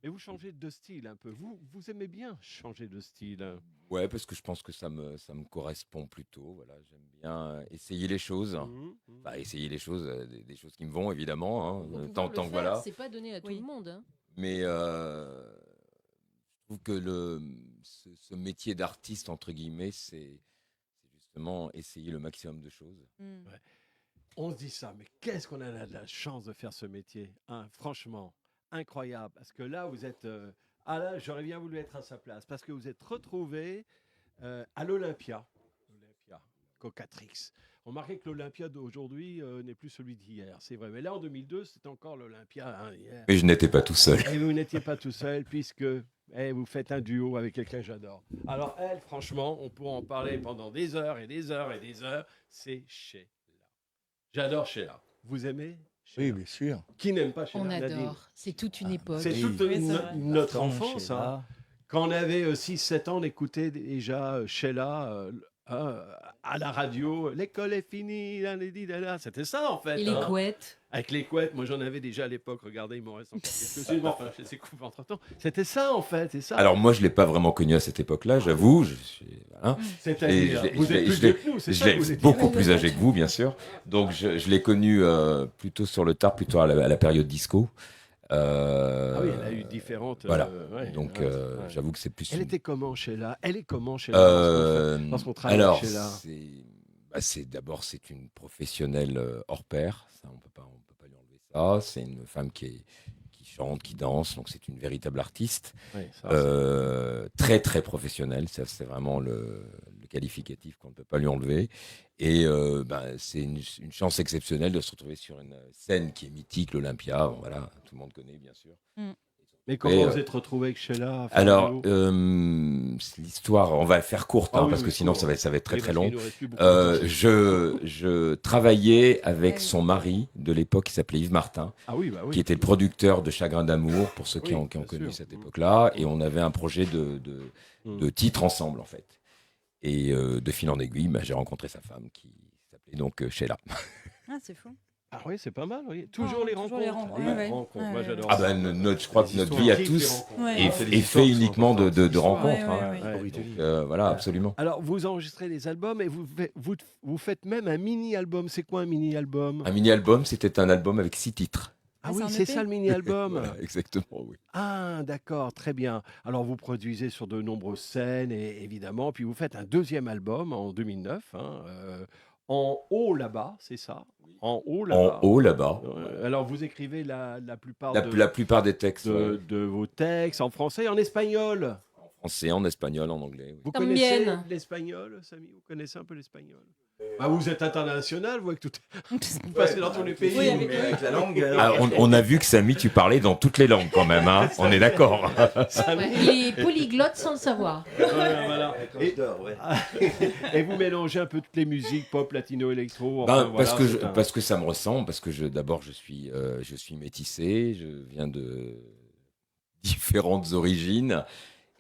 Et vous changez de style un peu. Vous aimez bien changer de style. Hein. Ouais, parce que je pense que ça me correspond plutôt. Voilà, j'aime bien essayer les choses. Enfin, essayer les choses, des choses qui me vont, évidemment. Hein, Pour tant pouvoir que le faire, voilà. c'est pas donné à tout Oui. le monde. Hein. Mais je trouve que ce métier d'artiste, entre guillemets, c'est justement essayer le maximum de choses. Mm. Ouais. On se dit ça, mais qu'est-ce qu'on a de la chance de faire ce métier, hein, franchement, incroyable. Parce que là, vous êtes... ah là, j'aurais bien voulu être à sa place. Parce que vous êtes retrouvé à l'Olympia. Cocatrix. Remarquez que l'Olympia d'aujourd'hui n'est plus celui d'hier, c'est vrai. Mais là, en 2002, c'était encore l'Olympia hein, hier. Mais je n'étais pas tout seul. Et vous n'étiez pas tout seul, puisque vous faites un duo avec quelqu'un que j'adore. Alors elle, franchement, on pourra en parler pendant des heures et des heures et des heures. C'est Sheila. J'adore Sheila. Vous aimez Oui, bien sûr. Qui n'aime pas On Sheila, Nadine? adore. C'est toute une époque. C'est Oui. toute Oui, c'est vrai. notre Attends, enfance. Sheila. Hein. Quand on avait 6-7 ans, on écoutait déjà Sheila à la radio. L'école est finie. C'était ça, en fait. Et les hein. couettes. Avec les couettes, moi j'en avais déjà à l'époque. Regardez, il m'en reste encore quelques-unes. Enfin, je les ai coupées entre-temps. C'était ça, en fait. C'est ça. Alors moi, je l'ai pas vraiment connu à cette époque-là, j'avoue. Voilà. C'est-à-dire, Et je l'ai- vous je êtes l'ai- plus je l'ai- vieux que nous, c'est je ça l'ai que vous êtes beaucoup dit. plus âgé que vous, bien sûr. Donc je l'ai connu plutôt sur le tard, plutôt à la période disco. Ah oui, elle a eu différentes. Voilà. Ouais, Donc ouais. j'avoue que c'est plus. Elle était comment, Sheila? Elle est comment, Sheila, lorsqu'on travaille alors, avec Sheila? d'abord c'est une professionnelle hors pair. Ça, on peut pas lui enlever ça. C'est une femme qui chante, qui danse. Donc c'est une véritable artiste. Oui, ça, très très professionnelle. Ça, c'est vraiment le qualificatif qu'on ne peut pas lui enlever. Et c'est une chance exceptionnelle de se retrouver sur une scène qui est mythique, l'Olympia. Bon, voilà, tout le monde connaît, bien sûr. Mais comment vous êtes retrouvé avec Sheila? Alors, l'histoire, on va faire courte, Ah oui, parce oui, que sinon court. ça va être très Oui, très parce qu'il long. nous reste plus beaucoup de temps. Je travaillais avec son mari de l'époque, qui s'appelait Yves Martin, Ah oui, bah oui. qui était le producteur de Chagrin d'amour, pour ceux qui Oui, ont bien connu sûr. cette époque-là. Et on avait un projet de titres ensemble, en fait. Et de fil en aiguille, j'ai rencontré sa femme, qui s'appelait donc Sheila. Ah, c'est fou. Ah oui, c'est pas mal, oui. Toujours les rencontres. les rencontres, Les ouais. rencontres, Ouais, moi ouais. j'adore Ah ça. je crois que notre vie à tous Ouais. est fait uniquement de rencontres. Ouais, hein. ouais, ouais. Donc, voilà, absolument. Alors, vous enregistrez les albums et vous faites même un mini-album. C'est quoi un mini-album? Un mini-album, c'était un album avec 6 titres. Ah Ah, oui, c'est un c'est EP? ça le mini-album. Voilà, exactement, oui. Ah, d'accord, très bien. Alors, vous produisez sur de nombreuses scènes, et évidemment, puis vous faites un deuxième album en 2009, en haut là-bas, c'est ça? En haut là-bas. En haut là-bas. Alors, vous écrivez la plupart La plupart des textes, de vos textes en français et en espagnol. en français, en espagnol, en anglais. Oui. Vous También. connaissez l'espagnol, Samy? Vous connaissez un peu l'espagnol? Bah, vous êtes international, vous, avec tout... vous passez dans tous les pays. Oui, avec- Avec la langue. Ah, on a vu que Samy, tu parlais dans toutes les langues quand même, hein. On est d'accord. Ouais, il est polyglotte sans le savoir. Voilà. Et vous mélangez un peu toutes les musiques, pop, latino, électro. enfin, voilà, c'est un- Parce que ça me ressemble, parce que d'abord je suis métissé, je viens de différentes origines.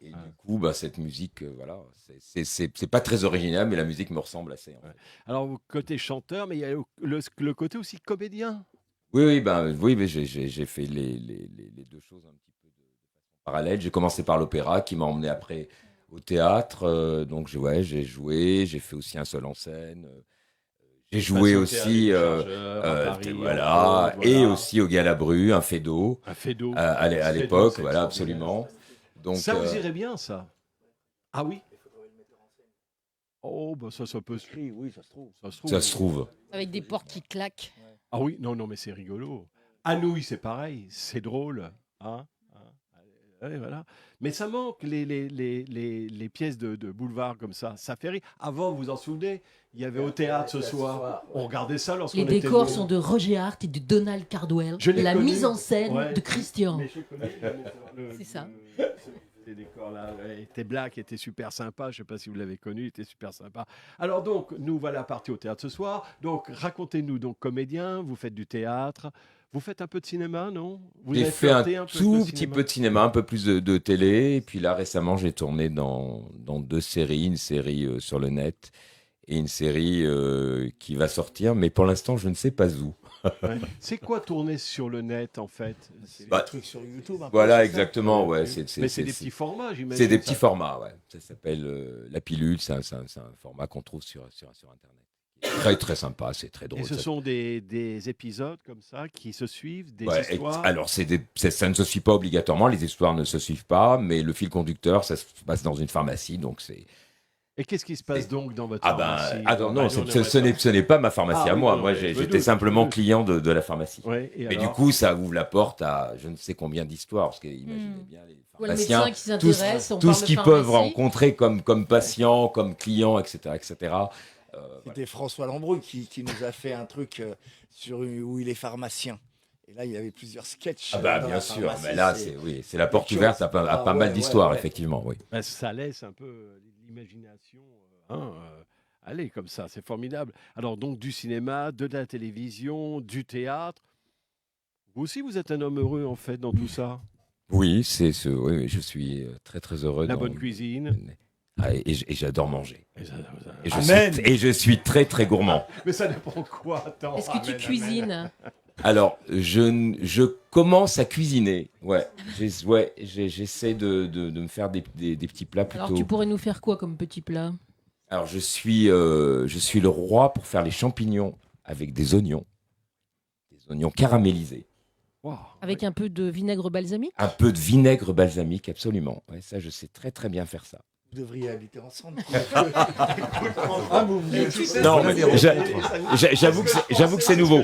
Et du coup, cette musique, voilà, c'est pas très original, mais la musique me ressemble assez. En fait. Alors, côté chanteur, mais il y a le côté aussi comédien. Oui, mais j'ai fait les deux choses un petit peu de façon parallèle. J'ai commencé par l'opéra, qui m'a emmené après au théâtre. Donc, j'ai joué, j'ai fait aussi un seul en scène. J'ai joué aussi, voilà, et aussi au Galabru, un Feydeau. Un Feydeau. À l'époque, voilà, absolument. Donc, ça vous irait bien, ça? Ah oui? Oh, bah ça peut se... Oui, ça se trouve. ça se trouve. Avec des portes qui claquent. Ah oui, non, mais c'est rigolo. Anouilh, c'est pareil, c'est drôle. Ouais, voilà. Mais ça manque, les pièces de boulevard comme ça fait rire. Avant, vous vous en souvenez, il y avait au théâtre ce soir. On regardait ça lorsqu'on Les était... décors sont de Roger Hart et de Donald Cardwell. Je l'ai La connu. mise en scène Ouais. de Christian. Mais je connais C'est ça. Les décors là étaient black, étaient super sympa. Je ne sais pas si vous l'avez connu, il était super sympa. Alors donc, nous voilà partis au théâtre ce soir. Donc, racontez-nous, donc comédien, vous faites du théâtre, vous faites un peu de cinéma, non? Vous J'ai avez fait un flirté peu avec le tout petit cinéma peu de cinéma, un peu plus de télé. Et puis là, récemment, j'ai tourné dans 2 séries. Une série sur le net et une série qui va sortir. Mais pour l'instant, je ne sais pas où. Ouais. C'est quoi tourner sur le net, en fait? C'est Bah, des trucs sur YouTube. un peu, Voilà, c'est ça exactement. Ouais, Mais c'est des petits formats, j'imagine. C'est des ça. petits formats, ouais. Ça s'appelle La Pilule. C'est un format qu'on trouve sur Internet. Très, très sympa. C'est très drôle. Et ce sont des épisodes comme ça qui se suivent, des Ouais, histoires. alors, ça ne se suit pas obligatoirement. Les histoires ne se suivent pas. Mais le fil conducteur, ça se passe dans une pharmacie. Donc, c'est... Et qu'est-ce qui se passe donc dans votre Ah pharmacie? non, Bah, ce n'est pas ma pharmacie Ah à oui, moi. non, Moi, mais je me j'étais doute, simplement je me doute. client de la pharmacie. Ouais, et Mais du alors coup, ça ouvre la porte à je ne sais combien d'histoires. Parce que imaginez bien les Ou le pharmaciens, médecin qui s'intéresse, on tout parle ce de qu'ils pharmacie. peuvent rencontrer comme patients, comme clients, etc. C'était François Lambrou qui nous a fait un truc où il est pharmacien. Et là, il y avait plusieurs sketchs. Ah bah dans bien la sûr, pharmacie, mais là, c'est la porte ouverte à pas mal d'histoires, effectivement. Oui. Bah, ça laisse un peu l'imagination aller comme ça, c'est formidable. Alors donc du cinéma, de la télévision, du théâtre. Vous aussi, vous êtes un homme heureux, en fait, dans tout ça. Oui, oui, je suis très très heureux. La bonne cuisine. Et j'adore manger. Amen. Et je suis très très gourmand. Mais ça dépend quoi, attends. Est-ce que tu cuisines? Alors, je commence à cuisiner. J'essaie de me faire des petits plats plutôt. Alors, tu pourrais nous faire quoi comme petit plat? Alors, je suis le roi pour faire les champignons avec des oignons caramélisés. Wow. Avec un peu de vinaigre balsamique? Un peu de vinaigre balsamique, absolument. Ouais, ça, je sais très très bien faire ça. Vous devriez habiter ensemble. Non, mais j'avoue que c'est nouveau.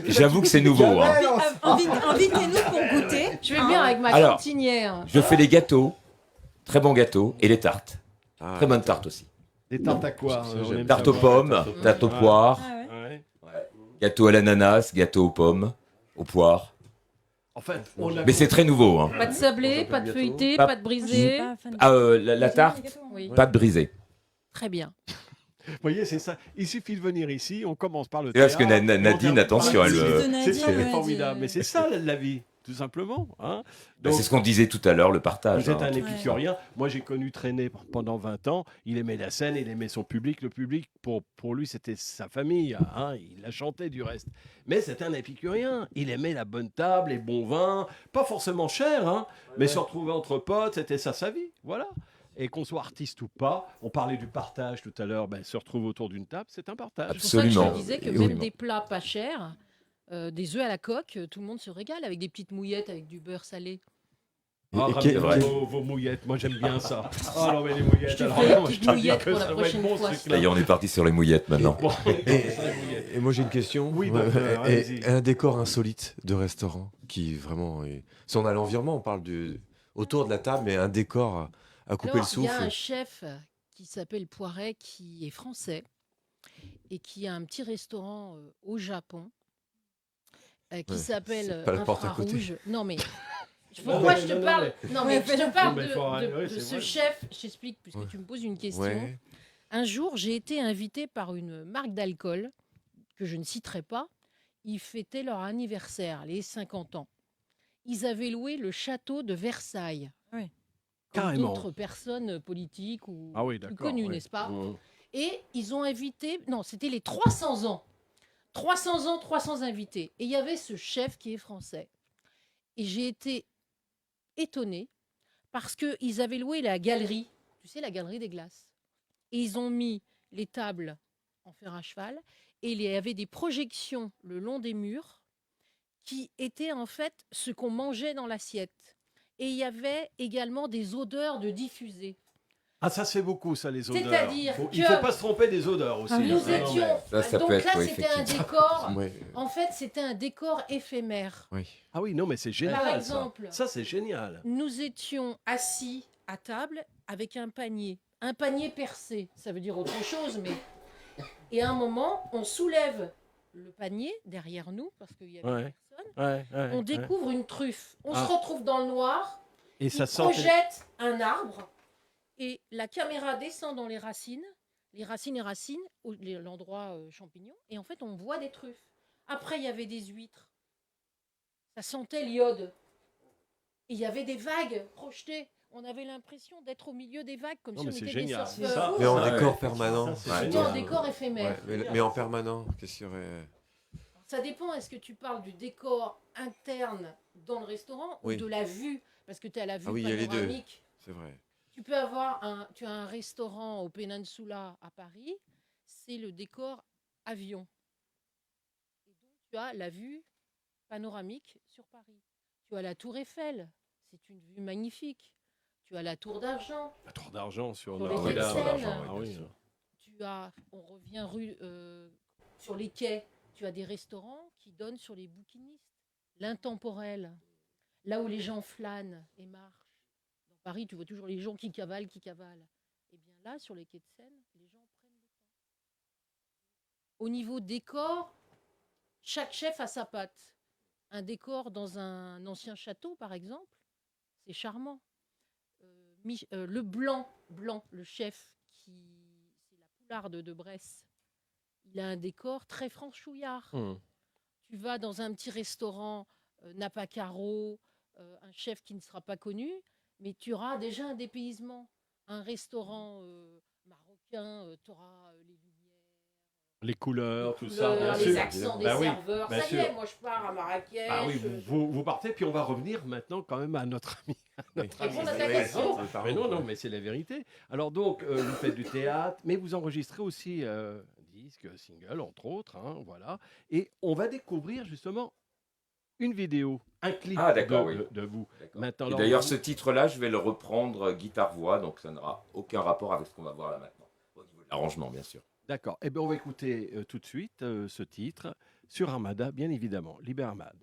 J'avoue que c'est nouveau. Hein. Invitez-nous pour goûter. Je vais bien avec ma cantinière. Je fais les gâteaux, très bons gâteaux, et les tartes. Très bonnes tartes aussi. Des tartes à quoi? Tarte aux pommes, tarte aux poires, gâteau à l'ananas, gâteau aux pommes, aux poires. En fait, mais c'est très nouveau. Hein. Pas de sablé, pas de feuilleté, pas de brisé. La tarte, oui. pas de brisé. Très bien. Vous voyez, c'est ça. Il suffit de venir ici, on commence par le Parce que théâtre. Nadine, attention, C'est ça qui est formidable. Mais c'est ça la vie, tout simplement. Hein. Donc, c'est ce qu'on disait tout à l'heure, le partage. Vous êtes un épicurien. Moi, j'ai connu Traîné pendant 20 ans. Il aimait la scène, il aimait son public. Le public, pour lui, c'était sa famille. Hein. Il la chantait du reste. Mais c'était un épicurien. Il aimait la bonne table, les bons vins. Pas forcément cher, hein, mais se retrouver entre potes, c'était ça sa vie. Voilà. Et qu'on soit artiste ou pas, on parlait du partage tout à l'heure, se retrouver autour d'une table, c'est un partage. Absolument. C'est pour ça que je te disais que même des plats pas chers, des œufs à la coque, tout le monde se régale avec des petites mouillettes avec du beurre salé. Vos mouillettes, moi j'aime bien ça. Oh non mais les mouillettes. Je te ferai des petites mouillettes pour la prochaine fois. Ça y est, on est parti sur les mouillettes maintenant. Et moi j'ai une question. Oui, un décor insolite de restaurant qui vraiment est... Si on a l'environnement, on parle autour de la table, mais un décor à couper le souffle. Il y a un chef qui s'appelle Poiret, qui est français et qui a un petit restaurant au Japon qui s'appelle Infrarouge. Non mais pourquoi je te parle? Non mais je te parle de ce chef. Je t'explique puisque tu me poses une question. Ouais. Un jour, j'ai été invitée par une marque d'alcool que je ne citerai pas. Ils fêtaient leur anniversaire, les 50 ans. Ils avaient loué le château de Versailles. Oui. Carrément. D'autres personnes politiques ou plus d'accord, connues, n'est-ce pas? Et ils ont invité... Non, c'était les 300 ans. 300 ans, 300 invités. Et il y avait ce chef qui est français. Et j'ai été étonnée parce qu'ils avaient loué la galerie. Tu sais, la galerie des glaces. Et ils ont mis les tables en fer à cheval. Et il y avait des projections le long des murs qui étaient en fait ce qu'on mangeait dans l'assiette. Et il y avait également des odeurs de diffusés. Ah, ça c'est beaucoup, ça, les odeurs. C'est-à-dire il ne faut pas se tromper des odeurs aussi. Nous étions... Ça Donc peut être, là, oui, c'était un décor... En fait, c'était un décor éphémère. Oui. Ah oui, non, mais c'est génial. Par exemple, ça c'est génial. Nous étions assis à table avec un panier. Un panier percé, ça veut dire autre chose, mais... Et à un moment, on soulève le panier derrière nous, parce qu'il y avait personne. On découvre une truffe. On se retrouve dans le noir. Et ça projette un arbre. Et la caméra descend dans les racines, l'endroit champignon, et en fait, on voit des truffes. Après, il y avait des huîtres. Ça sentait l'iode. Et il y avait des vagues projetées. On avait l'impression d'être au milieu des vagues, comme si on était des surfeurs. Mais en décor permanent. C'était en décor éphémère. Mais en permanent, qu'est-ce qu'il y aurait... Ça dépend, est-ce que tu parles du décor interne dans le restaurant ou de la vue? Parce que tu as la vue panoramique. Il y a les deux, c'est vrai. Tu peux avoir tu as un restaurant au Peninsula à Paris, c'est le décor avion. Et donc tu as la vue panoramique sur Paris. Tu as la Tour Eiffel, c'est une vue magnifique. Tu as la Tour d'Argent. La Tour d'Argent sur les quais de Seine. On revient sur les quais. Tu as des restaurants qui donnent sur les bouquinistes. L'intemporel, là où les gens flânent et marchent. Paris, tu vois toujours les gens qui cavalent. Et bien là, sur les quais de Seine, les gens prennent le temps. Au niveau décor, chaque chef a sa patte. Un décor dans un ancien château, par exemple, c'est charmant. Le Blanc, le chef, c'est la poularde de Bresse, il a un décor très franchouillard. tu vas dans un petit restaurant Napa Caro, un chef qui ne sera pas connu, mais tu auras déjà un dépaysement. Un restaurant marocain, tu auras les lumières, Les couleurs, tout ça, bien les sûr. accents des Bah oui, serveurs. bien Ça y sûr. est, moi je pars à Marrakech. Ah oui, vous partez, puis on va revenir maintenant quand même à notre ami. Répondre à ta question. Mais non, mais c'est la vérité. Alors donc, vous faites du théâtre, mais vous enregistrez aussi disque, single, entre autres, hein, voilà. Et on va découvrir justement une vidéo, un clip Ah, d'accord, de, oui. de vous. D'accord. Maintenant, Et alors, d'ailleurs, vous- ce titre-là, je vais le reprendre guitare-voix, donc ça n'aura aucun rapport avec ce qu'on va voir là maintenant, au niveau de l'arrangement, bien sûr. D'accord. Eh bien, on va écouter tout de suite ce titre sur Armada, bien évidemment, Liber Ahmad.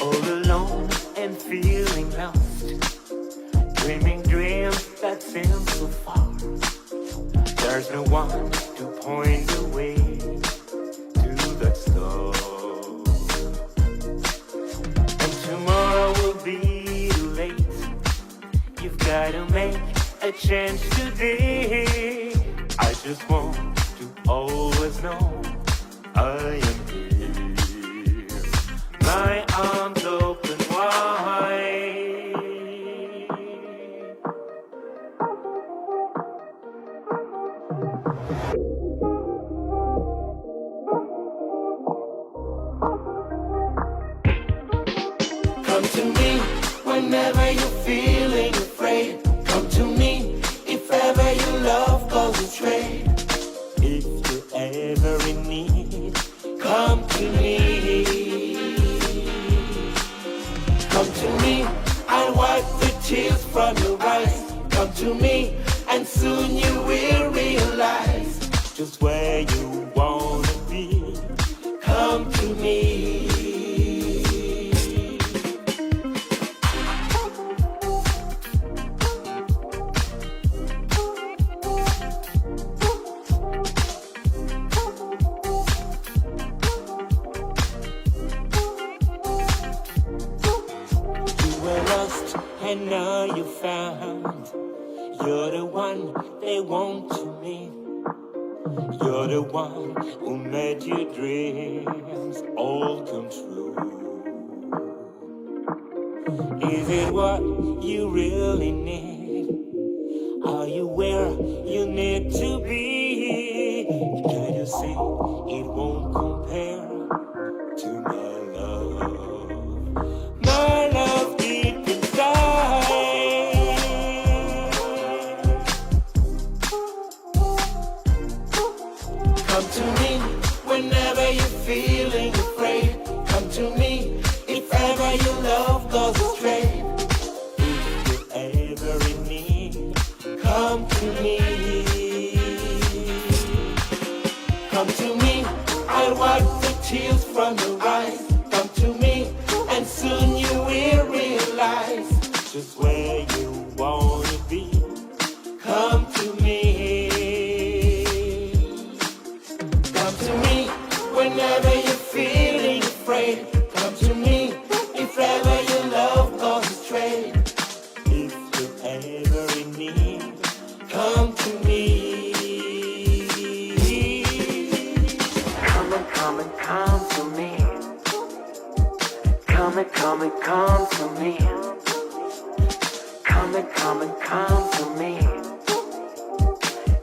All alone and feeling lost, dreaming dreams that seem so far. There's no one to point the way to that star. And tomorrow will be too late. You've gotta make a change today. I just want to always know I am here. My arms open wide. Come to me whenever you're feeling afraid. Come to me if ever your love goes astray. If you're ever in need, come to me. Come to me, I'll wipe the tears from your eyes. Come to me, and soon you will realize just where you wanna be. Come to me. You were lost and now you found. You're the one they want to meet. You're the one who made your dreams all come true. Is it what you really need? Are you where you need to be? Can you see it won't compare to my love? My love deep inside. Come to me whenever you're feeling afraid. Come to me if ever your love goes astray. If you're ever in need, come to me. Come to me, I'll wipe the tears from your eyes. Come to me, and soon you will realize just where you wanna be. Come to me. Come to me whenever you're feeling afraid. Come to me if ever your love goes astray. If you're ever in need, come to me. Come and come to me. Come to me. Come to me.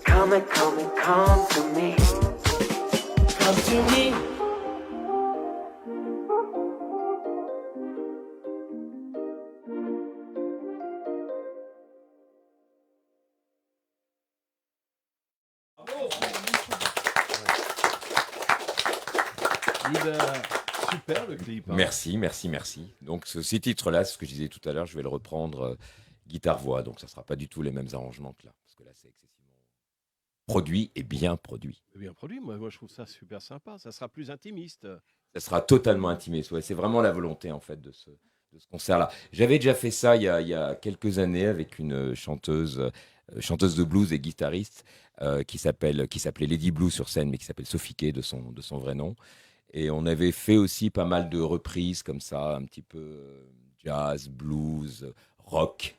Come to me. Come to me. Liber, super le clip. hein. Merci. Donc ces titres-là, ce que je disais tout à l'heure, je vais le reprendre guitare-voix, donc ça ne sera pas du tout les mêmes arrangements que là, parce que là c'est excessivement produit et bien produit. Bien produit, moi je trouve ça super sympa. Ça sera plus intimiste. Ça sera totalement intimiste, ouais, c'est vraiment la volonté en fait de ce concert-là. J'avais déjà fait ça il y a quelques années avec une chanteuse chanteuse de blues et guitariste, qui s'appelait Lady Blue sur scène, mais qui s'appelle Sophie Kay de son vrai nom. Et on avait fait aussi pas mal de reprises comme ça, un petit peu jazz, blues, rock.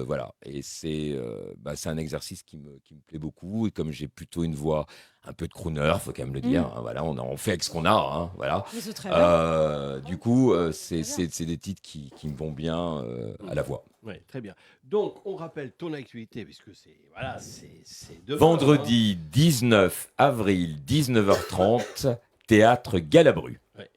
Voilà. Et c'est un exercice qui me plaît beaucoup. Et comme j'ai plutôt une voix un peu de crooner, faut quand même le dire. Hein, voilà, on fait avec ce qu'on a. Hein, voilà. Mais c'est très bien. Du coup, c'est des titres qui me vont bien à la voix. Oui, très bien. Donc, on rappelle ton activité, puisque c'est demain. Vendredi 19 avril, 19h30, théâtre Galabru. Ouais.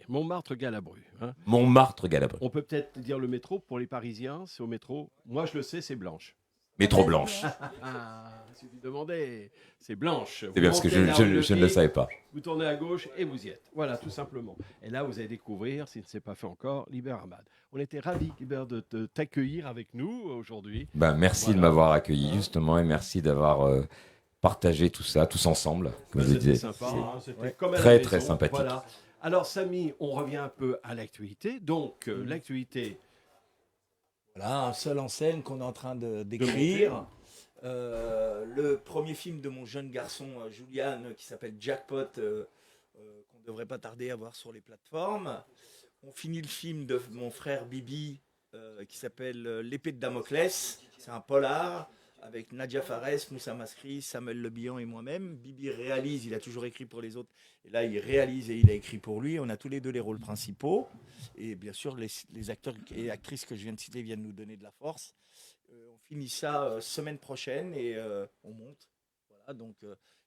Montmartre-Galabru. Hein. Montmartre-Galabru. On peut peut-être dire le métro pour les Parisiens, c'est au métro. Moi, je le sais, c'est Blanche. Métro Blanche. Il suffit de demander, c'est Blanche. C'est bien parce que je ne le savais pas. Vous tournez à gauche et vous y êtes. Voilà, tout simplement. Et là, vous allez découvrir, si ce n'est pas fait encore, Liber Ahmad. On était ravis, Liber, de t'accueillir avec nous aujourd'hui. Merci de m'avoir accueilli, justement, et merci d'avoir partagé tout ça, tous ensemble. Comme je disais. C'était sympa, hein, c'était comme à la très, maison. très sympathique. Voilà. Alors, Samy, on revient un peu à l'actualité. Donc, l'actualité... Voilà, un seul en scène qu'on est en train d'écrire. Le premier film de mon jeune garçon Julian qui s'appelle Jackpot, qu'on ne devrait pas tarder à voir sur les plateformes. On finit le film de mon frère Bibi qui s'appelle L'épée de Damoclès. C'est un polar avec Nadia Fares, Moussa Maskri, Samuel Le Bihan et moi-même. Bibi réalise, il a toujours écrit pour les autres. Et là, il réalise et il a écrit pour lui. On a tous les deux les rôles principaux. Et bien sûr, les acteurs et actrices que je viens de citer viennent nous donner de la force. On finit ça semaine prochaine et on monte. Voilà, donc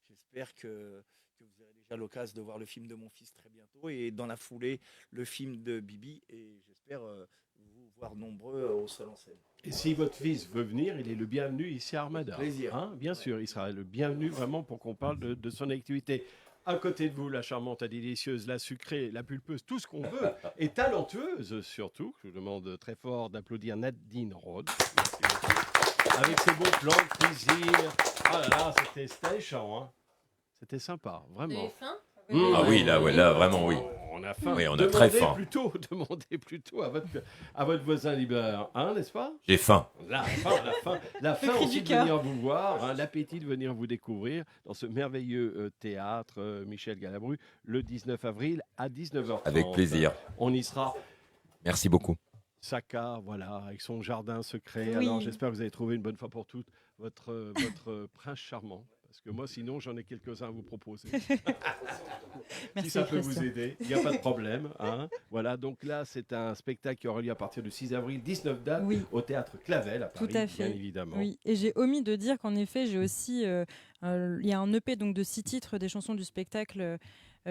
j'espère que vous aurez déjà l'occasion de voir le film de mon fils très bientôt. Et dans la foulée, le film de Bibi. Et j'espère vous voir nombreux au seul en scène. Et si votre fils veut venir, il est le bienvenu ici à Armada. Plaisir. Hein, bien sûr, il sera le bienvenu vraiment pour qu'on parle de son activité. À côté de vous, la charmante, la délicieuse, la sucrée, la pulpeuse, tout ce qu'on veut, et talentueuse surtout. Je vous demande très fort d'applaudir Nadine Rhodes. Avec ses beaux plans de plaisir. Ah là là, c'était alléchant, hein. C'était sympa, vraiment. Vous avez faim ? Ah oui, là, vraiment, oui. On a faim. Oui, on a très faim. Demandez plutôt à votre voisin Liber, hein, n'est-ce pas ? J'ai faim. La faim aussi de venir vous voir, hein, l'appétit de venir vous découvrir dans ce merveilleux théâtre Michel Galabru le 19 avril à 19h30. Avec plaisir. On y sera. Merci beaucoup. Saka, voilà, avec son jardin secret. Oui. Alors j'espère que vous avez trouvé une bonne fois pour toutes votre prince charmant. Parce que moi, sinon, j'en ai quelques-uns à vous proposer. Merci, si ça peut Christian. vous aider, il n'y a pas de problème. Hein. Voilà, donc là, c'est un spectacle qui aura lieu à partir du 6 avril, 19 dates, au Théâtre Clavel à Paris, Tout à fait. bien évidemment. Oui, et j'ai omis de dire qu'en effet, j'ai aussi, il y a un EP donc, de 6 titres des chansons du spectacle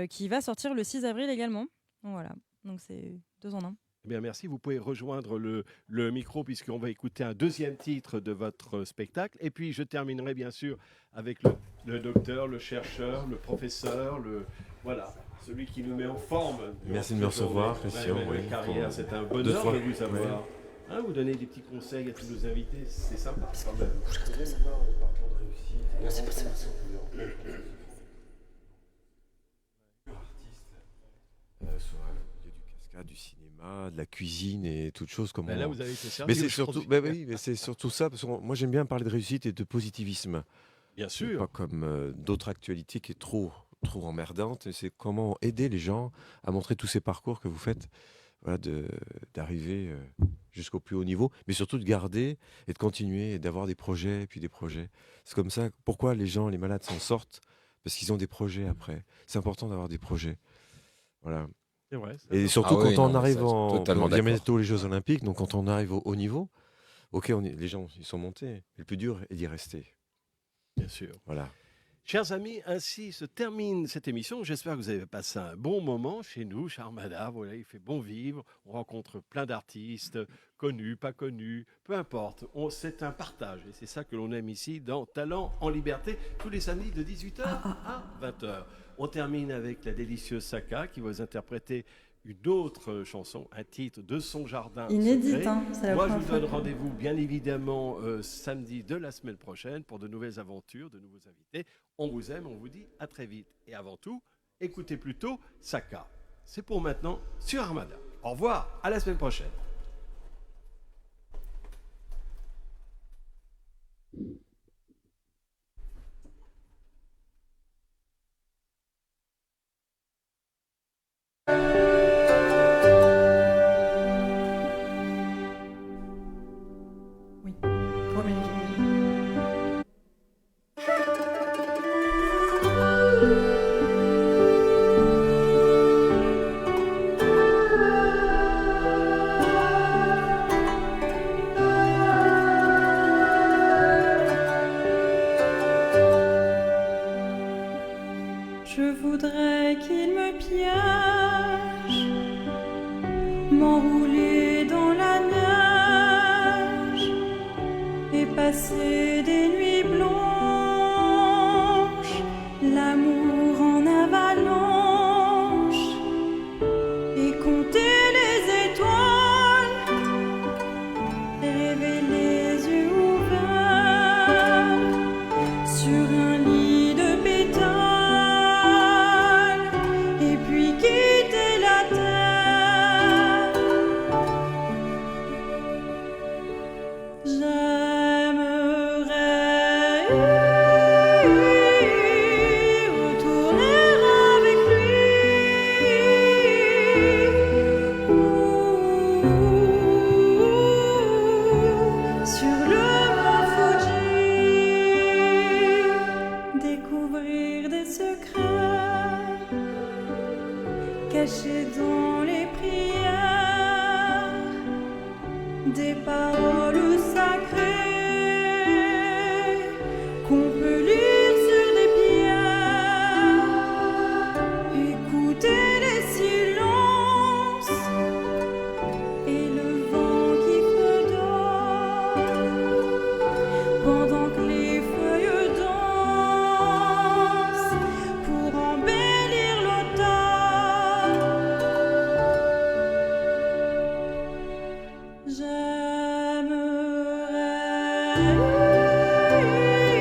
qui va sortir le 6 avril également. Voilà, donc c'est 2 en 1. Eh bien, merci. Vous pouvez rejoindre le micro puisqu'on va écouter un deuxième titre de votre spectacle. Et puis, je terminerai bien sûr avec le docteur, le chercheur, le professeur, voilà, celui qui nous met en forme. Merci de me recevoir, Christian. Carrière, c'est un bonheur de vous avoir. Ouais. Hein, vous donnez des petits conseils à tous nos invités, c'est sympa quand même. Vous allez me voir le parcours de réussite. C'est du cinéma, de la cuisine et toutes choses comme là vous avez été servi. Mais c'est surtout, mais c'est surtout ça parce que moi j'aime bien parler de réussite et de positivisme. Bien sûr. Pas comme d'autres actualités qui est trop emmerdante. C'est comment aider les gens à montrer tous ces parcours que vous faites, voilà, d'arriver jusqu'au plus haut niveau, mais surtout de garder et de continuer et d'avoir des projets et puis des projets. C'est comme ça. Pourquoi les malades s'en sortent ? Parce qu'ils ont des projets après. C'est important d'avoir des projets. Voilà. Vrai, et surtout quand on arrive totalement il y a bientôt les Jeux Olympiques, donc quand on arrive au haut niveau, les gens ils sont montés. Le plus dur est d'y rester. Bien sûr. Voilà. Chers amis, ainsi se termine cette émission. J'espère que vous avez passé un bon moment chez nous, chez Armada. Voilà, il fait bon vivre. On rencontre plein d'artistes, connus, pas connus, peu importe. C'est un partage et c'est ça que l'on aime ici dans Talent en Liberté, tous les samedis de 18h à 20h. On termine avec la délicieuse Saka qui va vous interpréter une autre chanson, un titre de son jardin. Inédite, hein, c'est la Moi, je première vous donne fois. rendez-vous, bien évidemment, samedi de la semaine prochaine pour de nouvelles aventures, de nouveaux invités. On vous aime, on vous dit à très vite. Et avant tout, écoutez plutôt Saka. C'est pour maintenant sur Armada. Au revoir, à la semaine prochaine. cachées dans les prières, des paroles sacrées qu'on peut lire sur des pierres, écouter les silences et le vent qui fredonne pendant que les feuilles dansent pour embellir l'automne.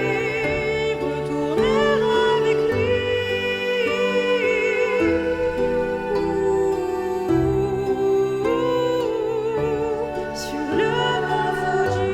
J'aimerais retourner avec lui sur le mont Fuji.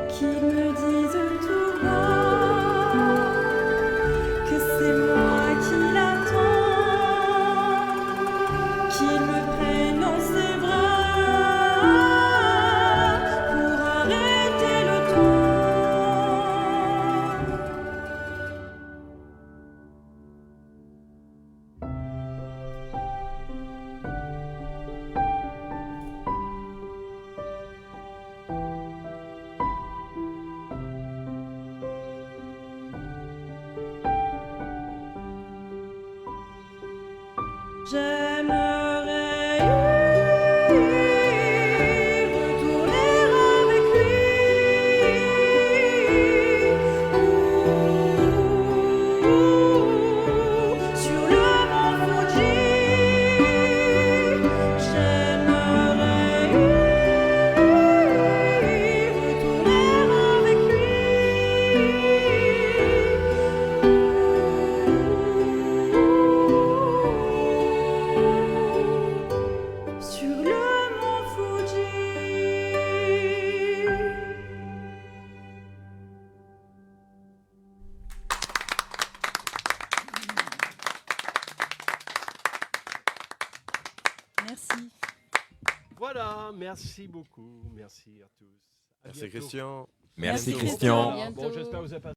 Qu'ils me disent tout bas que c'est moi qui l'attends, qu'ils me prennent dans ses bras pour arrêter le temps. J'aimerais retourner avec lui sur le mont Fuji. J'aimerais retourner avec lui sur le mont Fuji. Merci. Voilà, merci beaucoup. Merci à tous. À Merci bientôt. Christian. Merci, Bientôt. Christian. Voilà. Bon, j'espère que vous avez passé